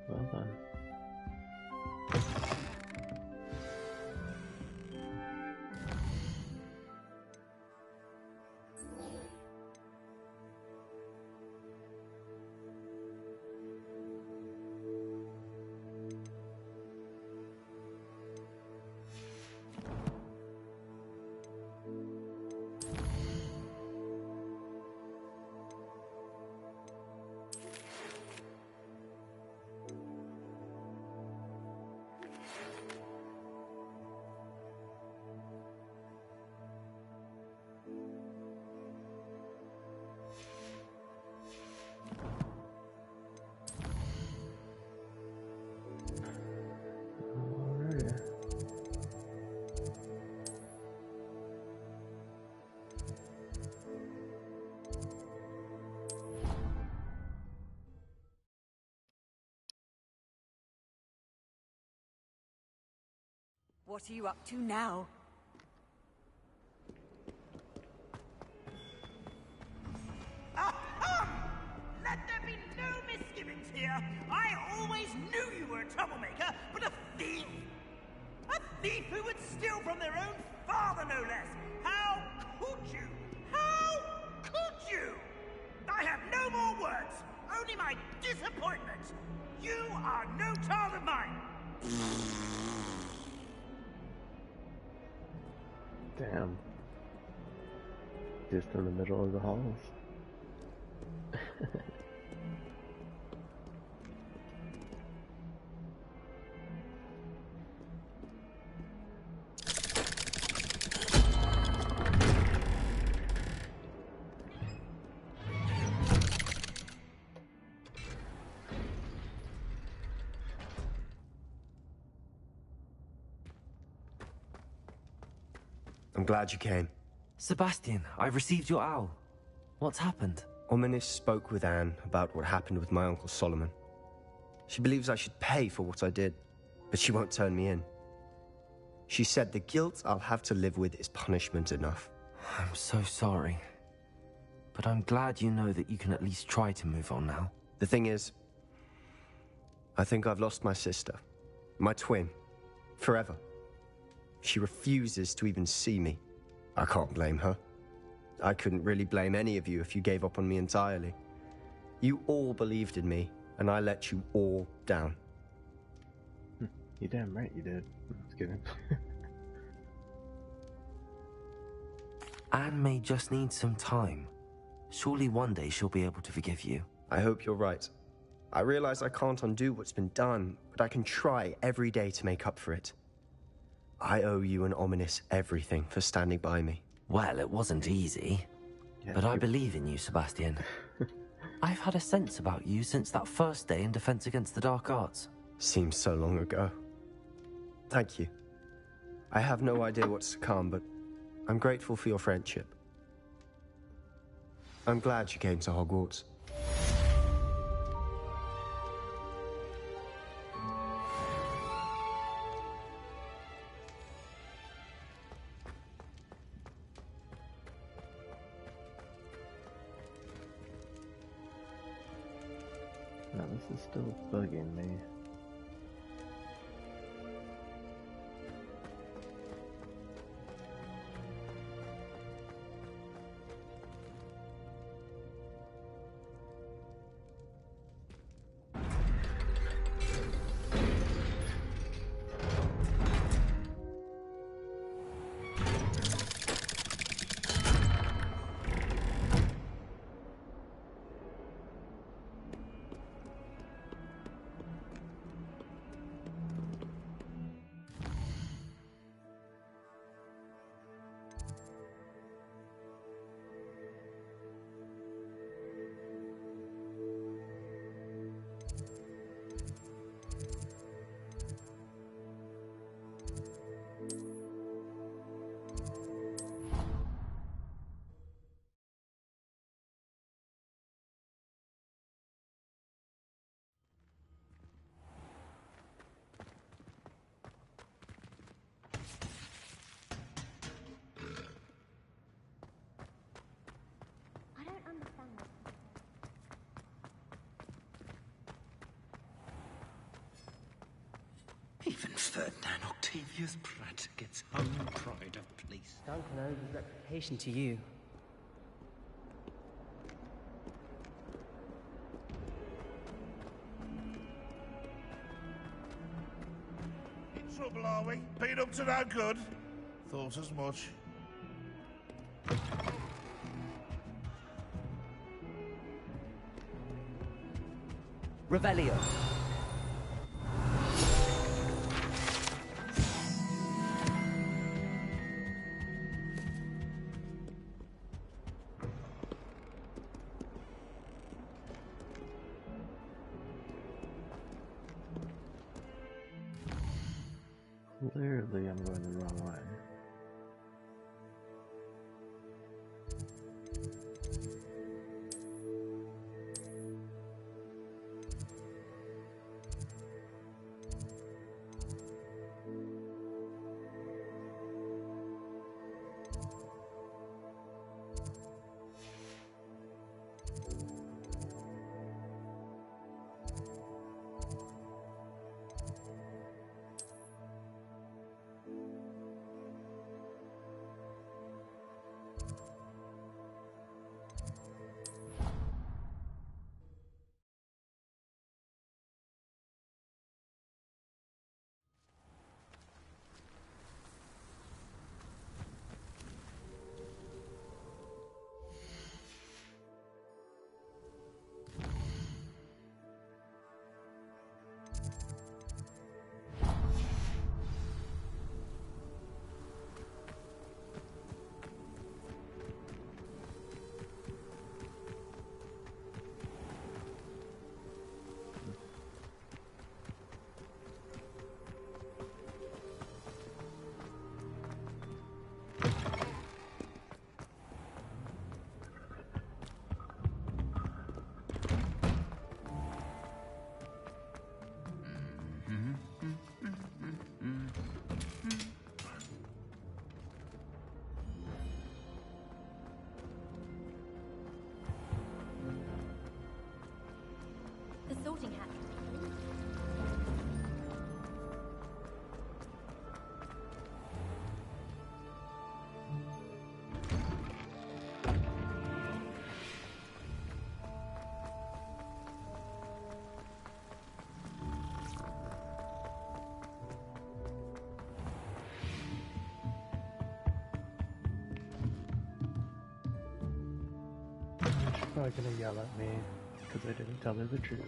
Well done. What are you up to now? Let there be no misgivings here. I always knew you were a troublemaker, but a thief? A thief who would steal from their own father, no less. How could you? How could you? I have no more words. Only my disappointment. You are no child of mine. Damn. Just in the middle of the halls. I'm glad you came. Sebastian, I've received your owl. What's happened? Ominous spoke with Anne about what happened with my Uncle Solomon. She believes I should pay for what I did, but she won't turn me in. She said the guilt I'll have to live with is punishment enough. I'm so sorry. But I'm glad you know that you can at least try to move on now. The thing is, I think I've lost my sister, my twin, forever. She refuses to even see me. I can't blame her. I couldn't really blame any of you if you gave up on me entirely. You all believed in me, and I let you all down. You damn right you did. Just kidding. Anne may just need some time. Surely one day she'll be able to forgive you. I hope you're right. I realize I can't undo what's been done, but I can try every day to make up for it. I owe you and Ominous everything for standing by me. Well, it wasn't easy. Yeah, but I believe in you, Sebastian. I've had a sense about you since that first day in Defense Against the Dark Arts. Seems so long ago. Thank you. I have no idea what's to come, but I'm grateful for your friendship. I'm glad she came to Hogwarts. No, this is still bugging me. Even Ferdinand Octavius Pratt gets hung in pride of place. Duncan owes his reputation to you. In trouble, are we? Been up to no good? Thought as much. Revelio. Clearly I'm going the wrong way. The sorting hat. She's probably gonna yell at me because I didn't tell her the truth.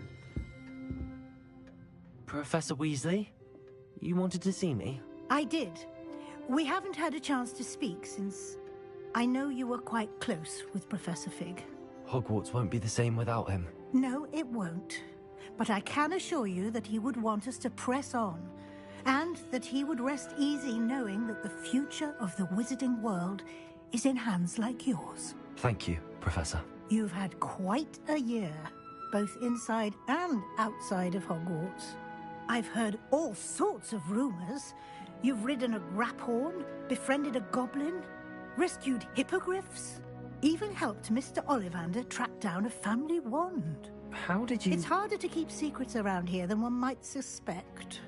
Professor Weasley, you wanted to see me? I did. We haven't had a chance to speak since I know you were quite close with Professor Fig. Hogwarts won't be the same without him. No, it won't. But I can assure you that he would want us to press on, and that he would rest easy knowing that the future of the wizarding world is in hands like yours. Thank you, Professor. You've had quite a year, both inside and outside of Hogwarts. I've heard all sorts of rumors. You've ridden a graphorn, befriended a goblin, rescued hippogriffs, even helped Mr. Ollivander track down a family wand. How did you... It's harder to keep secrets around here than one might suspect.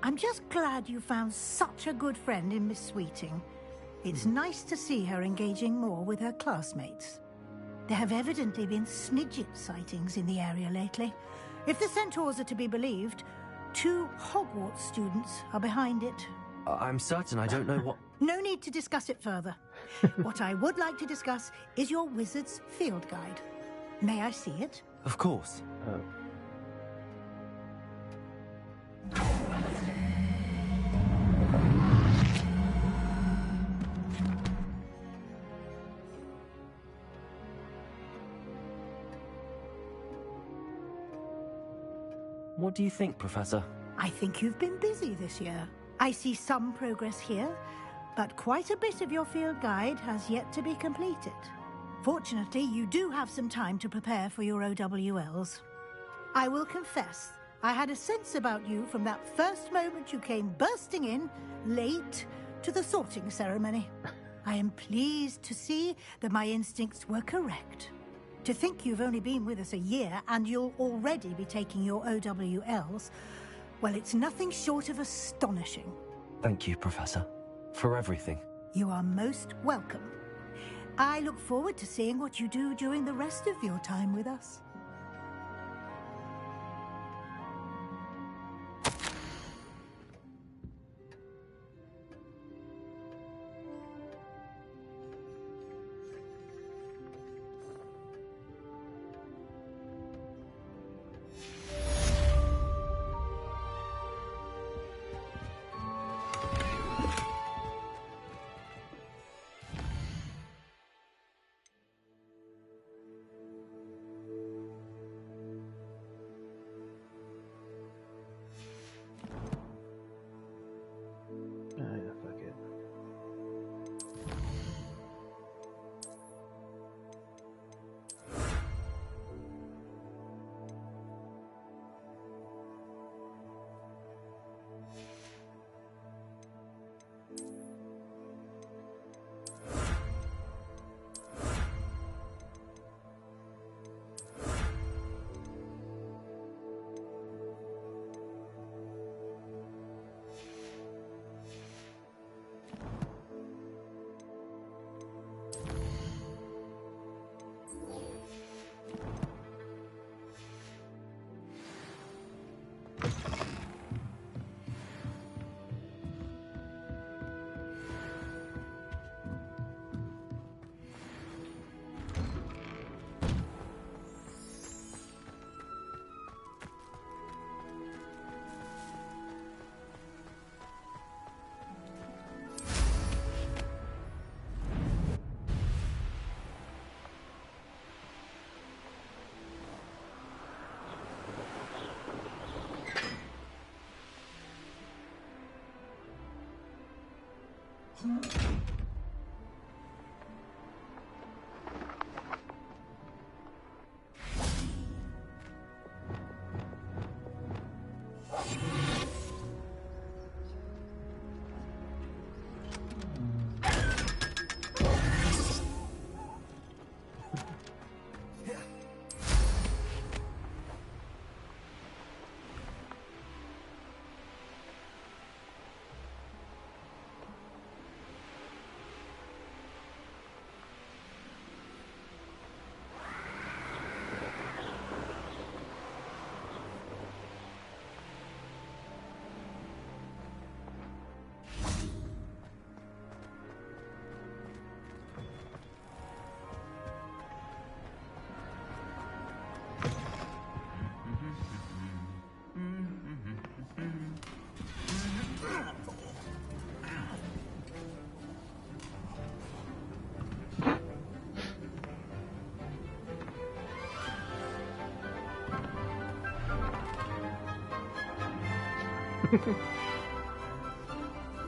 I'm just glad you found such a good friend in Miss Sweeting. It's nice to see her engaging more with her classmates. There have evidently been Snidget sightings in the area lately. If the centaurs are to be believed, 2 Hogwarts students are behind it. I'm certain I don't know what... No need to discuss it further. What I would like to discuss is your wizard's field guide. May I see it? Of course. What do you think, Professor? I think you've been busy this year. I see some progress here, but quite a bit of your field guide has yet to be completed. Fortunately, you do have some time to prepare for your OWLs. I will confess, I had a sense about you from that first moment you came bursting in, late, to the sorting ceremony. I am pleased to see that my instincts were correct. To think you've only been with us a year and you'll already be taking your OWLs, well, it's nothing short of astonishing. Thank you, Professor, for everything. You are most welcome. I look forward to seeing what you do during the rest of your time with us.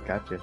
Gotcha.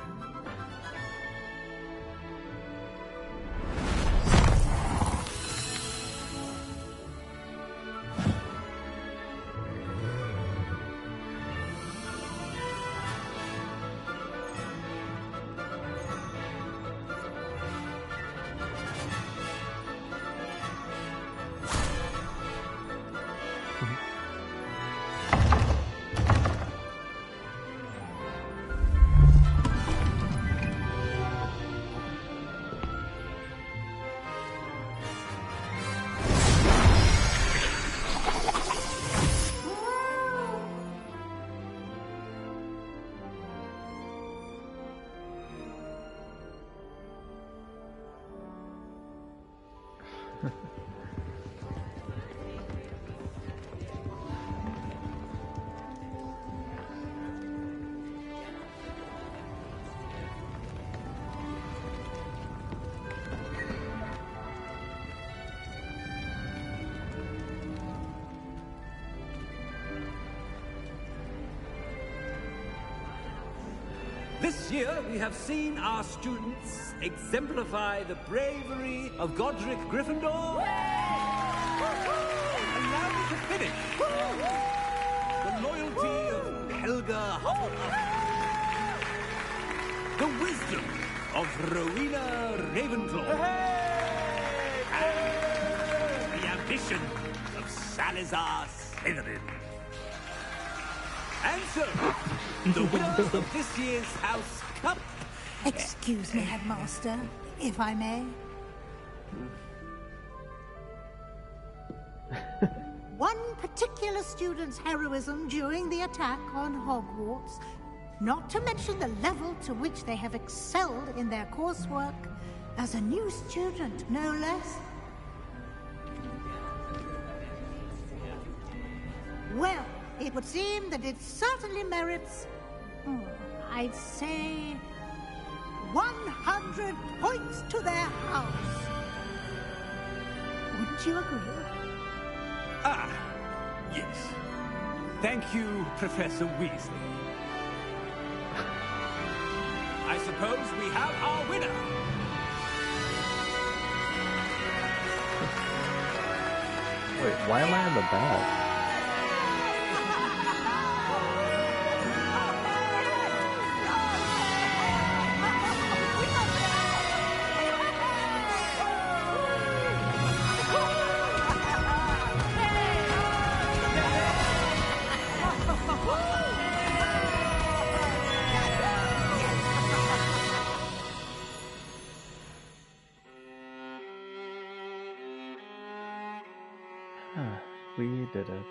This year, we have seen our students exemplify the bravery of Godric Gryffindor. Allow me to finish. The loyalty of Helga Hufflepuff. The wisdom of Rowena Ravenclaw. And the ambition of Salazar Slytherin. And so, the winners of this year's House Cup... Excuse me, Headmaster, if I may. One particular student's heroism during the attack on Hogwarts, not to mention the level to which they have excelled in their coursework, as a new student, no less. Well, it would seem that it certainly merits, I'd say, 100 points to their house. Would you agree? Ah, yes. Thank you, Professor Weasley. I suppose we have our winner. Wait, why am I in the back? We did it.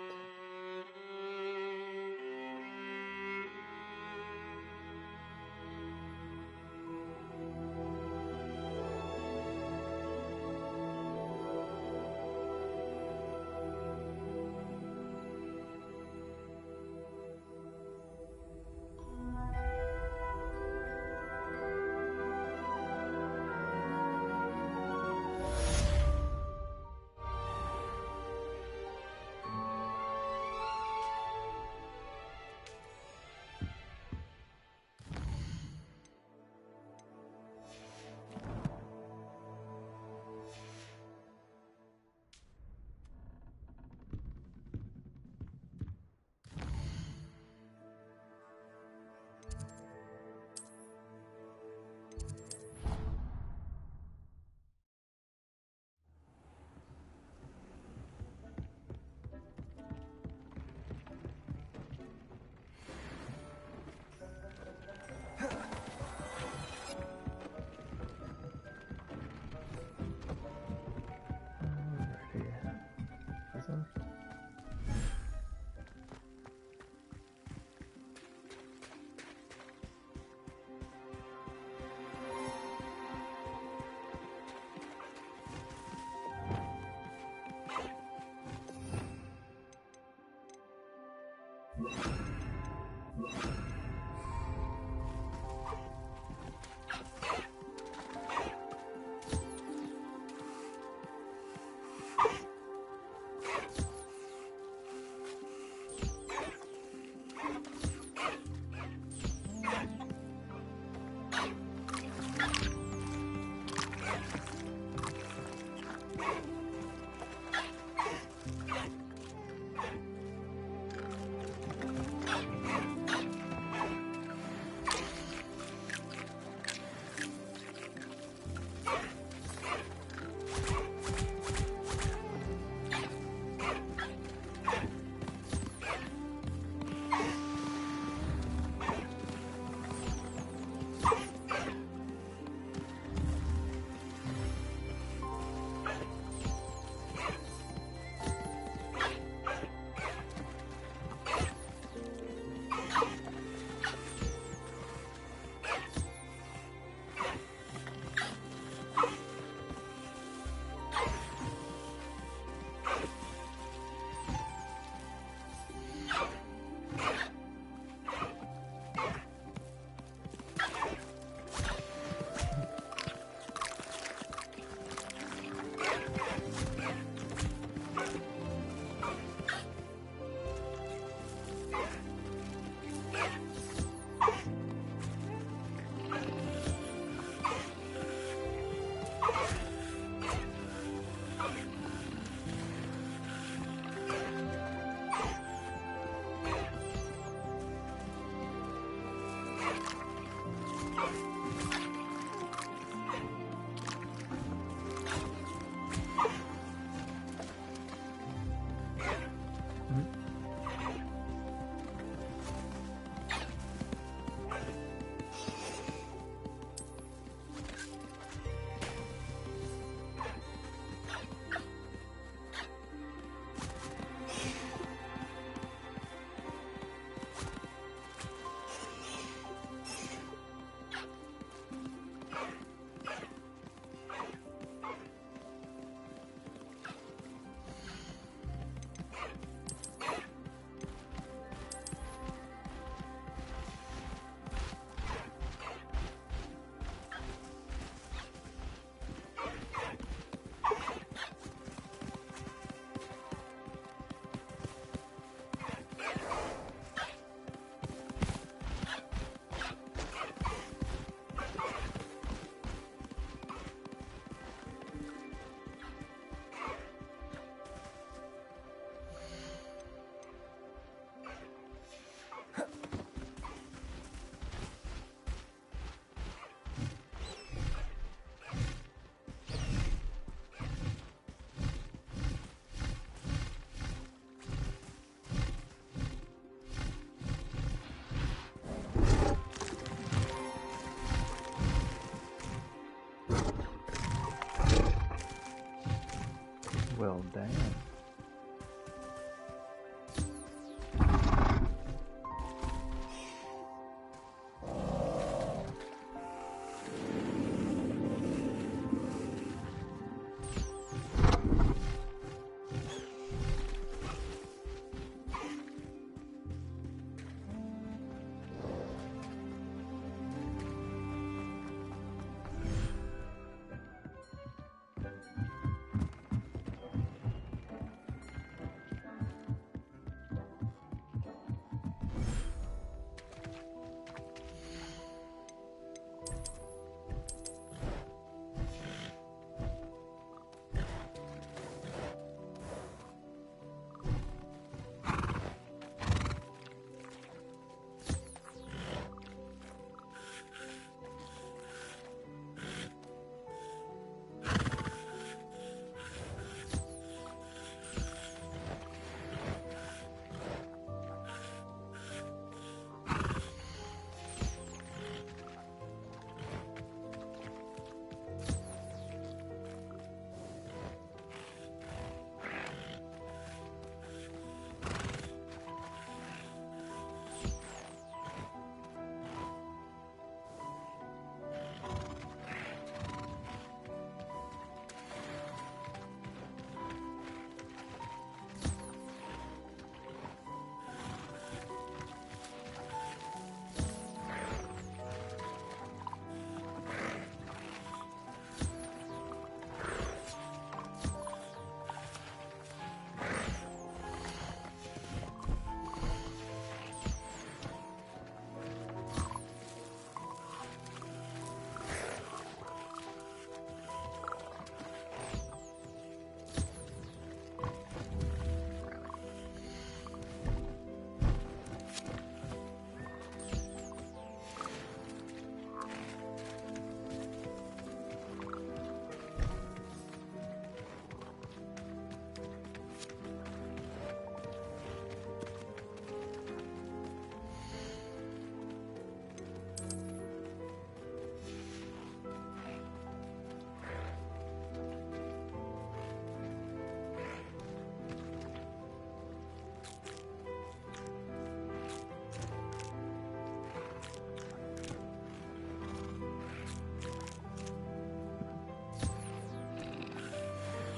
Well, damn.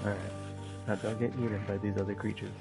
Alright, now don't get eaten by these other creatures.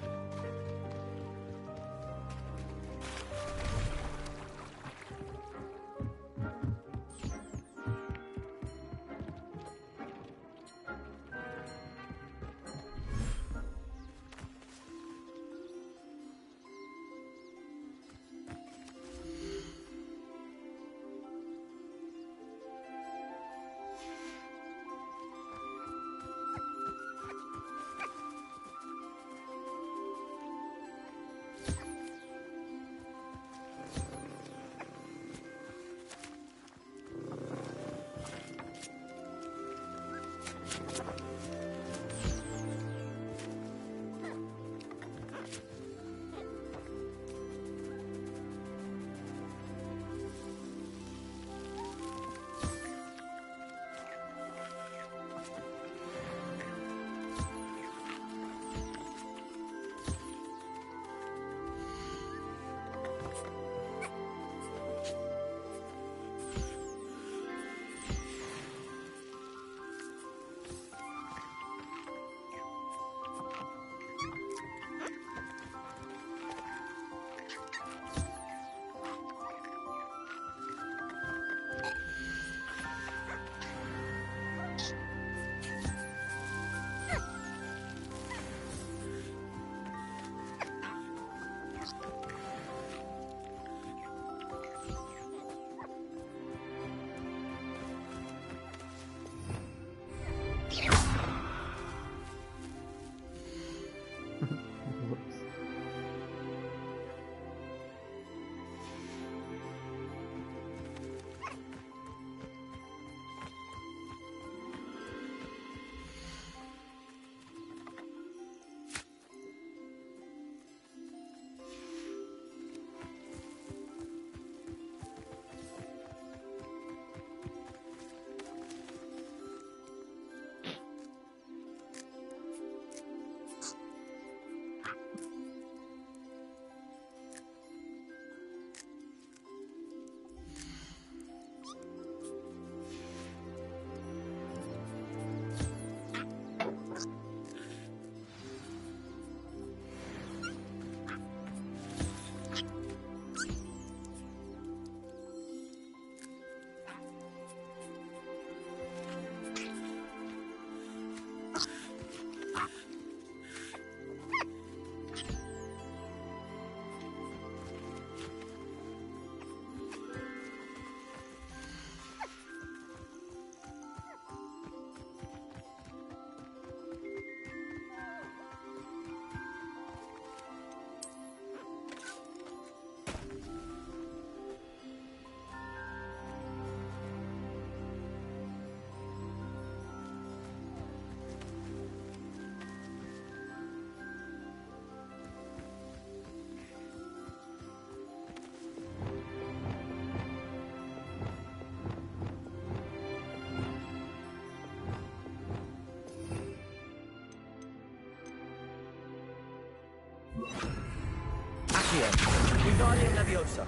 Accio. Wingardium Leviosa.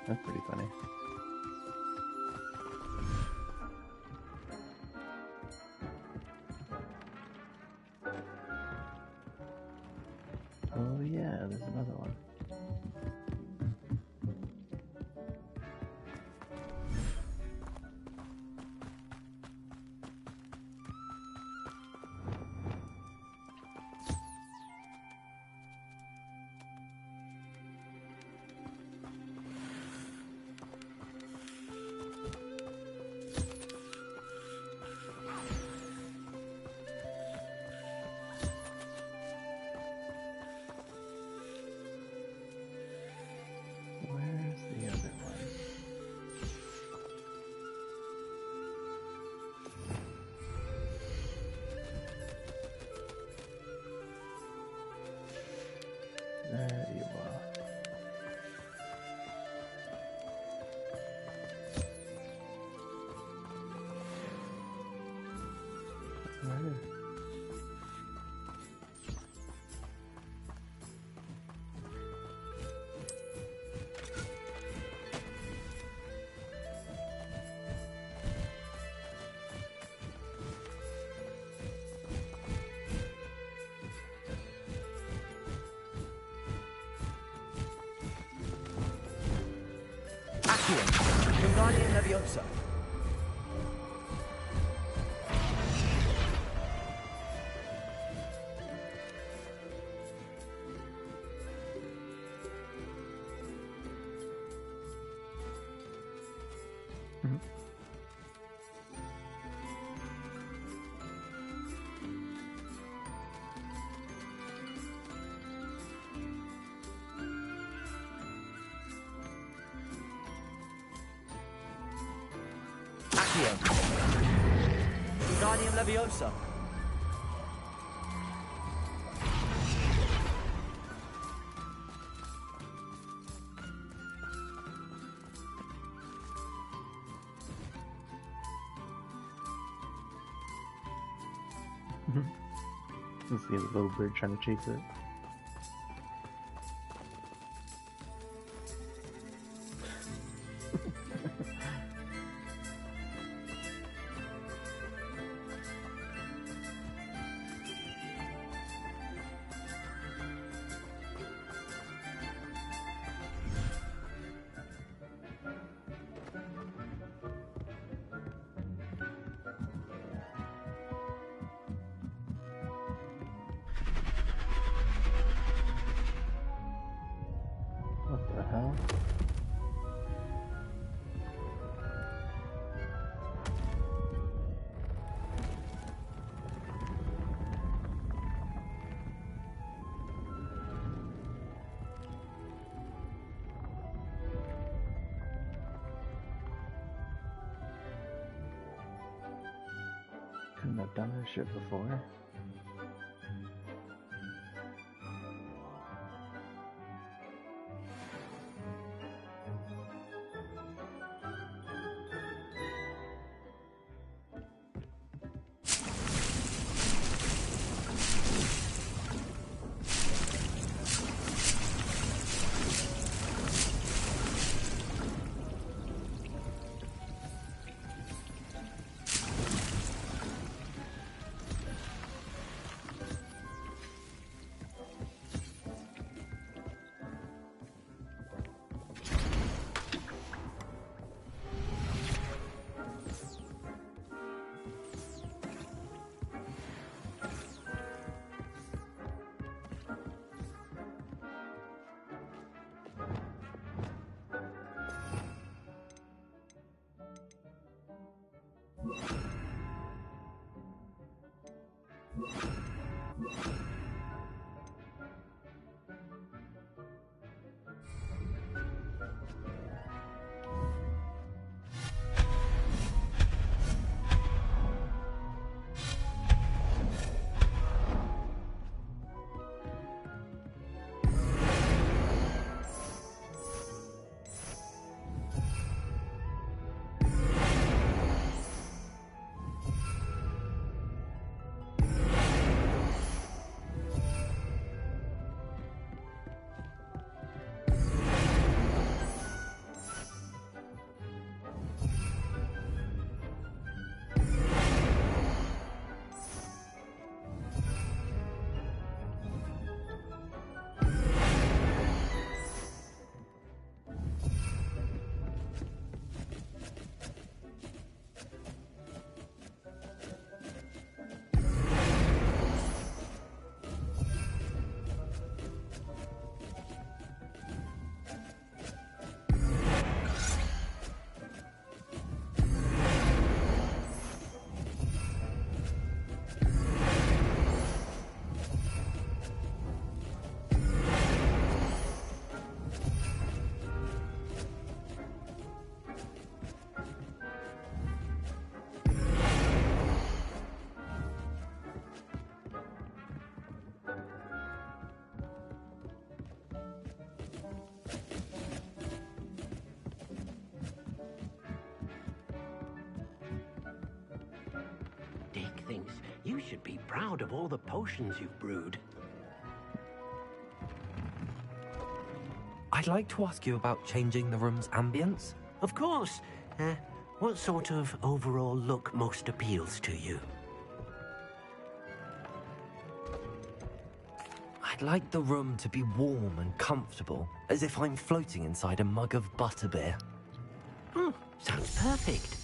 That's pretty funny. Oh yeah, there's another one. Where's the other one? There you are. Where? Accio. Wingardium Leviosa. Accio. Wingardium Leviosa. You see the little bird trying to chase it. What the hell? Couldn't have done this shit before. should be proud of all the potions you've brewed. I'd like to ask you about changing the room's ambience. Of course. What sort of overall look most appeals to you? I'd like the room to be warm and comfortable, as if I'm floating inside a mug of butterbeer. Sounds perfect.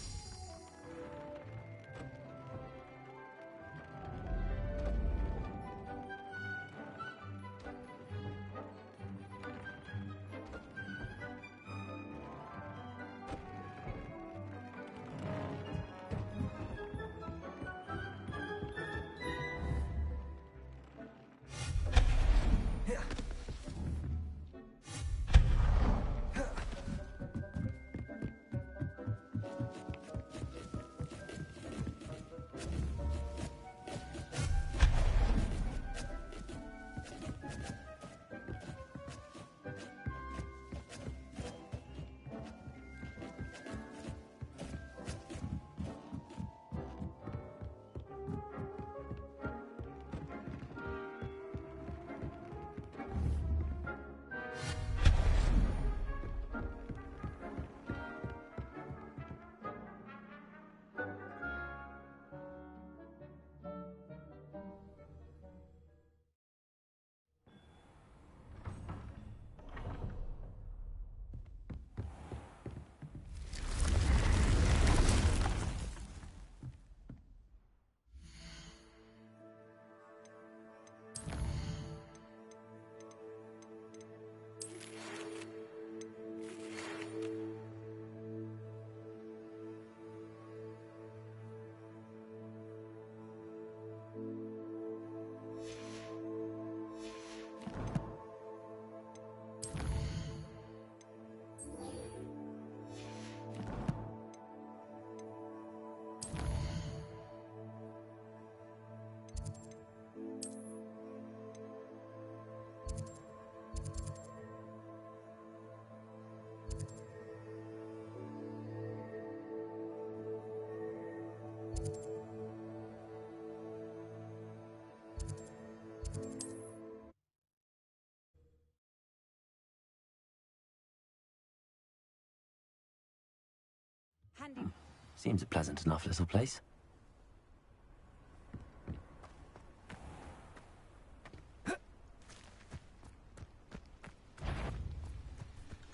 Seems a pleasant enough little place.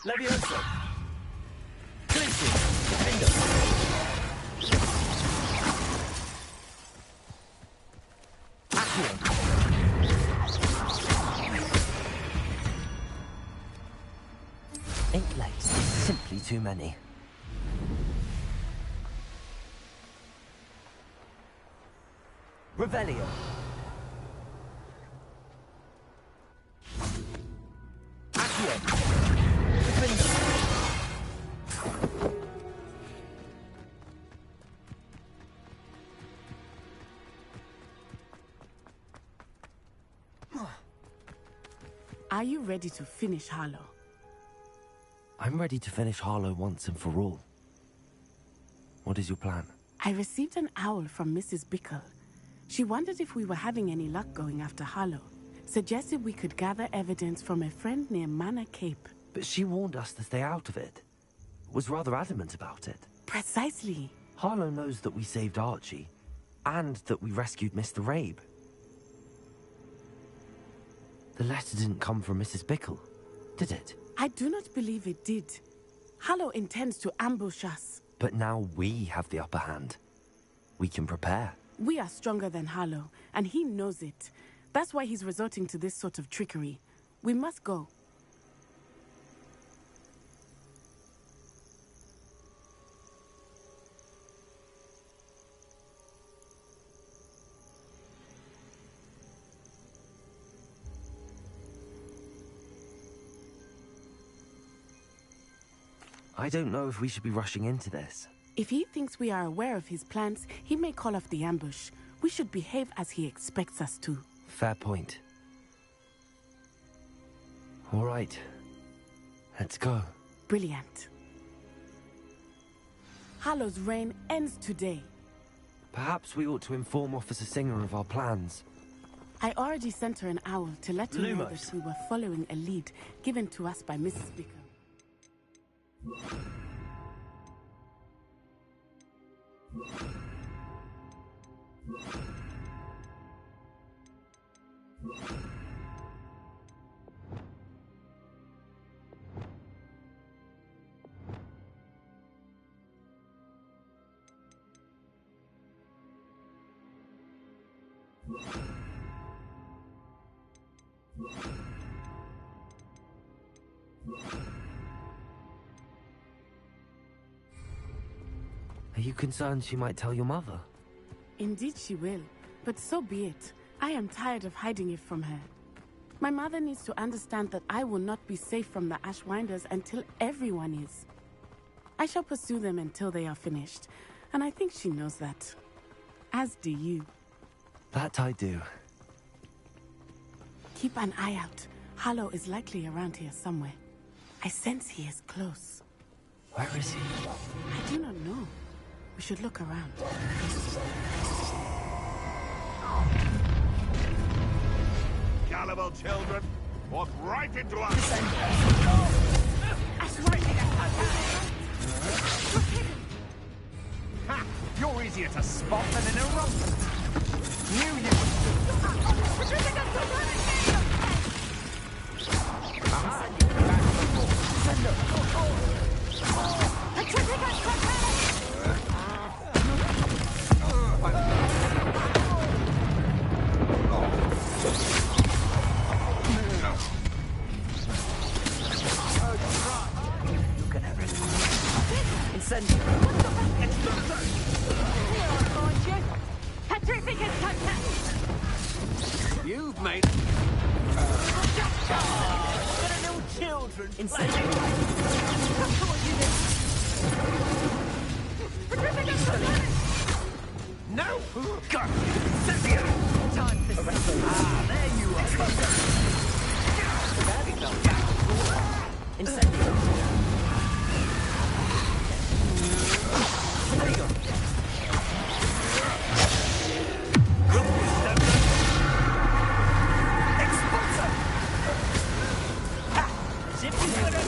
Leviosa! Ink lace, simply too many. Revelio. Are you ready to finish Harlow? I'm ready to finish Harlow once and for all. What is your plan? I received an owl from Mrs. Bickle. She wondered if we were having any luck going after Harlow. Suggested we could gather evidence from a friend near Manor Cape. But she warned us to stay out of it. Was rather adamant about it. Precisely. Harlow knows that we saved Archie, and that we rescued Mr. Rabe. The letter didn't come from Mrs. Bickle, did it? I do not believe it did. Harlow intends to ambush us. But now we have the upper hand. We can prepare. We are stronger than Harlow, and he knows it. That's why he's resorting to this sort of trickery. We must go. I don't know if we should be rushing into this. If he thinks we are aware of his plans, he may call off the ambush. We should behave as he expects us to. Fair point. All right. Let's go. Brilliant. Harlow's reign ends today. Perhaps we ought to inform Officer Singer of our plans. I already sent her an owl to let her know Lumos. that we were following a lead given to us by Mrs. Bickle. Are you concerned she might tell your mother? Indeed she will, but so be it. I am tired of hiding it from her. My mother needs to understand that I will not be safe from the Ashwinders until everyone is. I shall pursue them until they are finished, and I think she knows that. As do you. That I do. Keep an eye out. Harlow is likely around here somewhere. I sense he is close. Where is he? I do not know. We should look around. Gullible children, walk right into us. Ha! You're easier to spot than an irrelevant. Knew you would. You've made it. No children. No! God! Cynthia! Time for ah, there you are. Incendio. There you go. Expulsor! Ha! Zip is gonna...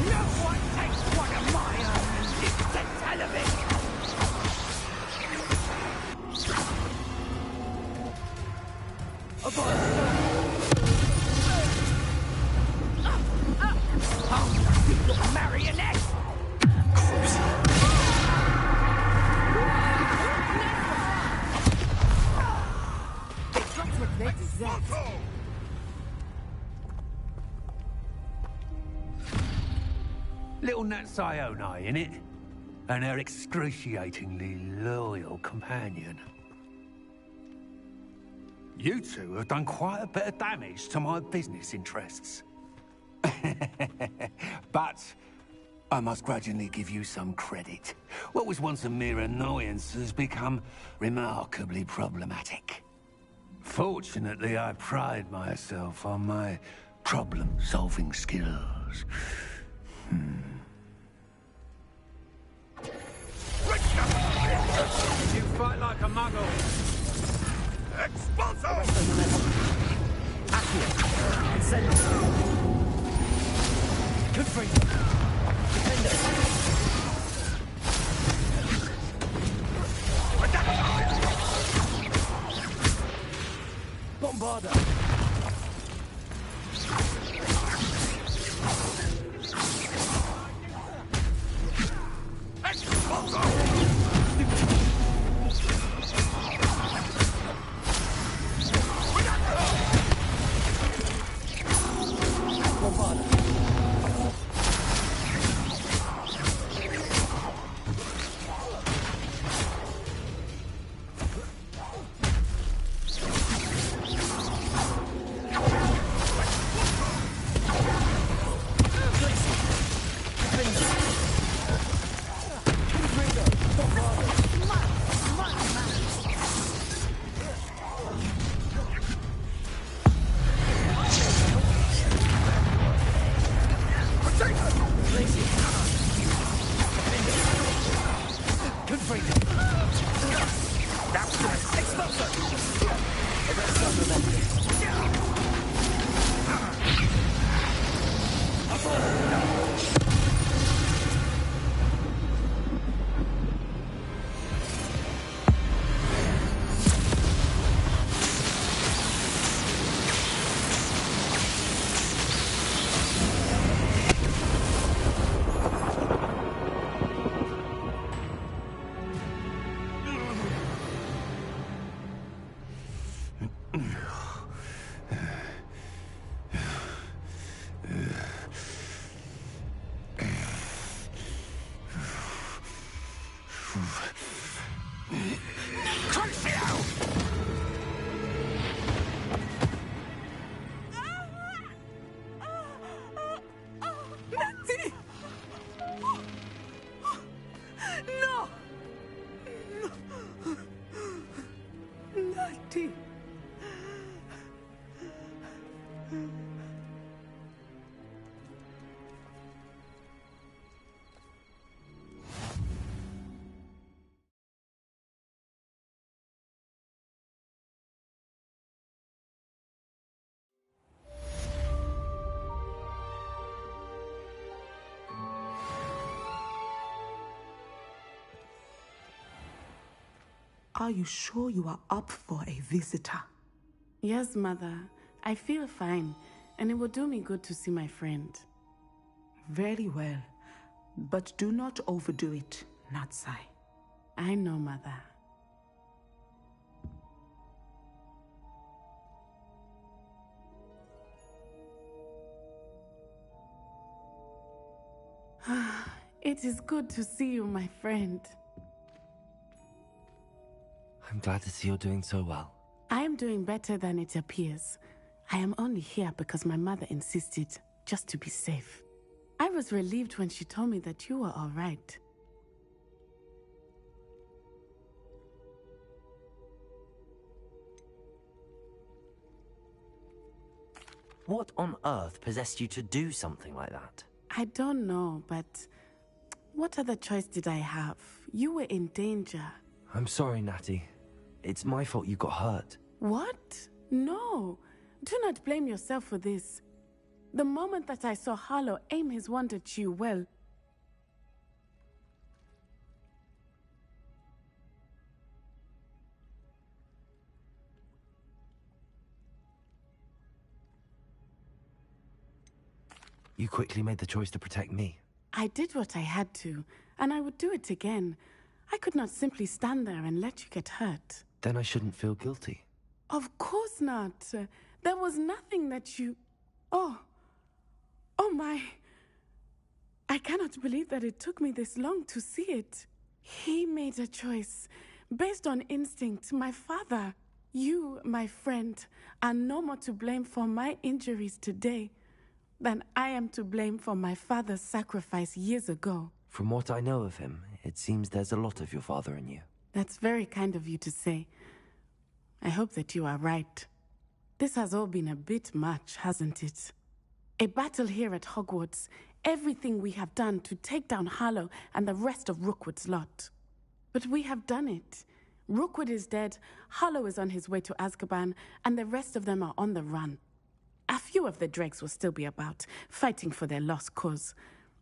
No one takes one of my own and lives to tell of it! Oh, you little marionette! That's what they deserve. Little Nat Sione, innit? And her excruciatingly loyal companion. You two have done quite a bit of damage to my business interests. But I must grudgingly give you some credit. What was once a mere annoyance has become remarkably problematic. Fortunately, I pride myself on my problem-solving skills. You fight like a muggle. Expulso! Good for you. Bombarda. Are you sure you are up for a visitor? Yes, Mother. I feel fine, and it will do me good to see my friend. Very well. But do not overdo it, Natsai. I know, Mother. It is good to see you, my friend. I'm glad to see you're doing so well. I am doing better than it appears. I am only here because my mother insisted, just to be safe. I was relieved when she told me that you were all right. What on earth possessed you to do something like that? I don't know, but what other choice did I have? You were in danger. I'm sorry, Natty. It's my fault you got hurt. What? No. Do not blame yourself for this. The moment that I saw Harlow aim his wand at you, well... You quickly made the choice to protect me. I did what I had to, and I would do it again. I could not simply stand there and let you get hurt. Then I shouldn't feel guilty. Of course not. There was nothing that you... Oh my... I cannot believe that it took me this long to see it. He made a choice based on instinct. My father, you, my friend, are no more to blame for my injuries today than I am to blame for my father's sacrifice years ago. From what I know of him, it seems there's a lot of your father in you. That's very kind of you to say. I hope that you are right. This has all been a bit much, hasn't it? A battle here at Hogwarts, everything we have done to take down Harlow and the rest of Rookwood's lot. But we have done it. Rookwood is dead, Harlow is on his way to Azkaban, and the rest of them are on the run. A few of the dregs will still be about, fighting for their lost cause.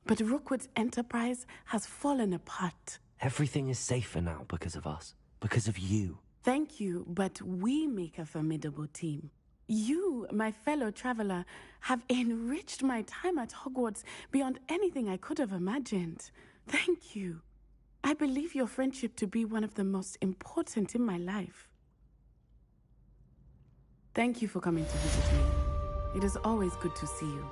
But Rookwood's enterprise has fallen apart. Everything is safer now because of us. Because of you. Thank you, but we make a formidable team. You, my fellow traveler, have enriched my time at Hogwarts beyond anything I could have imagined. Thank you. I believe your friendship to be one of the most important in my life. Thank you for coming to visit me. It is always good to see you.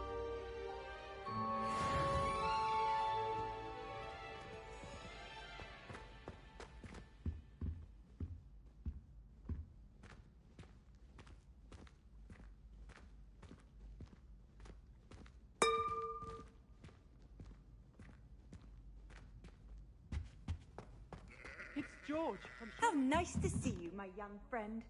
It's George. How nice to see you, my young friend.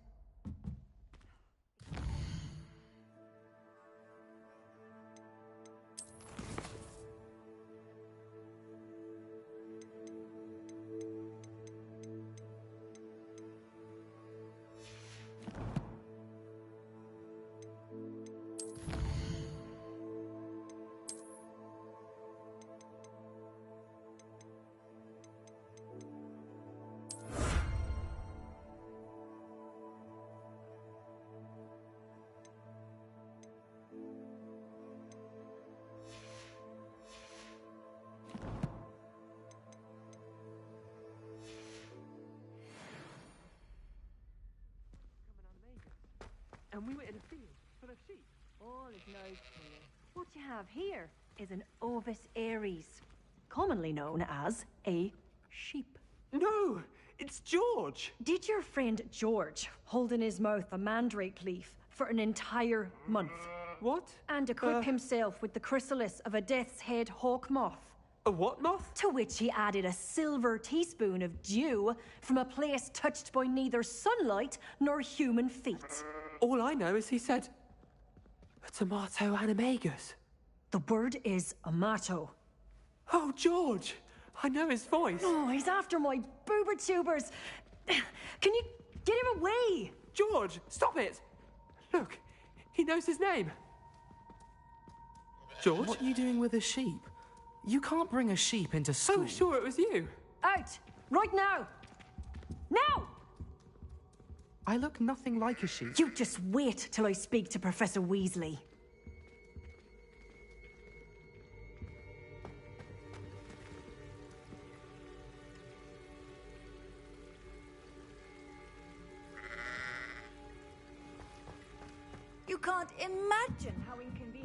and we were in a field full of sheep. All is now clear. What you have here is an Ovis aries, commonly known as a sheep. No, it's George. Did your friend George hold in his mouth a mandrake leaf for an entire month? What? And equip himself with the chrysalis of a death's head hawk moth? A what moth? To which he added a silver teaspoon of dew from a place touched by neither sunlight nor human feet. All I know is he said, a tomato animagus. The word is amato. Oh, George! I know his voice. Oh, he's after my boober tubers. Can you get him away? George, stop it! Look, he knows his name. George? What are you doing with a sheep? You can't bring a sheep into school. Oh, sure, it was you. Out! Right now! Now! I look nothing like a sheep. You just wait till I speak to Professor Weasley. You can't imagine how inconvenient